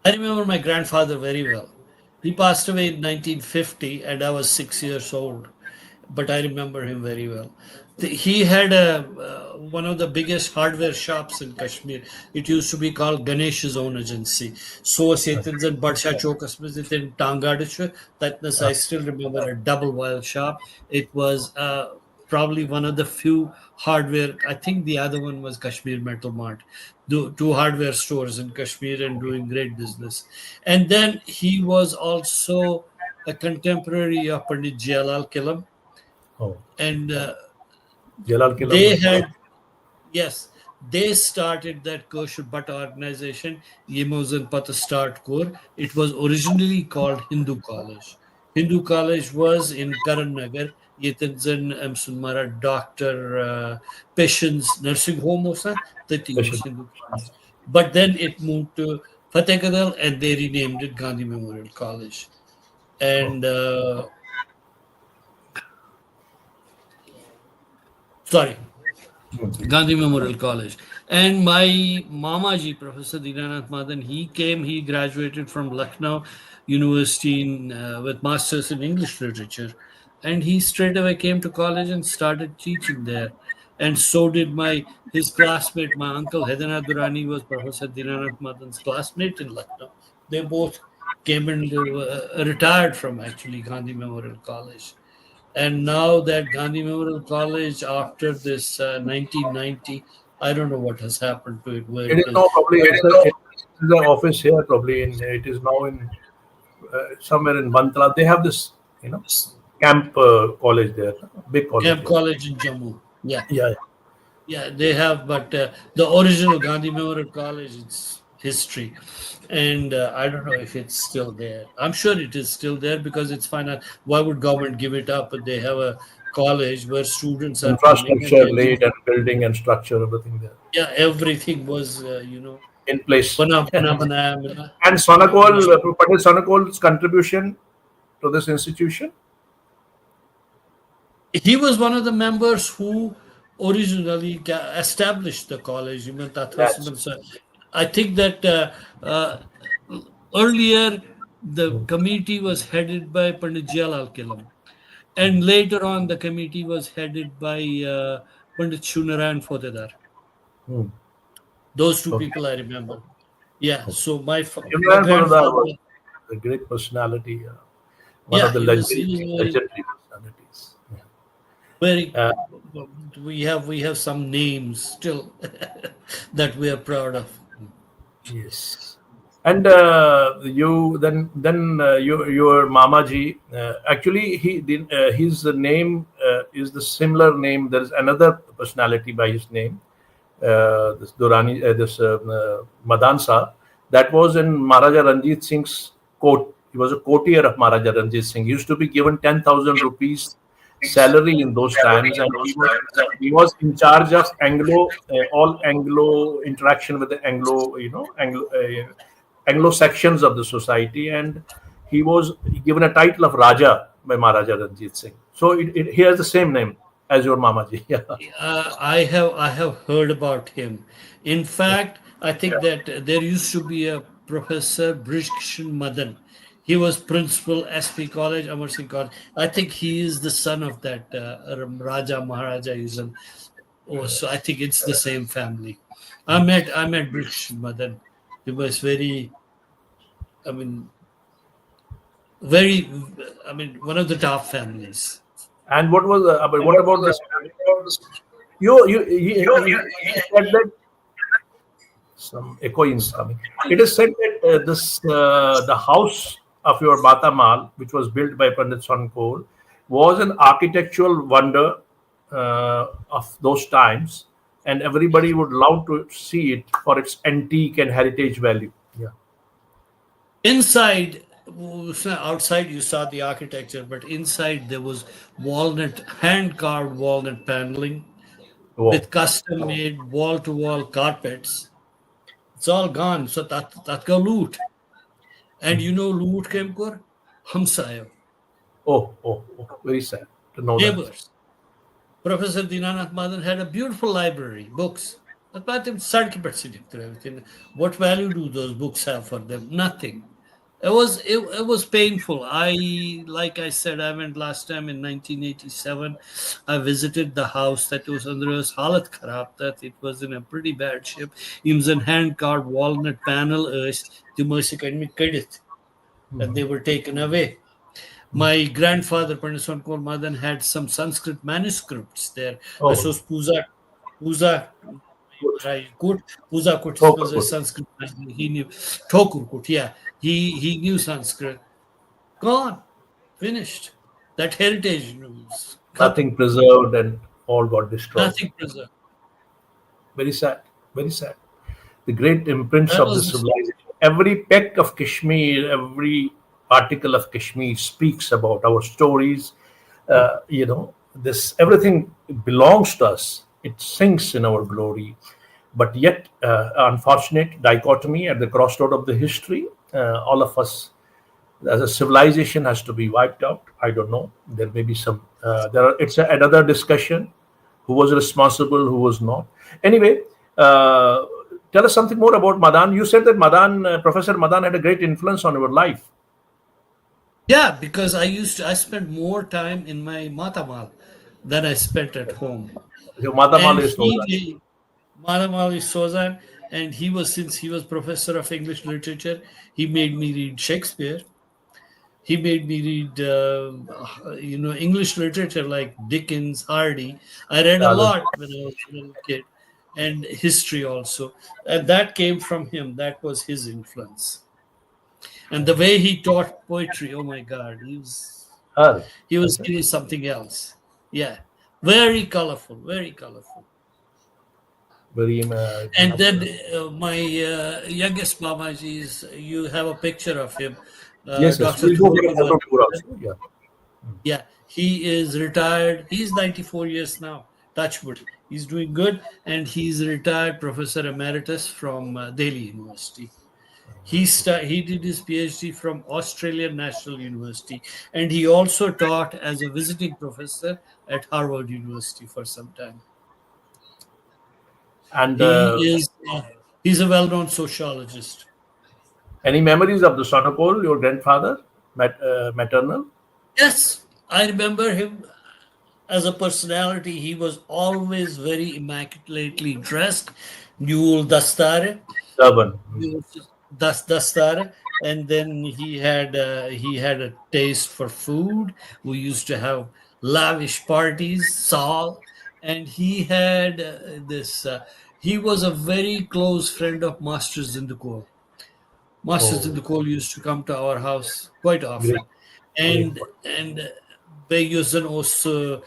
I remember my grandfather very well. He passed away in 1950, and I was 6 years old, but I remember him very well. He had one of the biggest hardware shops in Kashmir. It used to be called Ganesh's own agency. So Satan's and Barsha Chokas was it in Tangadish. That I still remember a double wire shop. It was probably one of the few hardware. I think the other one was Kashmir Metal Mart. Two hardware stores in Kashmir and doing great business. And then he was also a contemporary of Pandit Jalal Kilam, Oh, and Jalal Kilam. they had, yes, they started that Kosher Bhatt organization, Yemozan Pata Start Corps. It was originally called Hindu College. Hindu College was in Karan Nagar. Yetanzan Sunmara Doctor Patients Nursing Home also, that was Hindu College. But then it moved to Fatehgadal and they renamed it Gandhi Memorial College. Oh, And sorry, Gandhi Memorial College. And my Mamaji, Professor Dinanath Madan, he graduated from Lucknow University with Masters in English Literature. And he straight away came to college and started teaching there. And so did his classmate, my uncle Hedana Durani was Professor Dinanath Madan's classmate in Lucknow. They both came and retired from actually Gandhi Memorial College. And now that Gandhi Memorial College, after this 1990, I don't know what has happened to it, where it it is is. now probably it's the office here probably in it is now in somewhere in Bantla. They have this camp college there, big college. Camp Yeah. College in Jammu. Yeah, Yeah. yeah, they have, but the original Gandhi Memorial College, it's history. And I don't know if it's still there. I'm sure it is still there because it's fine. Why would government give it up? But they have a college where students are coming and Infrastructure getting, laid and building and structure, everything there yeah, everything was, in place. banaya mila. And Sonakol, Pandit Sonakol's contribution to this institution. He was one of the members who originally established the college. That's I think that earlier the committee was headed by Pandit Jalal Kilam, and later on the committee was headed by Pandit Shunarayan Fotedar. hmm. Those two Okay. people I remember. Yeah, so my Imran Paradar grandfather, was a great personality, one of yeah, the he was very, legendary personalities. very. Uh, We have some names still that we are proud of. yes. And your Mamaji actually his name is the similar name. There is another personality by his name, this Durani, Madansa, that was in Maharaja Ranjit Singh's court. He was a courtier of Maharaja Ranjit Singh. He used to be given 10,000 rupees salary in those times, and he was in charge of all Anglo interaction with the Anglo sections of the society, and he was given a title of Raja by Maharaja Ranjit Singh. So he has the same name as your Mamaji. Yeah. I have heard about him. In fact, I think that there used to be a Professor Brishkishan Madan. He was principal SP College, Amar Singh College. I think he is the son of that Raja Maharaja. Oh, so I think it's the same family. I met Brishkishan Madan. He was very, I mean, very, one of the top families. And what was but what about this? You said that some echoing is coming. It is said that the house of your Batamal, which was built by Pandit Sonkol, was an architectural wonder of those times, and everybody would love to see it for its antique and heritage value. Yeah. Inside, outside you saw the architecture, but inside there was hand carved walnut paneling Wow. with custom made wall to wall carpets. It's all gone. So that got loot. And loot came kor hamsayo, Very sad to know that. neighbors. Professor Dinanath Madan had a beautiful library, books. What value do those books have for them? Nothing. It was painful. Like I said, I went last time in 1987. I visited the house that was under us halat kharab, that it was in a pretty bad shape. It was a hand carved walnut panel, and they were taken away. My grandfather, Pandit Kaur Madan, had some Sanskrit manuscripts there. Oh, This was Puja, Kut, Puja Kut oh, was a good. Sanskrit. He knew Thakur Kut, yeah. He knew Sanskrit. Gone, finished. That heritage news, Nothing preserved and all got destroyed. nothing preserved. Very sad. Very sad. The great imprints That of the was civilization. Every peck of Kashmir, every article of Kashmir speaks about our stories. This everything belongs to us. It sinks in our glory. But yet, unfortunate dichotomy at the crossroad of the history. All of us, as a civilization, has to be wiped out. I don't know. There may be some. It's another discussion. Who was responsible? Who was not? Anyway, uh, tell us something more about Madan. You said that Professor Madan, had a great influence on your life. yeah, because I spent more time in my Matamal than I spent at home. Your Madamal And is known he Madam Ali Sozan, and since he was professor of English literature, he made me read Shakespeare. He made me read, English literature like Dickens, Hardy. I read a as. lot when I was a little kid, and history also. And that came from him. That was his influence. And the way he taught poetry, oh my God, he was Okay. doing something else. Yeah, very colorful, very colorful. Very. And then my youngest Mamaji you have a picture of him, Yes, yes. Dr. We'll go Jugal get a Koul. photo tour also. Yeah. Yeah, he is retired. He's 94 years now. Touchwood. He's doing good, and he's retired professor emeritus from Delhi University. He did his PhD from Australian National University, and he also taught as a visiting professor at Harvard University for some time. And He is he's a well-known sociologist. any memories of the Sonokol, your grandfather, maternal? Yes, I remember him as a personality. He was always very immaculately dressed, Newell Dastare, Durban. Dastare, and then he had a taste for food. We used to have lavish parties, Saul, and he had this. He was a very close friend of Masters in the Core. Masters in Oh, the Coal used to come to our house quite great, often, great. and they used an also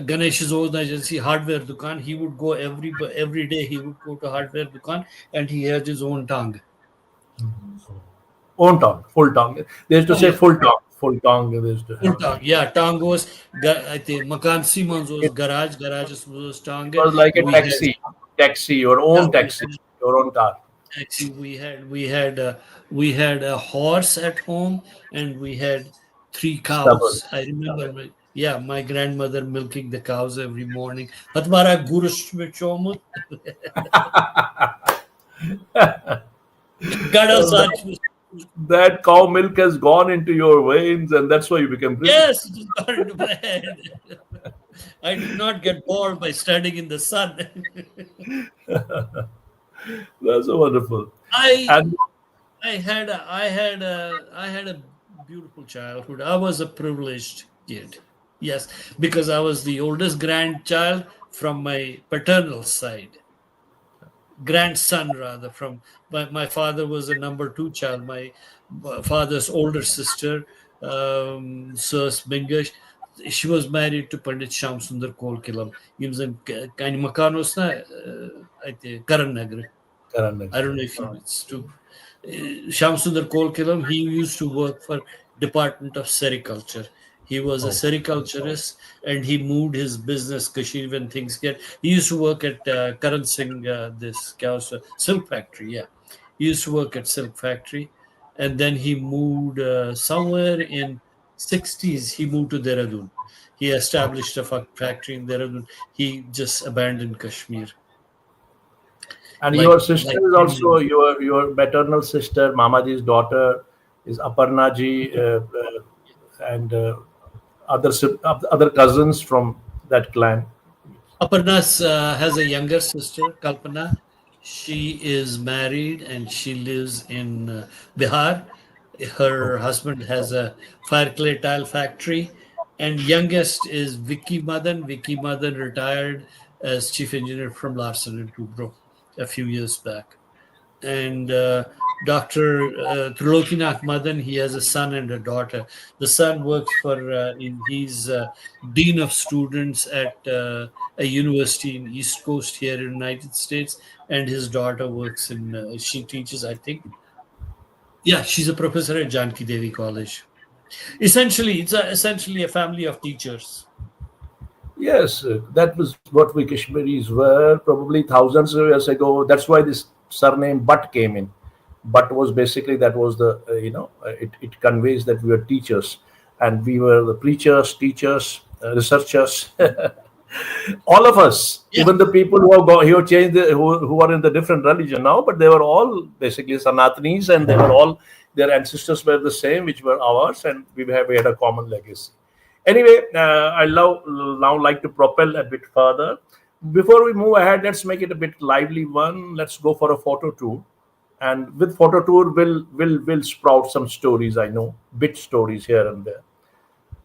Ganesh's own agency hardware dukan. He would go every day. He would go to hardware dukan, and he had his own tongue. Own tongue, full tongue. They used to Oh say yeah, full tongue, full tongue. They used to full have. tongue. Yeah, tongue was. I think Makan Simons was It, garage. Garage was tongue. it was like a We had taxi, your yeah, own we taxi, had your own car. actually we had a horse at home, and we had three Stubborn. cows. I remember my grandmother milking the cows every morning. Hatmara gurush mein chomut, gada Uh, that, sach. that cow milk has gone into your veins, and that's why you became British. Yes, it just got into my head. I did not get bored by standing in the sun. That's so wonderful. I And I had a beautiful childhood. I was a privileged kid. Yes, because I was the oldest grandchild from my paternal side. Grandson rather from my father was a number two child. My father's older sister, Sus Bingash, she was married to Pandit Sham Sundar Kolkilam. He was in Kani Makanos na I think Karan Nagar. Karan. I don't know if it's true. Shamsundar Kolkilam, he used to work for Department of Sericulture. He was a Oh, sericulturist, and he moved his business Kashmir when things get. He used to work at Karan Singh, this silk factory. Yeah, he used to work at silk factory, and then he moved somewhere in 60s. He moved to Dehradun. He established a factory in Dehradun. He just abandoned Kashmir. And like your sister like is Indian. also your maternal sister, Mamaji's daughter, is Aparna ji, and other cousins from that clan. Aparna has a younger sister, Kalpana. She is married and she lives in Bihar. Her Okay. husband has a fire clay tile factory. And youngest is Vicky Madan. Vicky Madan retired as chief engineer from Larsen and Toubro a few years back. And Dr. Trilokinath Madan, he has a son and a daughter. The son works for, he's dean of students at a university in East Coast here in the United States, and his daughter works in, she teaches, I think. Yeah, she's a professor at Janki Devi College. Essentially, essentially a family of teachers. Yes, that was what we Kashmiris were probably thousands of years ago. That's why this surname Butt came in. Butt was basically that was the it conveys that we were teachers, and we were the preachers, teachers, researchers. All of us, Yeah. even the people who have changed, who are in the different religion now, but they were all basically Sanatanis, and they were all their ancestors were the same, which were ours, and we had a common legacy. Anyway, I now like to propel a bit further. Before we move ahead, let's make it a bit lively one. Let's go for a photo tour, and with photo tour, we'll sprout some stories. I know bit stories here and there.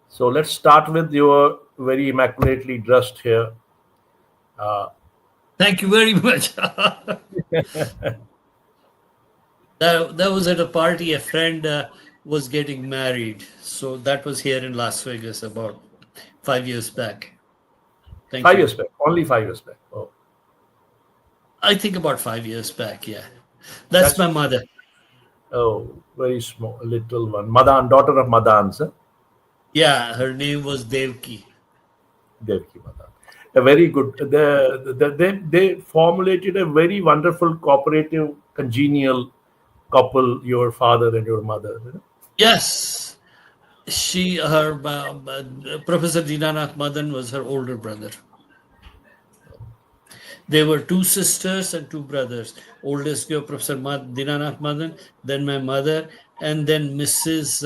So let's start with your very immaculately dressed here. Uh, Thank you very much. That was at a party. A friend was getting married. So that was here in Las Vegas about 5 years back. Thank five you. years back, only 5 years back. Oh, I think about 5 years back. Yeah. That's that's my mother. very small, little one. Madan, daughter of Madans, huh? Yeah. Her name was Devki. Devki Madan. A very good. They formulated a very wonderful, cooperative, congenial couple. Your father and your mother. Yes. Professor Dinanath Madan was her older brother. They were two sisters and two brothers. Oldest girl, Professor Dinanath Madan, then my mother, and then Mrs.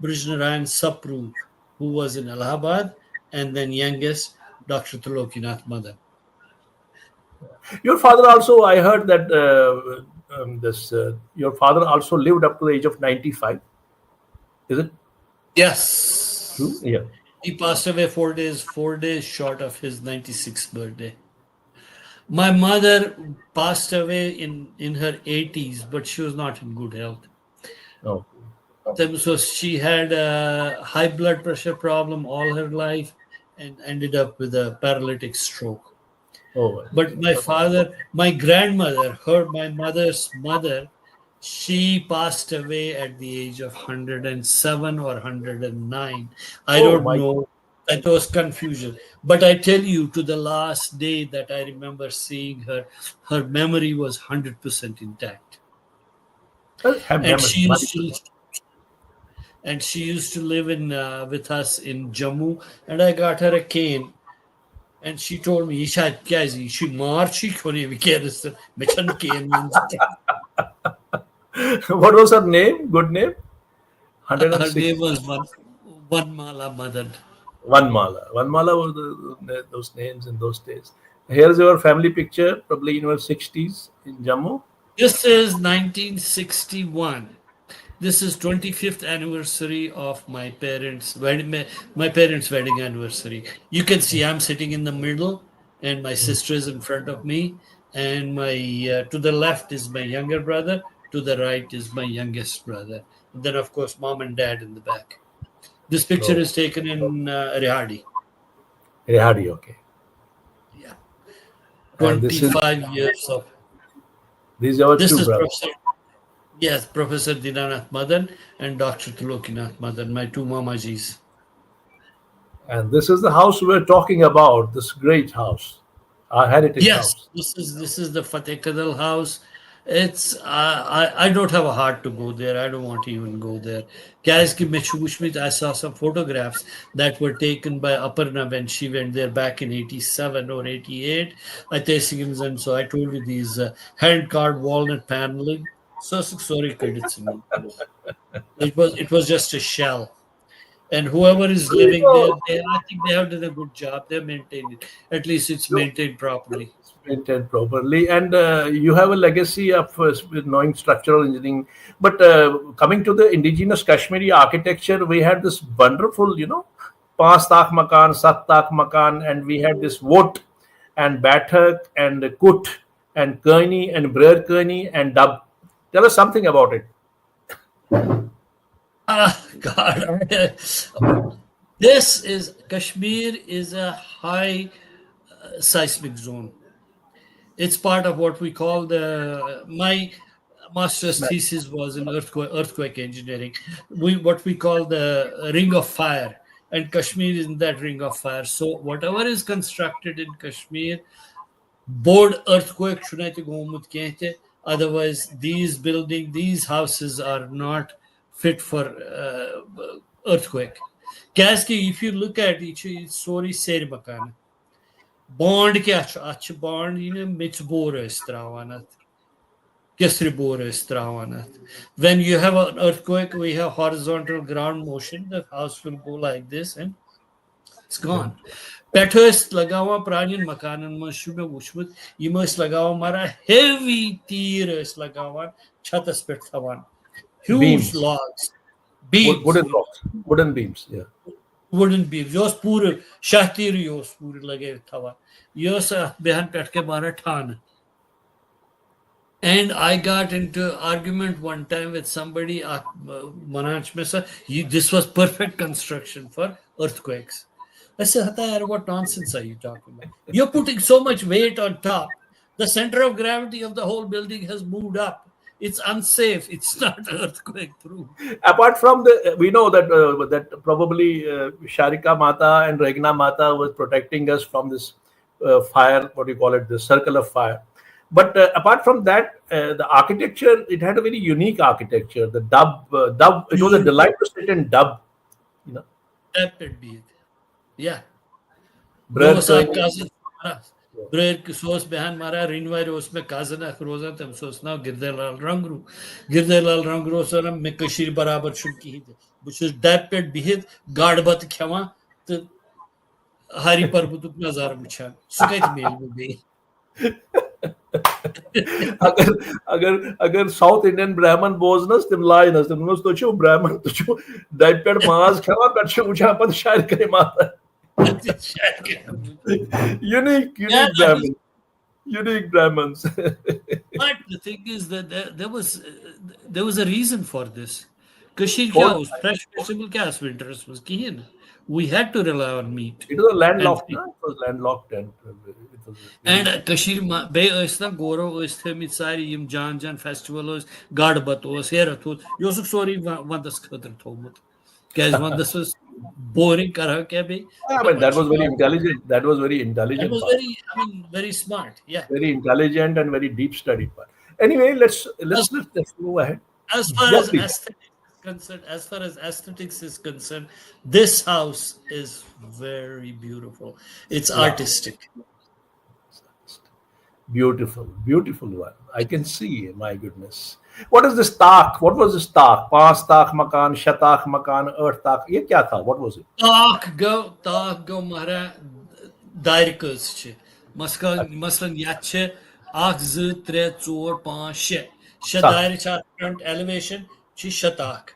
Brijnarayan Sapru, who was in Allahabad, and then youngest, Dr. Trilokinath Madan. Your father also, I heard that this your father also lived up to the age of 95. Is it true? Yes. Yeah. He passed away 4 days short of his 96th birthday. My mother passed away in her 80s, but she was not in good health. Oh. So she had a high blood pressure problem all her life and ended up with a paralytic stroke. Oh. But my grandmother, my mother's mother, she passed away at the age of 107 or 109. I Oh don't my. know. That was confusion. But I tell you, to the last day that I remember seeing her, her memory was 100% intact. Have And memory. she used to live in with us in Jammu, and I got her a cane, and she told me, "Ishad kya she marchi kone vikerist mechan cane." What was her name? Good name? Her 106. name was one Mala Madan. One Mala. One Mala was those names in those days. Here's your family picture, probably in your 60s in Jammu. This is 1961. This is 25th anniversary of my parents' wedding. My parents' wedding anniversary. You can see I'm sitting in the middle, and my sister is in front of me, and my to the left is my younger brother. To the right is my youngest brother. And then, of course, mom and dad in the back. This picture Oh, is taken in Rehadi. Rehadi, okay. Yeah, And this is 25 years of. these are our This two is brothers. Professor. Yes, Professor Dinanath Madan and Dr. Tulokinath Madan, my two mamajis. And this is the house we're talking about, this great house, our heritage Yes, house. this is the Fateh Kadal house. It's I don't have a heart to go there. I don't want to even go there. Guys, I saw some photographs that were taken by Aparna when she went there back in 87 or 88. I tasting and so I told you these hand carved walnut paneling. So sorry, credits me. It was just a shell. And whoever is living there, I think they have done a good job. They maintained it. At least it's maintained properly. Maintained properly, and you have a legacy of knowing structural engineering. But coming to the indigenous Kashmiri architecture, we had this wonderful, Paas Tak Makan, Sat Tak Makan, and we had this Wot and Bathak and Kut and Kearney and Brer Kearney and Dub. Tell us something about it. God. This is Kashmir is a high seismic zone. It's part of what we call my master's thesis was in earthquake engineering. What we call the ring of fire, and Kashmir is in that ring of fire. So whatever is constructed in Kashmir, board earthquake shouldn't go. Otherwise, these houses are not fit for earthquake. If you look at each story, Ser Makan. Bond kya bond mix bore is trawanat. Kesri bore is trawanat. When you have an earthquake, we have horizontal ground motion. The house will go like this and it's gone. Petos lagawa pranin makanan mashume wushmut. You must lagawa mara heavy tears lagawa chatas pethawan. Huge Beams, logs, beams, wooden beams. Yeah. wooden beams. Yos pure shahtir yos pure lage thawa. Yos behan petke mara than. And I got into argument one time with somebody, Manaj Mesa. This was perfect construction for earthquakes. I said, what nonsense are you talking about? You're putting so much weight on top. The center of gravity of the whole building has moved up. It's unsafe. It's not earthquake proof. Apart from we know that probably Sharika Mata and Regna Mata was protecting us from this fire. What do you call it? The circle of fire. But apart from that, the architecture, it had a very unique architecture. The dub, it was a delight to sit in dub. That could be it. Yeah. Brer cousin. Brer soos behan mara rinwai ros me cousin akroza tam soos now Girdalal Rangru. Girdalal Rangru saram me Kashir barabar shulki hid. Which is dapet bihid gardbat khama to Hari Parbutuk Nazar Michan. Sukait mail will be. अगर south Indian ब्राह्मण बोजनस तिम lines तिम नुस तो ब्राह्मण तो डाइपेड माज खवा कच्छ उछा पद शायर करे माता unique Brahmins. But the thing is that there was a reason for this. Kashir kya was fresh vegetable kya winters was kihin. We had to rely on meat. It was a landlocked. It was landlocked and Kashir be ösna goro östhe mit sari yim jan festival was gadbat was herat was yosuk sorry vandas khatr thomut. Guys, vandas was boring kara kya be. I mean, that was very intelligent. That was very intelligent. That was very smart. Yeah. Very intelligent and very deep studied part. Anyway, let's move ahead. As far as aesthetics is concerned, this house is very beautiful. It's artistic. Beautiful one. I can see. My goodness. What is this tak? What was this tak? Paas tak makan, shatak makan, earth tak. Ye kya tha? What was it? Tak go mara dairikas che. Maslan yache 1 2 3 4 5 6. Shadair front elevation chi shatak.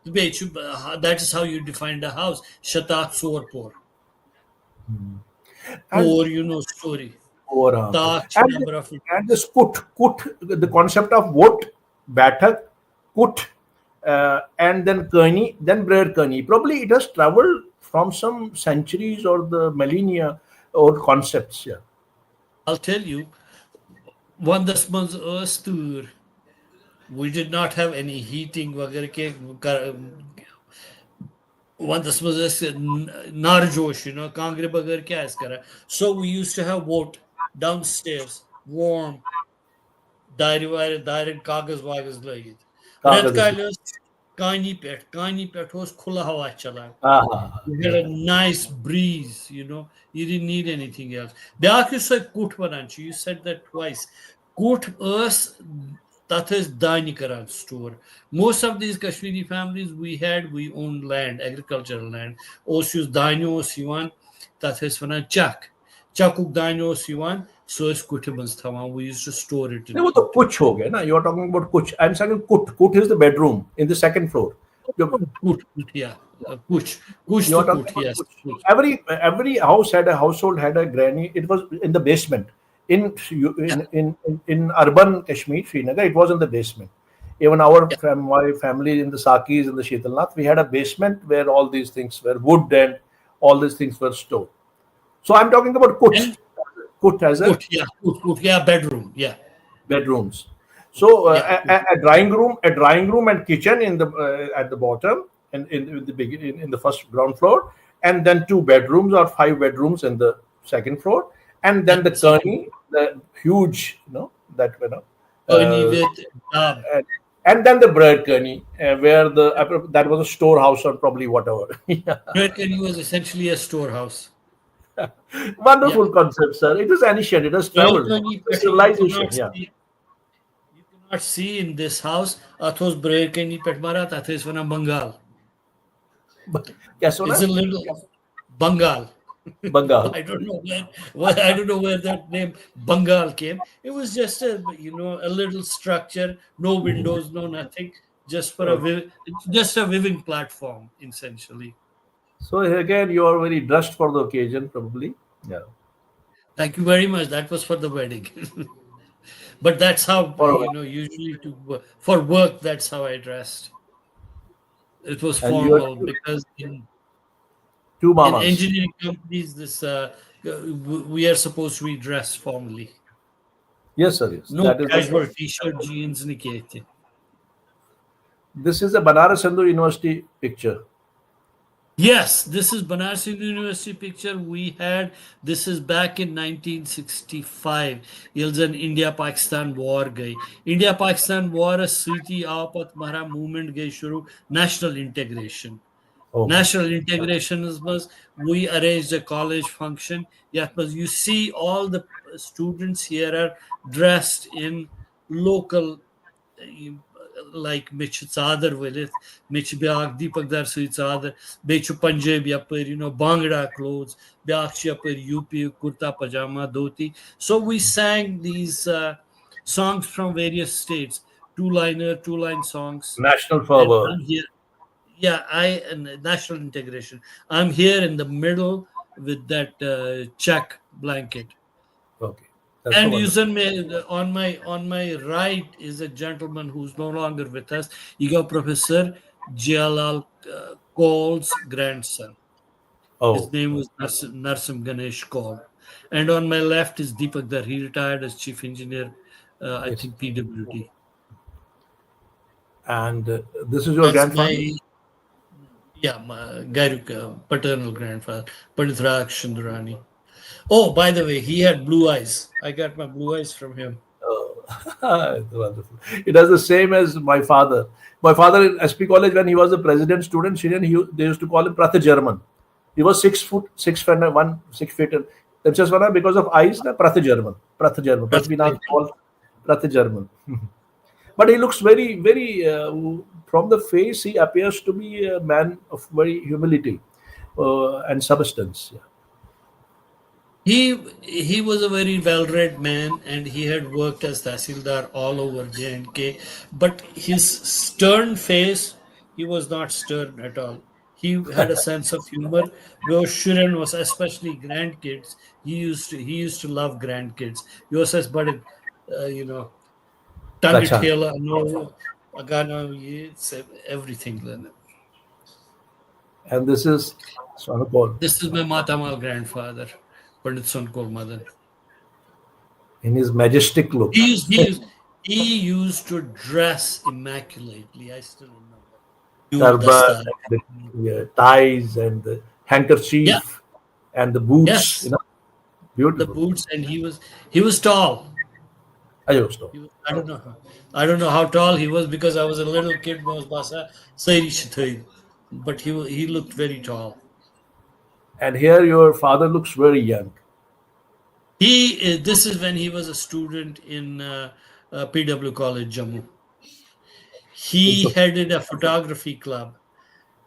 That is how you define the house. Shatak Sorpor. Or story. And this kut, the concept of what, bathak, kut, and then Kearney, then Brer Kearney. Probably it has traveled from some centuries or the millennia or concepts. Yeah. I'll tell you, one das man's Östur. We did not have any heating. One das was narjosh, kangre bagar kya is kara. So we used to have wood downstairs, warm, Daire kagaz wagaz lagit. Ret कागज kali kani pet was khula hawa chalan. हाँ You had a nice breeze, you didn't need anything else. Beak you said kut bananchi, you said that twice. Kut us that is dani karan store. Most of these Kashmiri families we owned land, agricultural land. Os dani os yuan, that is when chak. Chakuk dani os yuan, so is kutimans thawan. We used to store it नहीं in वो तो kut. कुछ हो गया ना you are talking about कुछ I am saying कुट is the bedroom in the second floor जो Kut, yeah. Kuch you to are talking kut, about yes. कुछ Kuch. every house had a household had a granny it was in the basement in Yeah, in urban Kashmir Srinagar it was in the basement even yeah. my family in the Sakis and the Shetalnath we had a basement where all these things were wood and all these things were stored so I'm talking about And kut as a kut, yeah, bedroom, yeah. bedrooms. So Yeah, a drawing room and kitchen in the at the bottom, in the beginning, in the first ground floor, and then two bedrooms or five bedrooms in the second floor, and yeah. then the Second gurney, the huge, that Ernie uh, with dab. and then the bread gurney, where that was a storehouse or probably whatever. Yeah. Breadcany was essentially a storehouse. Yeah. Wonderful concept, sir. It is ancient. It has traveled. Balcony It's a petty civilization. Yeah. you cannot see in this house. Athos breadcany petmara tathis vana Bengal. क्या It's सुना? a little Bengal. Bengal. I don't know I don't know where that name Bengal came. It was just a little structure, no windows, no nothing, just for Okay. just a viewing platform, essentially. So again, you are very dressed for the occasion, probably. Yeah. Thank you very much. That was for the wedding. But that's how, For usually for work, that's how I dressed. It was and you are formal because two in mamas. engineering companies, we are supposed to be dressed formally. Yes, sir. Yes, No that is the casual case. t-shirt, jeans, nikete. This is a Banaras Hindu University picture. Yes, this is Banaras Hindu University picture we had. This is back in 1965. Yells an India-Pakistan war gay. India-Pakistan war a Sriti Apat Mara movement gay shuru national integration. Okay. National integration was we arranged a college function. Yeah, but you see all the students here are dressed in local like Mitch Sadar with it, Mitch Biak, Deepak Dar Sui Sadar, Bechu Punjab Yapper, Bhangra clothes, Biak Yapper, UP, Kurta Pajama, Dhoti. So we sang these songs from various states, two line songs. National And fervor. I'm here. Yeah, and national integration. I'm here in the middle with that check blanket. Okay. That's so And wonderful. on my right is a gentleman who's no longer with us. You got Professor Jalal Kaul's grandson. His Oh, name was Narsim Ganesh Kaul. And on my left is Deepak Dar. He retired as chief engineer, I yes. think PWD. And this is your That's grandfather? my Gairuk, paternal grandfather, Pandit Durani. Oh, by the way, he had blue eyes. I got my blue eyes from him. It's wonderful. It is the same as my father. My father in SP College, when he was a president student, they used to call him Pratha German. He was 6 foot, 6 feet, 6 feet. That's just one because of eyes, na Pratha German. Pratha German. But we now call Pratha German. But he looks very, very, from the face, he appears to be a man of very humility and substance. Yeah. He was a very well-read man, and he had worked as Tahsildar all over J&K. But his stern face, he was not stern at all. He had a sense of humor. Where Shuran was especially grandkids. He used to love grandkids. He was says, but tongue Dacha. tail, no, agana, everything. And this is Sonapol This is my Matamal grandfather, Pandit Sonkol Madan. in his majestic look. He used to dress immaculately. I still remember. Pure Turban, dastar. and the ties, and the Yeah. handkerchief, and the boots. Yes. The Beautiful. boots, and he was tall. I just know. I don't know. I don't know how tall he was because I was a little kid. But he looked very tall. And here your father looks very young. This is when he was a student in PW College, Jammu. He So, headed a photography club,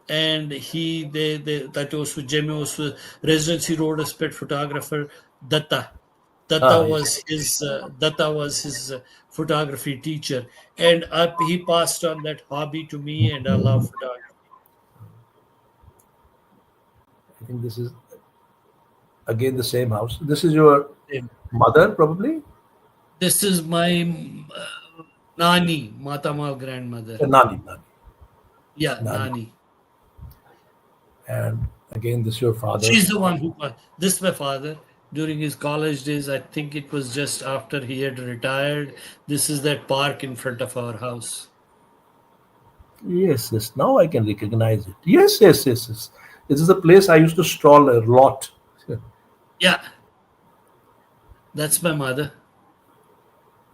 and they that was with Jammu was residency road aspect photographer Datta. yes. Datta was his photography teacher, and he passed on that hobby to me, and I love photography. I think this is again the same house. This is your mother, probably? This is my Nani, Matamal grandmother. Nani, Nani, Yeah, Nani. Nani. And again, this is your father. She's the one who. This is my father. During his college days, I think it was just after he had retired. This is that park in front of our house. Yes, yes. Now I can recognize it. Yes, yes, yes, yes. This is a place I used to stroll a lot. Yeah, that's my mother.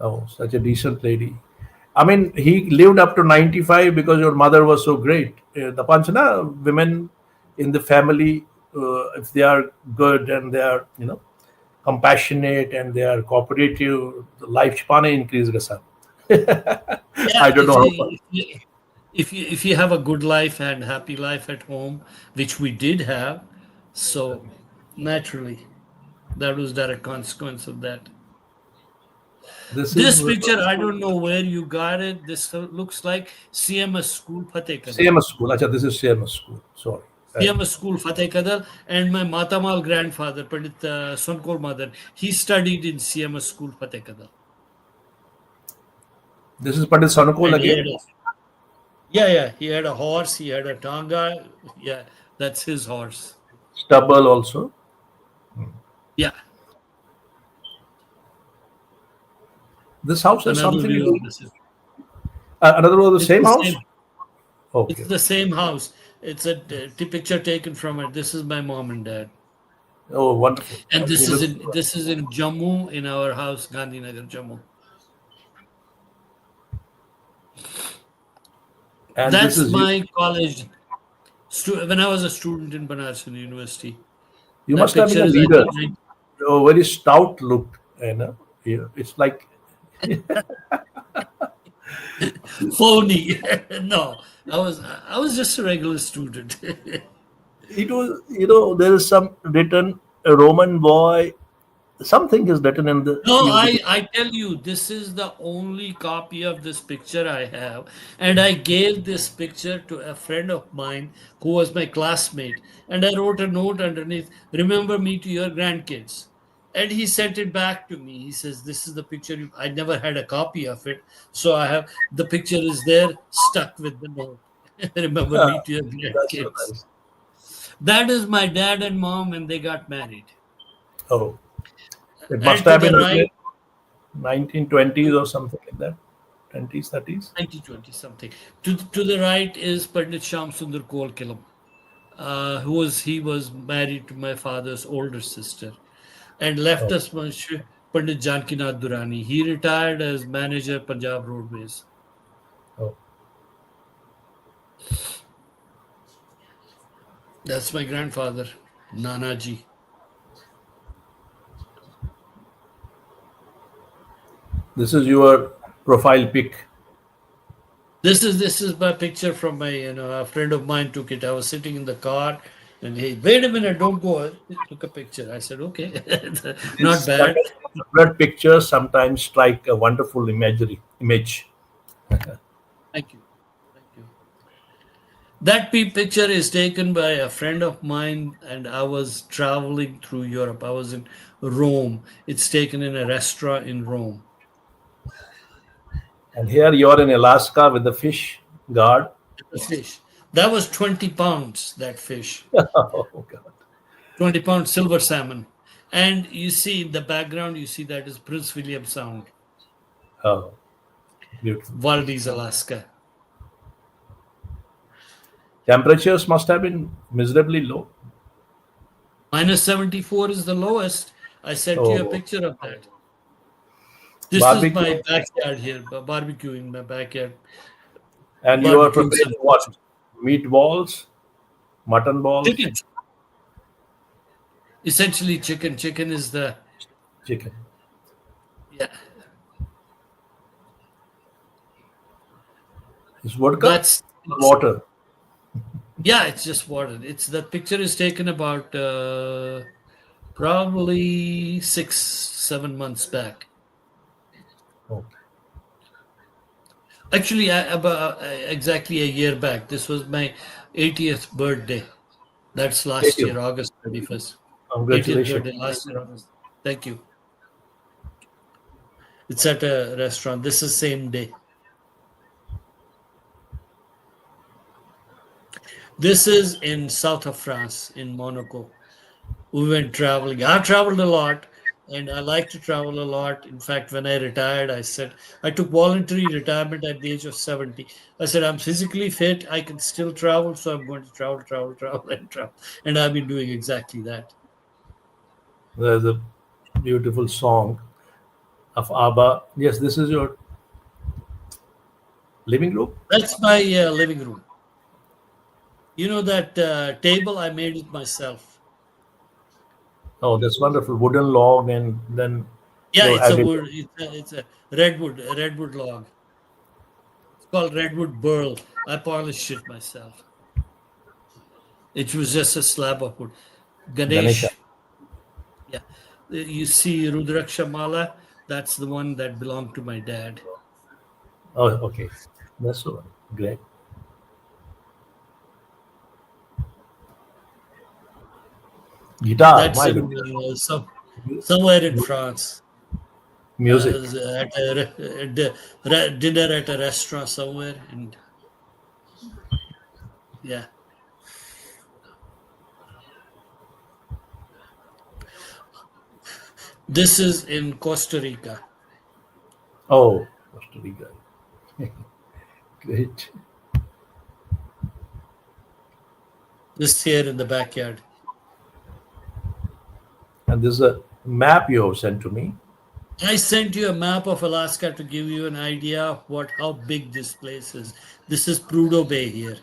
Oh, such a decent lady. I mean, he lived up to 95 because your mother was so great. The Panchana women in the family, if they are good and they are, compassionate and they are cooperative, the life span increases. Yeah, I don't know how far. if you have a good life and happy life at home, which we did have, so naturally that was direct consequence of that. This is This picture, I don't know where you got it. This looks like CMS School Fateh Kadal. same school. Acha, this is same school. Sorry. CMS School Fateh Kadal, and my Matamal grandfather, Pandit Sonkol Madan, he studied in CMS School Fateh Kadal. This is Pandit Sanukul And he again. had yeah, he had a horse, he had a tanga. Yeah, that's his horse. Stubble also. Yeah, This house has another something to view of do. this. Another one of the It's same the house. same. Okay. It's the same house. It's a picture taken from it. This is my mom and dad, Oh, wonderful. and He looks, this is in Jammu, in our house, Gandhinagar, Jammu. and this That's is you. my college. When I was a student in Banaras University. You That must have been picture a is, I leader. think, You're very stout look. It's like phony. No, I was just a regular student. it was. There is some written a Roman boy. Something is written in the. No, I tell you, this is the only copy of this picture I have. And I gave this picture to a friend of mine who was my classmate. And I wrote a note underneath, remember me to your grandkids. And he sent it back to me. He says, this is the picture. I never had a copy of it. So I have, the picture is there, stuck with the note. Remember me to your That's so grandkids. nice. That is my dad and mom when they got married. Oh, it must And to have been the written in right, 1920s or something like that. 20s, 30s. 1920 something. To the right is Pandit Shyam Sundar Koul Kilam, he was married to my father's older sister, and left Oh, us Pandit Jankinath Durani. He retired as manager Punjab Roadways. oh. That's my grandfather, Nanaji. This is your profile pic. This is my picture from my a friend of mine took it. I was sitting in the car, and he wait a minute, don't go. Took a picture. I said okay, not This kind bad. of blurred pictures sometimes strike a wonderful image. Thank you. Thank you. That picture is taken by a friend of mine, and I was traveling through Europe. I was in Rome. It's taken in a restaurant in Rome. And here you are in Alaska with the fish guard. The fish. That was 20 pounds, that fish. Oh, God. 20 pound silver salmon. And you see in the background, you see that is Prince William Sound, Oh, beautiful. Valdez, Alaska. Temperatures must have been miserably low. Minus 74 is the lowest. I sent you a Oh, picture of that. This is Barbecue, my backyard here, barbecue in my backyard, and you are barbecuing preparing some what? Meatballs, mutton balls, chicken. Essentially, chicken. Chicken is the chicken. yeah. Is vodka That's or water? yeah. It's just water. It's the picture is taken about probably 6-7 months back. Oh, Actually, about exactly a year back. This was my 80th birthday. That's thank last you. year, August 31st. 80th Congratulations. birthday last year, August. Thank you. It's at a restaurant. This is same day. This is in south of France, in Monaco. We went traveling. I've traveled a lot, and I like to travel a lot. In fact, when I retired, I said I took voluntary retirement at the age of 70. I said I'm physically fit. I can still travel, so I'm going to travel, travel, travel, and travel. And I've been doing exactly that. There's a beautiful song of ABBA. Yes, this is your living room. That's my living room. You know that table? I made it myself. Oh, that's wonderful. Wooden log, and then Yeah, you it's a added. wood. It's a redwood log. It's called redwood burl. I polished it myself. It was just a slab of wood. Ganesha. Ganesh. Yeah. You see Rudraksha Mala? That's the one that belonged to my dad. Oh, okay. That's so great. Guitar, That's my in goodness. somewhere in France. Music. At dinner at a restaurant somewhere. And yeah. This is in Costa Rica. Oh, Costa Rica. Great. This here in the backyard. And this is a map you have sent to me. I sent you a map of Alaska to give you an idea of how big this place is. This is Prudhoe Bay here.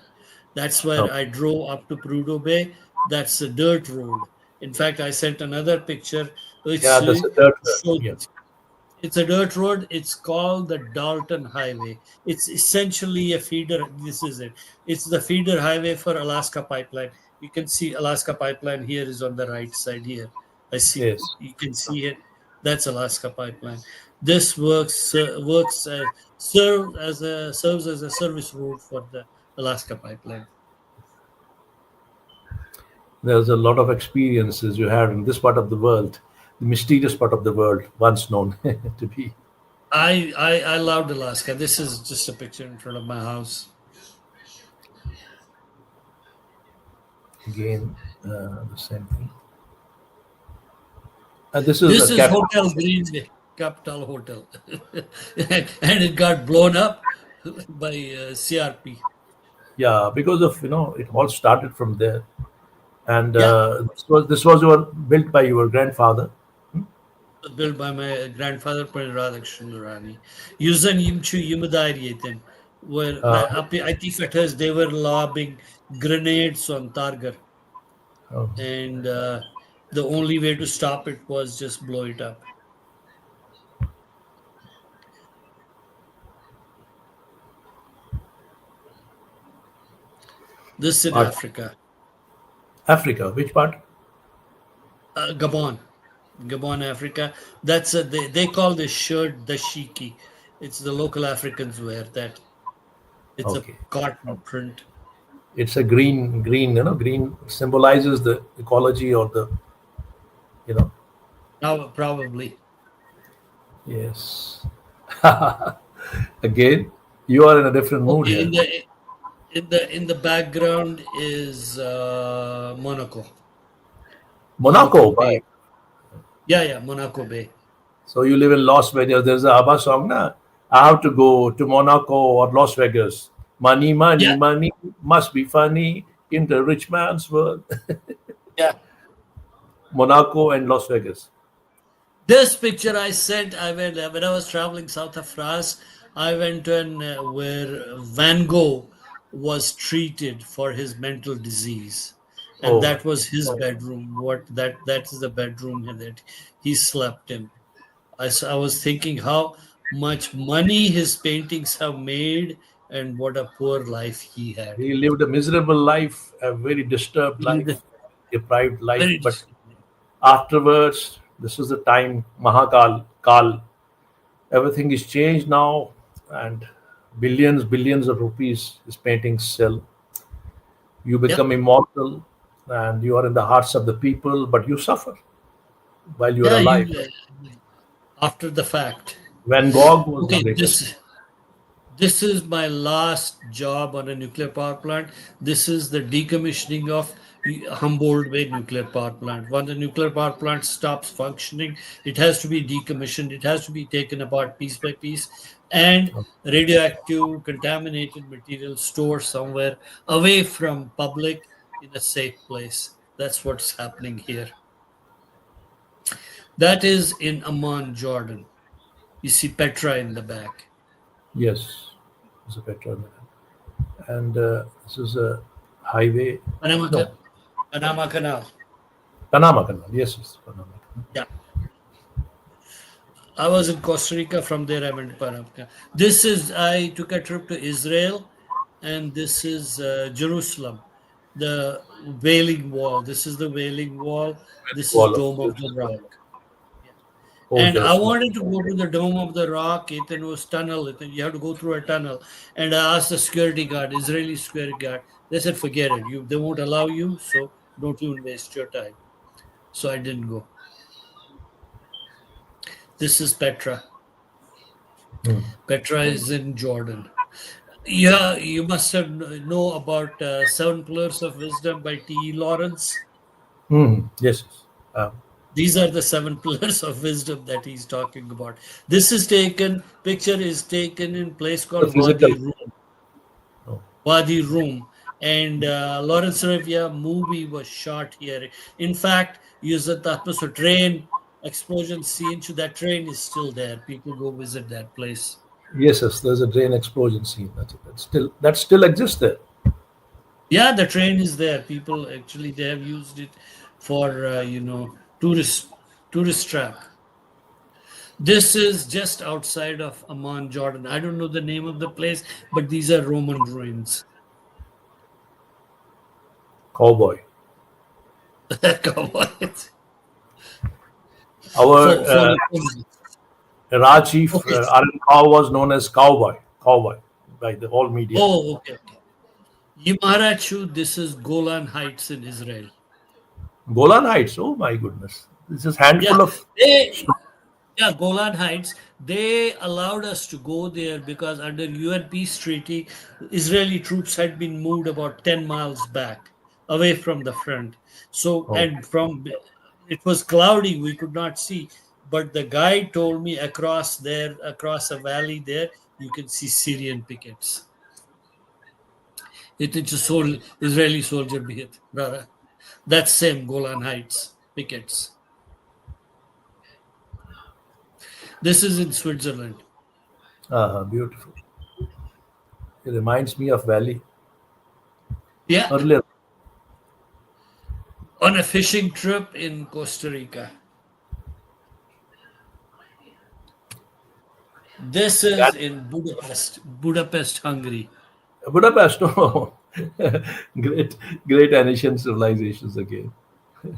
That's Oh, where I drove up to Prudhoe Bay. That's a dirt road. In fact, I sent another picture which yeah, that's a third. shows Yeah. it's a dirt road. It's called the Dalton Highway. It's essentially a feeder. This is it. It's the feeder highway for Alaska Pipeline. You can see Alaska Pipeline here is on the right side here. I see. Yes. You can see it. That's Alaska Pipeline. This serves as a service route for the Alaska Pipeline. There's a lot of experiences you had in this part of the world, the mysterious part of the world, once known to be. I loved Alaska. This is just a picture in front of my house. Again, the same thing. This is This a is cap. Hotel Greenway, Capital Hotel, and it got blown up by CRP. Yeah, because of it all started from there, and Yeah, this was your built by your grandfather. it was built by my grandfather, Radhakrishnan Durani. Yüzden yirmi daireydim. Where Uh, I they were lobbing grenades on Targar, oh, and the only way to stop it was just blow it up. This in part- Africa, Africa, which part? Gabon. Gabon, Africa. They call this shirt the shiki. It's the local Africans wear that. It's a Okay, cotton print. it's a green. Green symbolizes the ecology or the you know. Now probably Yes. Again, you are in a different mood okay. here. In the background is Monaco, Monaco Monaco, Bay. right? Yeah, Monaco Bay. So you live in Las Vegas. There's a ABBA song, na? I have to go to Monaco or Las Vegas. Money, money, Yeah, money must be funny in the rich man's world. yeah. Monaco and Las Vegas. This picture I sent, I went when I was traveling south of France. I went and where Van Gogh was treated for his mental disease, and Oh, that was his bedroom. That is the bedroom that he slept in. I was thinking how much money his paintings have made, and what a poor life he had. he lived a miserable life, a very disturbed He lived a life, deprived life. very But disciplined. afterwards, this is the time, Mahakal, Kal, everything is changed now, and billions of rupees his paintings sell. You Yep. become immortal, and you are in the hearts of the people, but you suffer while you are Yeah, alive. you after the fact. Van Gogh was the Okay, greatest. this is my last job on a nuclear power plant. This is the decommissioning of Humboldt Bay nuclear power plant. When the nuclear power plant stops functioning, it has to be decommissioned. It has to be taken apart piece by piece, and radioactive contaminated material stored somewhere away from public in a safe place. That's what's happening here. That is in Amman, Jordan. You see Petra in the back. Yes, it's a petrol. And this is a highway. Panama, No, Panama Canal. Panama Canal. Yes, yes, Panama Canal. Yeah. I was in Costa Rica. From there, I went to Panama. I took a trip to Israel, and this is Jerusalem, the Wailing Wall. This is the Wailing Wall. This is Wall of Dome of the Jerusalem. Rock. Yeah. Oh, And I Jerusalem. wanted to go to the Dome of the Rock. It was tunnel. You have to go through a tunnel. And I asked the security guard, Israeli security guard. They said, forget it. They won't allow you, so don't even waste your time. So I didn't go. This is Petra. Hmm. Petra is in Jordan. Yeah, you must have know about Seven Pillars of Wisdom by T. Lawrence. Yes, yes. These are the seven pillars of wisdom that he's talking about. Picture is taken in place The called physical. Wadi Rum. Oh, Wadi Rum. And Lawrence Arabia movie was shot here. In fact, use the atmosphere train explosion scene. So that train is still there. People go visit that place. yes, yes. There's a drain explosion scene. That still exists there. Yeah, the train is there. People actually they have used it for tourist track. This is just outside of Amman, Jordan. I don't know the name of the place, but these are Roman ruins. Cowboy. Cowboys. Our For Raj chief, okay. Arun Kaur was known as Cowboy. Cowboy by the whole media. Oh, okay, okay. Yimarachu, this is Golan Heights in Israel. Golan Heights. Oh my goodness. This is Yeah, handful of. yeah, Golan Heights. They allowed us to go there because under UN peace treaty, Israeli troops had been moved about 10 miles back, away from the front. So, Oh, and from it was cloudy, we could not see. But the guide told me across there, across a valley there, you can see Syrian pickets. It's a Israeli soldier bihit, brother. That's same Golan Heights pickets. This is in Switzerland. beautiful. It reminds me of Valley. Yeah, Earlier, on a fishing trip in Costa Rica. This is in Budapest, Hungary. Budapest. Oh, great ancient civilizations again. I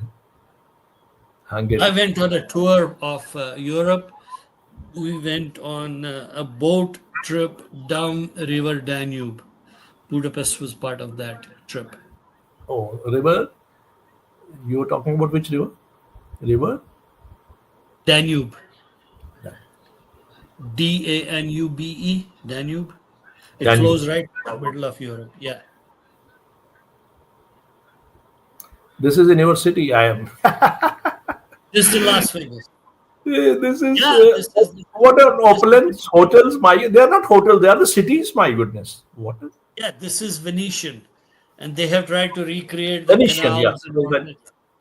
Hungary. went on a tour of Europe. We went on a boat trip down River Danube. Budapest was part of that trip. Oh, river. You were talking about which river? River? Danube, Yeah. Danube, Danube. It Danube. flows right in the middle of Europe. Yeah. This is in your city. I am. This is in Las Vegas. This is Yeah, this is what are this opulence hotels? My, they are not hotels. They are the cities. My goodness. What? yeah, this is Venetian, and they have tried to recreate the Venetian. Yeah. canals and all that.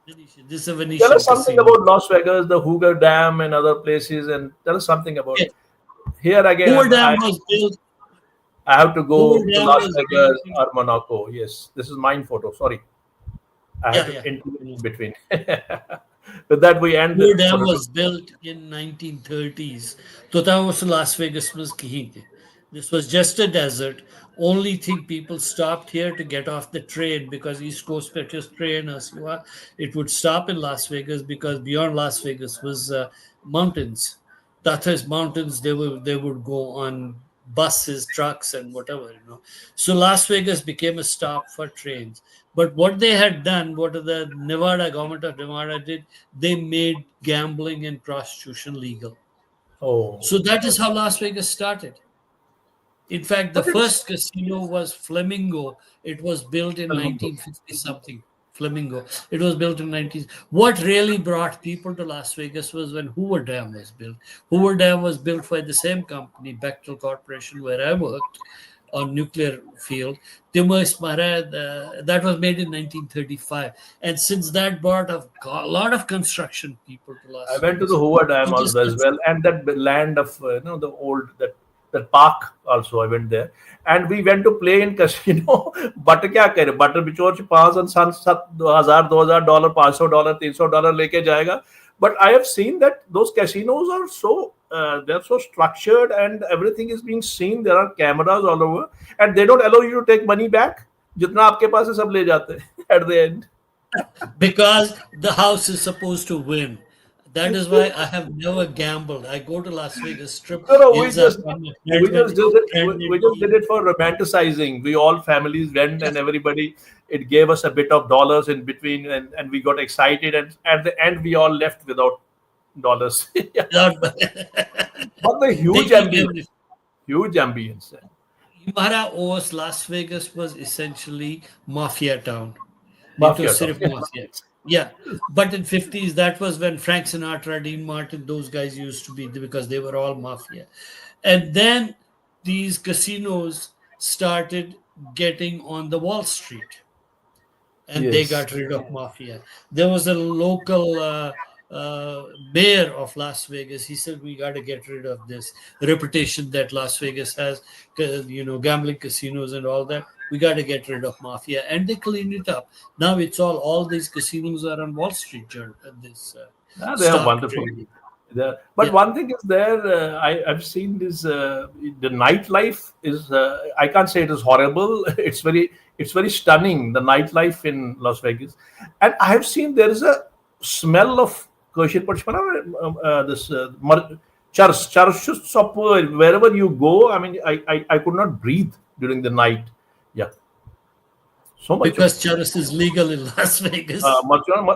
This is a Tell Venetian us something casino. about Las Vegas, the Hoover Dam, and other places, and tell us something about. Okay. Here again, Hoover Dam was built. I have to Hoover go to Dam Las was built Vegas in, or Monaco. Yes, this is mine photo. Sorry, I had yeah, to yeah. intervene in between. With that, we end Hoover Dam for was built in 1930s. तो था उस Las Vegas में कहीं थे. This was just a desert. Only thing people stopped here to get off the train because East Coast पे just train us. It would stop in Las Vegas because beyond Las Vegas was mountains. Tathas mountains. They would go on buses, trucks, and whatever. So Las Vegas became a stop for trains. But what they had done, what the Nevada government of Nevada did, they made gambling and prostitution legal. oh, So that is how Las Vegas started. In fact, the but it's first casino was Flamingo. It was built in Flamingo. 1950 something. Flamingo. It was built in 19. What really brought people to Las Vegas was when Hoover Dam was built. Hoover Dam was built by the same company, Bechtel Corporation, where I worked on nuclear field. That was made in 1935, and since that brought a lot of construction people to I Las went to the Vegas. Hoover Dam It also just as well, and that land of the old that park also. I went there, and we went to play in casino. But क्या करे? Butter बिचौर से 5 हजार $2,000 $500 $300 लेके जाएगा. But I have seen that those casinos are so they're so structured and everything is being seen. There are cameras all over, and they don't allow you to take money back. जितना आपके पास है सब ले जाते हैं at the end. because the house is supposed to win. That is why I have never gambled. I go to Las Vegas Strip. No, no, Hills are fun, we just did it. We just did trendy. it for romanticizing. We all families went and everybody. It gave us a bit of dollars in between, and we got excited. And at the end, we all left without dollars. Yeah. But the They keep everything. huge ambience. हमारा Las Vegas was essentially mafia town. नहीं तो Mafia town. सिर्फ mafia. Yeah, but in 50s, that was when Frank Sinatra, Dean Martin, those guys used to be, because they were all mafia. And then these casinos started getting on the Wall Street, and they Yes. got rid of mafia. There was a local mayor of Las Vegas. He said, we got to get rid of this reputation that Las Vegas has, gambling casinos and all that. We got to get rid of mafia, and they cleaned it up. Now it's all these casinos are on Wall Street. Yeah, they are Stock wonderful. trading. But Yeah. one thing is there, I've seen this. The nightlife is. I can't say it is horrible. It's very stunning. The nightlife in Las Vegas, and I have seen there is a smell of this church wherever you go. I mean, I could not breathe during the night. Yeah, so much. Because charas is legal in Las Vegas. No,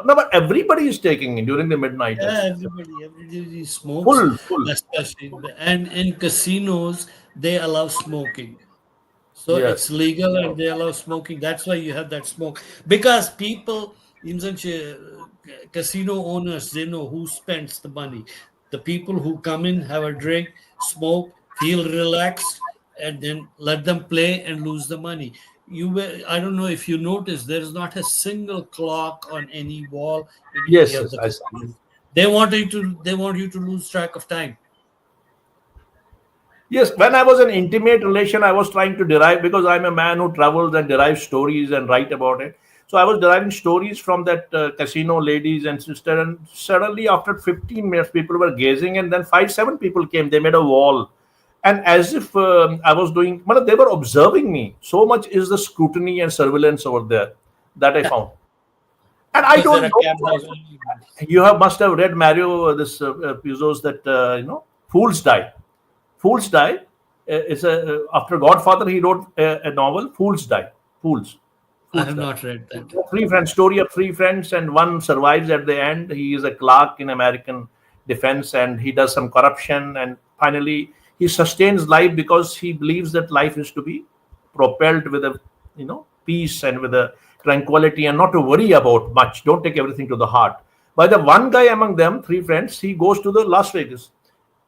but everybody is taking it during the midnight. Yeah, everybody smokes. Full. Especially, and in casinos, they allow smoking. So Yes. it's legal and they allow smoking. That's why you have that smoke. Because people, casino owners, they know who spends the money. The people who come in, have a drink, smoke, feel relaxed, and then let them play and lose the money. I don't know if you noticed, there is not a single clock on any wall in Yes, any of the I see. casinos. They want you to lose track of time. Yes, when I was in intimate relation, I was trying to derive, because I'm a man who travels and derives stories and write about it. So I was deriving stories from that casino ladies and sister, and suddenly after 15 minutes, people were gazing, and then 5-7 people came. They made a wall, and as if I was doing, they were observing me. So much is the scrutiny and surveillance over there that I found. And I Because there don't are know. cameras. You must have read Mario this Puzo's that Fools Die. Fools Die. It's after Godfather he wrote a novel. Fools Die. Fools. I have not read that. Three friends, story of three friends, and one survives at the end. He is a clerk in American defense, and he does some corruption, and finally he sustains life because he believes that life is to be propelled with a peace and with a tranquility, and not to worry about much. Don't take everything to the heart. By the one guy among them, three friends, he goes to the Las Vegas,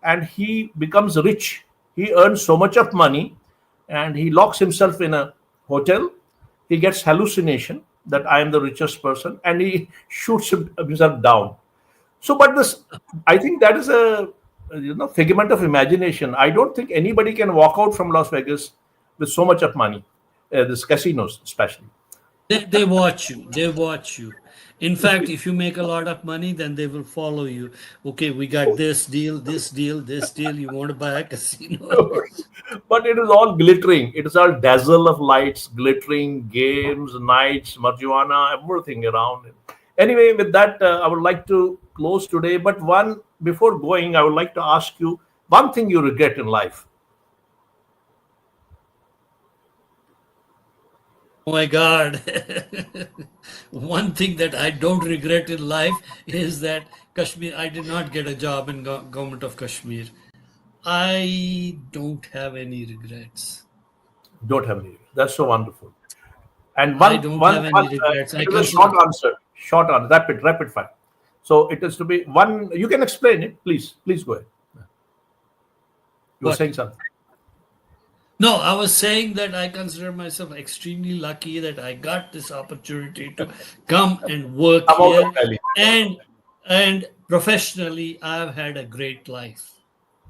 and he becomes rich. He earns so much of money, and he locks himself in a hotel. He gets hallucination that I am the richest person, and he shoots himself down. So, but this, I think that is a figment of imagination. I don't think anybody can walk out from Las Vegas with so much of money. This casinos, especially. They watch you. They watch you. In fact, if you make a lot of money, then they will follow you. Okay, we got this deal, this deal, this deal. You want to buy a casino? But it is all glittering. It is all dazzle of lights, glittering games, nights, marijuana, everything around it. Anyway, with that, I would like to close today. But one before going, I would like to ask you one thing you regret in life. Oh my God. One thing that I don't regret in life is that Kashmir, I did not get a job in government of Kashmir. I don't have any regrets. Don't have any. That's so wonderful. And I don't have any regrets. I it is a consider. short answer. Short answer. Rapid fire. So it is to be one. You can explain it, please. Please go ahead. You were What? saying something. No, I was saying that I consider myself extremely lucky that I got this opportunity to come and work I'm out here, of Delhi. and professionally, I've had a great life.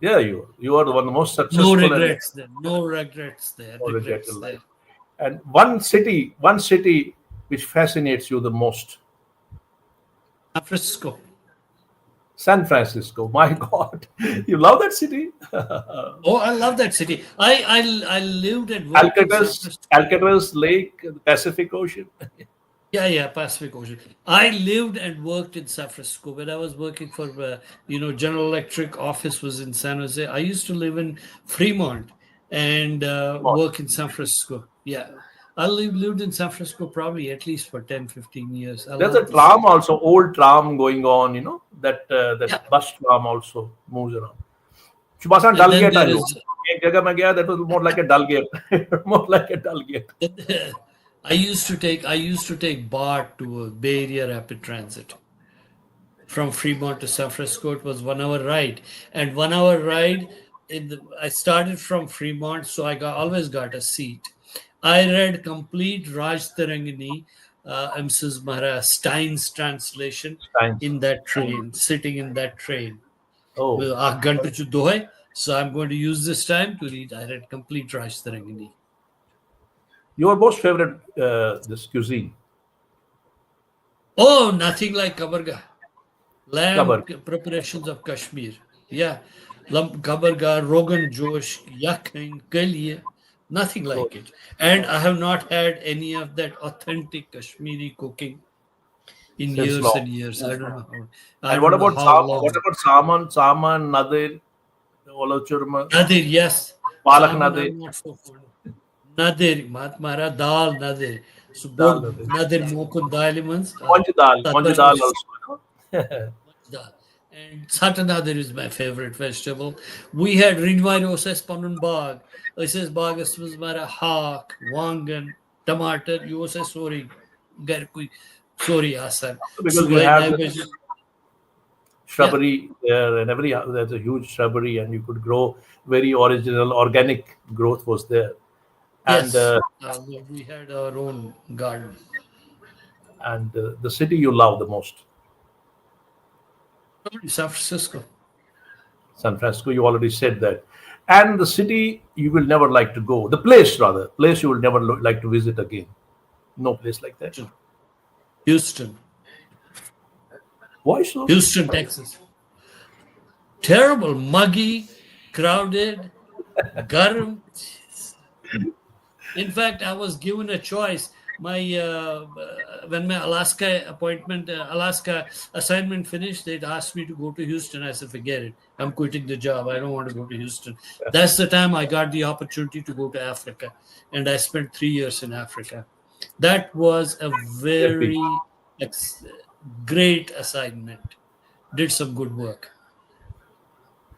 Yeah, you are one of the most No successful regrets there. No regrets there. and Regrets in there. life. And one city which fascinates you the most. San Francisco. San Francisco. My God, you love that city. Oh, I love that city. I lived and worked in San Francisco. Alcatraz Lake, the Pacific Ocean. Yeah, Pacific Ocean. I lived and worked in San Francisco. When I was working for, General Electric office was in San Jose. I used to live in Fremont and work in San Francisco. Yeah. I lived in San Francisco probably at least for 10, 15 years. I There's a love the tram city. also, old tram going on. That Yeah. bus tram also moves around. Chubasan And Dal then Gate I there know. is, एक जगह मैं गया, that was more like a dull gate. More like a dull gate. I used to take BART to Bay Area Rapid Transit. From Fremont to San Francisco, it was 1 hour ride, and 1 hour ride. I started from Fremont, so always got a seat. I read complete Raj Tarangini, Mrs. Mahara Stein's translation Times. in that train, sitting in that train. Oh, Well, 8 घंटे जो दो है, so I'm going to use this time to read. I read complete Raj Tarangini. your most favorite this cuisine? Oh, nothing like kabarga. Lamb Kabar. preparations of Kashmir. Yeah. Kabarga, Rogan Josh, Yakhin, Kaliya. Nothing Oh, like it. And I have not had any of that authentic Kashmiri cooking in since years long. and years. I don't know And what about how long. what about Saman, Nadir, Ola Churma, Nadir, yes. Palak Salmon, Nadir, I'm not so fond of. Nadir, Matmara, Dal, Nadir. So Dal both Nadir, Nadir Mokun Diamonds, Monja Dal Tatar also. dal. And Satanadir is my favorite vegetable. We had Rinwai Roses Panun Bag. Says Bag is Mara Hawk, Wangan, Tomato, you say sorry, Garkui, sorry, Asan. Because you have the shrubbery there, and there's a huge shrubbery, and you could grow very original organic growth was there. And Yes, we had our own garden. the city you love the most. Probably San Francisco. San Francisco, you already said that. And the city you will never like to go. The place, rather. Place you will never like to visit again. No place like that. Houston. Why so? Houston, Texas. Terrible, muggy, crowded, garam. In fact, I was given a choice. When my Alaska assignment finished, they'd asked me to go to Houston. I said, forget it. I'm quitting the job. I don't want to go to Houston. That's the time I got the opportunity to go to Africa. And I spent 3 years in Africa. That was a very great assignment. Did some good work.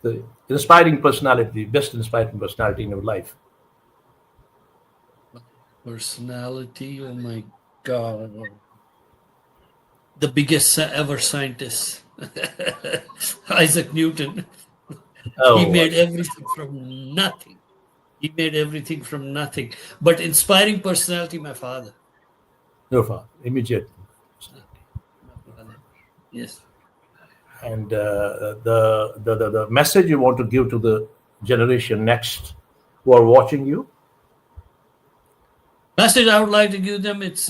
The inspiring personality, best inspiring personality in your life. Personality, oh my God. The biggest ever scientist, Isaac Newton. He made everything from nothing. He made everything from nothing. But inspiring personality, my father. Your father, immediate. Yes. And the message you want to give to the generation next who are watching you? Message I would like to give them, it's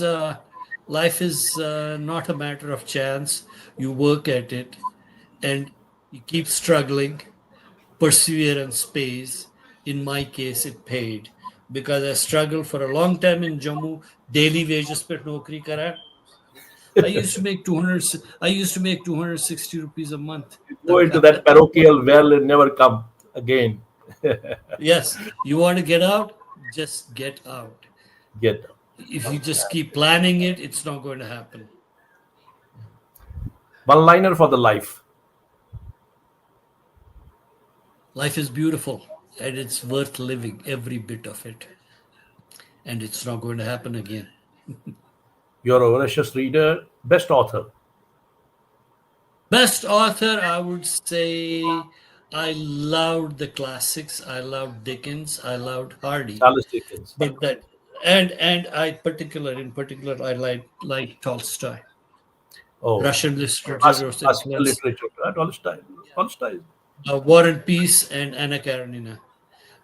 life is not a matter of chance. You work at it and you keep struggling. Perseverance pays. In my case, it paid because I struggled for a long time in Jammu. Daily wages per naukri kara. I used to make 200. I used to make 260 rupees a month. Go into that parochial well and never come again. Yes, you want to get out? Just get out. Get If you just keep planning it, it's not going to happen. one liner for the life. Life is beautiful and it's worth living, every bit of it. And it's not going to happen again. You're a voracious reader, best author. Best author, I would say I loved the classics. I loved Dickens. I loved Hardy. Charles Dickens. But that and in particular I like Tolstoy. Oh, Russian literature was classical influenced. literature. Tolstoy. Tolstoy. War and Peace and Anna Karenina.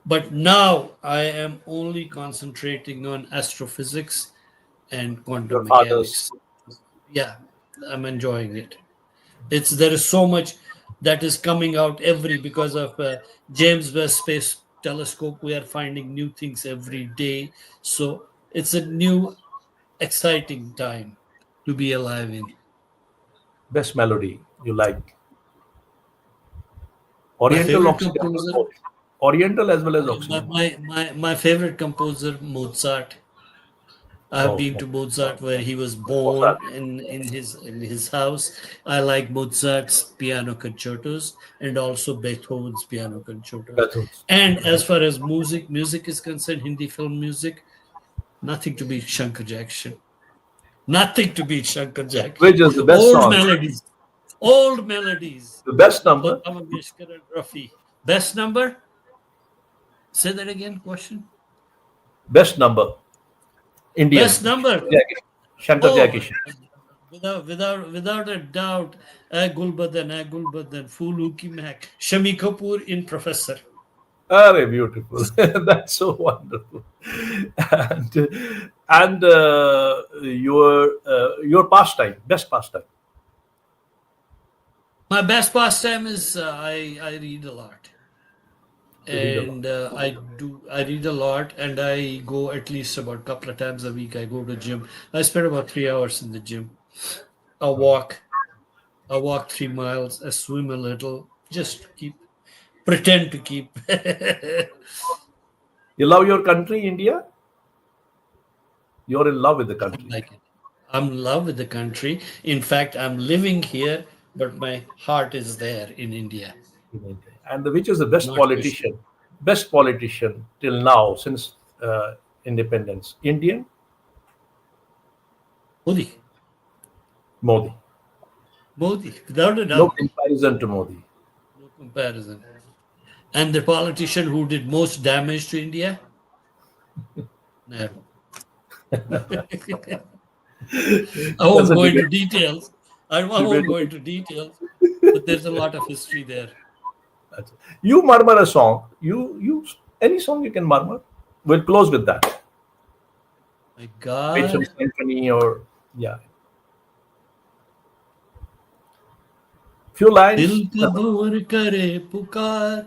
But now I am only concentrating on astrophysics and Your quantum father's. mechanics. Yeah, I'm enjoying it. There is so much that is coming out because of James Webb Space Telescope. We are finding new things every day, so it's a new, exciting time to be alive in. Best melody you like. My Oriental, favorite Occidental, composer, both. Oriental as well as my, Occidental. my favorite composer, Mozart. I've Oh, been to Mozart where he was Mozart. born in his house. I like Mozart's piano concertos and also Beethoven's piano concertos. Bethels. And as far as music is concerned, Hindi film music, nothing to beat Shankar Jackson. Nothing to beat Shankar Jackson. Which is the best Old song? melodies. Old melodies. The best number? Lata Mangeshkar and Rafi. Best number? Say that again, question. Best number. Indian. Best number. Shankar Oh, Jackson. without a doubt, Gulbadan, Fulu Ki Mak, Shami Kapoor in Professor. Very beautiful. That's so wonderful. And your pastime, best pastime. My best pastime is I read a lot. You read a lot. I read a lot and I go at least about a couple of times a week. I go to gym. I spend about 3 hours in the gym. I walk 3 miles. I swim a little. Just pretend to keep. You love your country, India? You're in love with the country. Like it. I'm in love with the country. In fact, I'm living here, but my heart is there in India. And which is the best Not politician? Best politician till now since independence? Indian? Modi, Modi. without a No doubt, comparison to Modi. no comparison. And the politician who did most damage to India? Nehru. I won't go into details. But there's a lot of history there. You murmur a song. You any song you can murmur. We'll close with that. My Maybe God. some symphony or yeah. Few lines. दिल का भंवर करे पुकार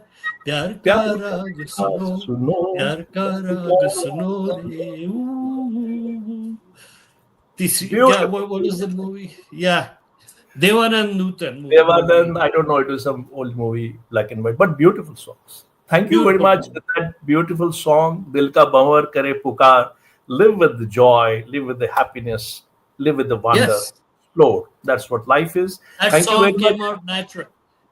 प्यार का राग सुनो प्यार का राग सुनो रे what is the movie? Yeah, Devanand Nutan movie. Devanand, I don't know, it was some old movie, black and white, but beautiful songs. Thank you very Beautiful much for that beautiful song, Dil Ka Bhanwar Kare Pukar. Live with the joy, live with the happiness, live with the wonder. Yes, Explore. That's what life is. that Thank you song very came much. out natural.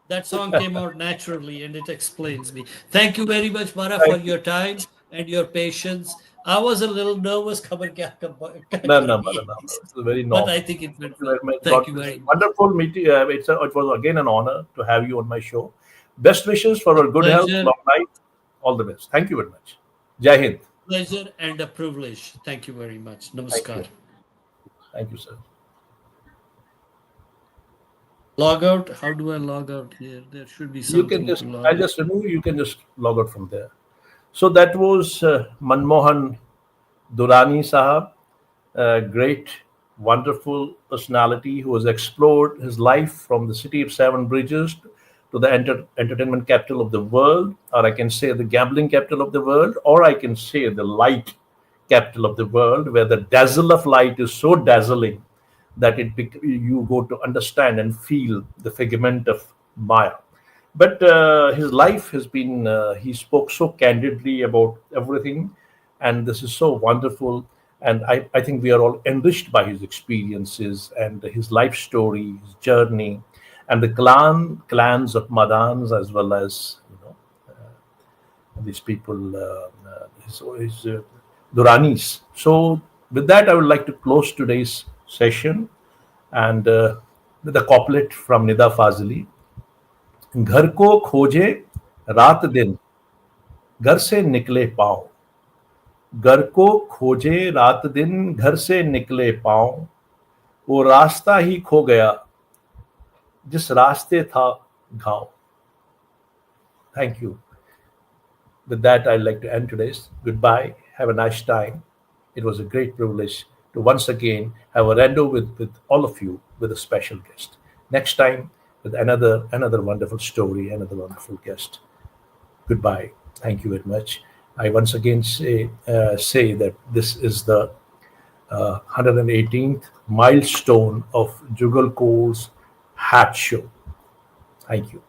That song came out naturally, and it explains me. Thank you very much, Mara, for Thank you. your time and your patience. I was a little nervous, No, it's very but normal. I think it went Thank you well. very much. Thank God you bless very you. much. Wonderful meeting. It was again an honor to have you on my show. Best wishes for our good health, Pleasure, long life. All the best. Thank you very much. Jai Hind. pleasure, and a privilege. Thank you very much. Thank Namaskar. you. Thank you, sir. Log out. How do I log out here? There should be You can something just, to log I'll out. just remove, you can just log out from there. So that was Manmohan Durani Sahab, a great, wonderful personality who has explored his life from the city of seven bridges to the entertainment capital of the world, or I can say the gambling capital of the world, or I can say the light capital of the world, where the dazzle of light is so dazzling that you go to understand and feel the figment of Maya. But his life has been, he spoke so candidly about everything, and this is so wonderful. And I think we are all enriched by his experiences and his life story, his journey, and the clans of Madans, as well as these people, his Duranis. So, with that, I would like to close today's session and with a couplet from Nida Fazili. घर को खोजे रात दिन घर से निकले पाँव, घर को खोजे रात दिन घर से निकले पाँव, वो रास्ता ही खो गया जिस रास्ते था गांव. Thank you. With that, I'd like to end today's. Goodbye. Have a nice time. It was a great privilege to once again have a rando with all of you with a special guest. Next time with another wonderful story, another wonderful guest. Goodbye. Thank you very much. I once again say that this is the 118th milestone of Jugal Koul's hat show. Thank you.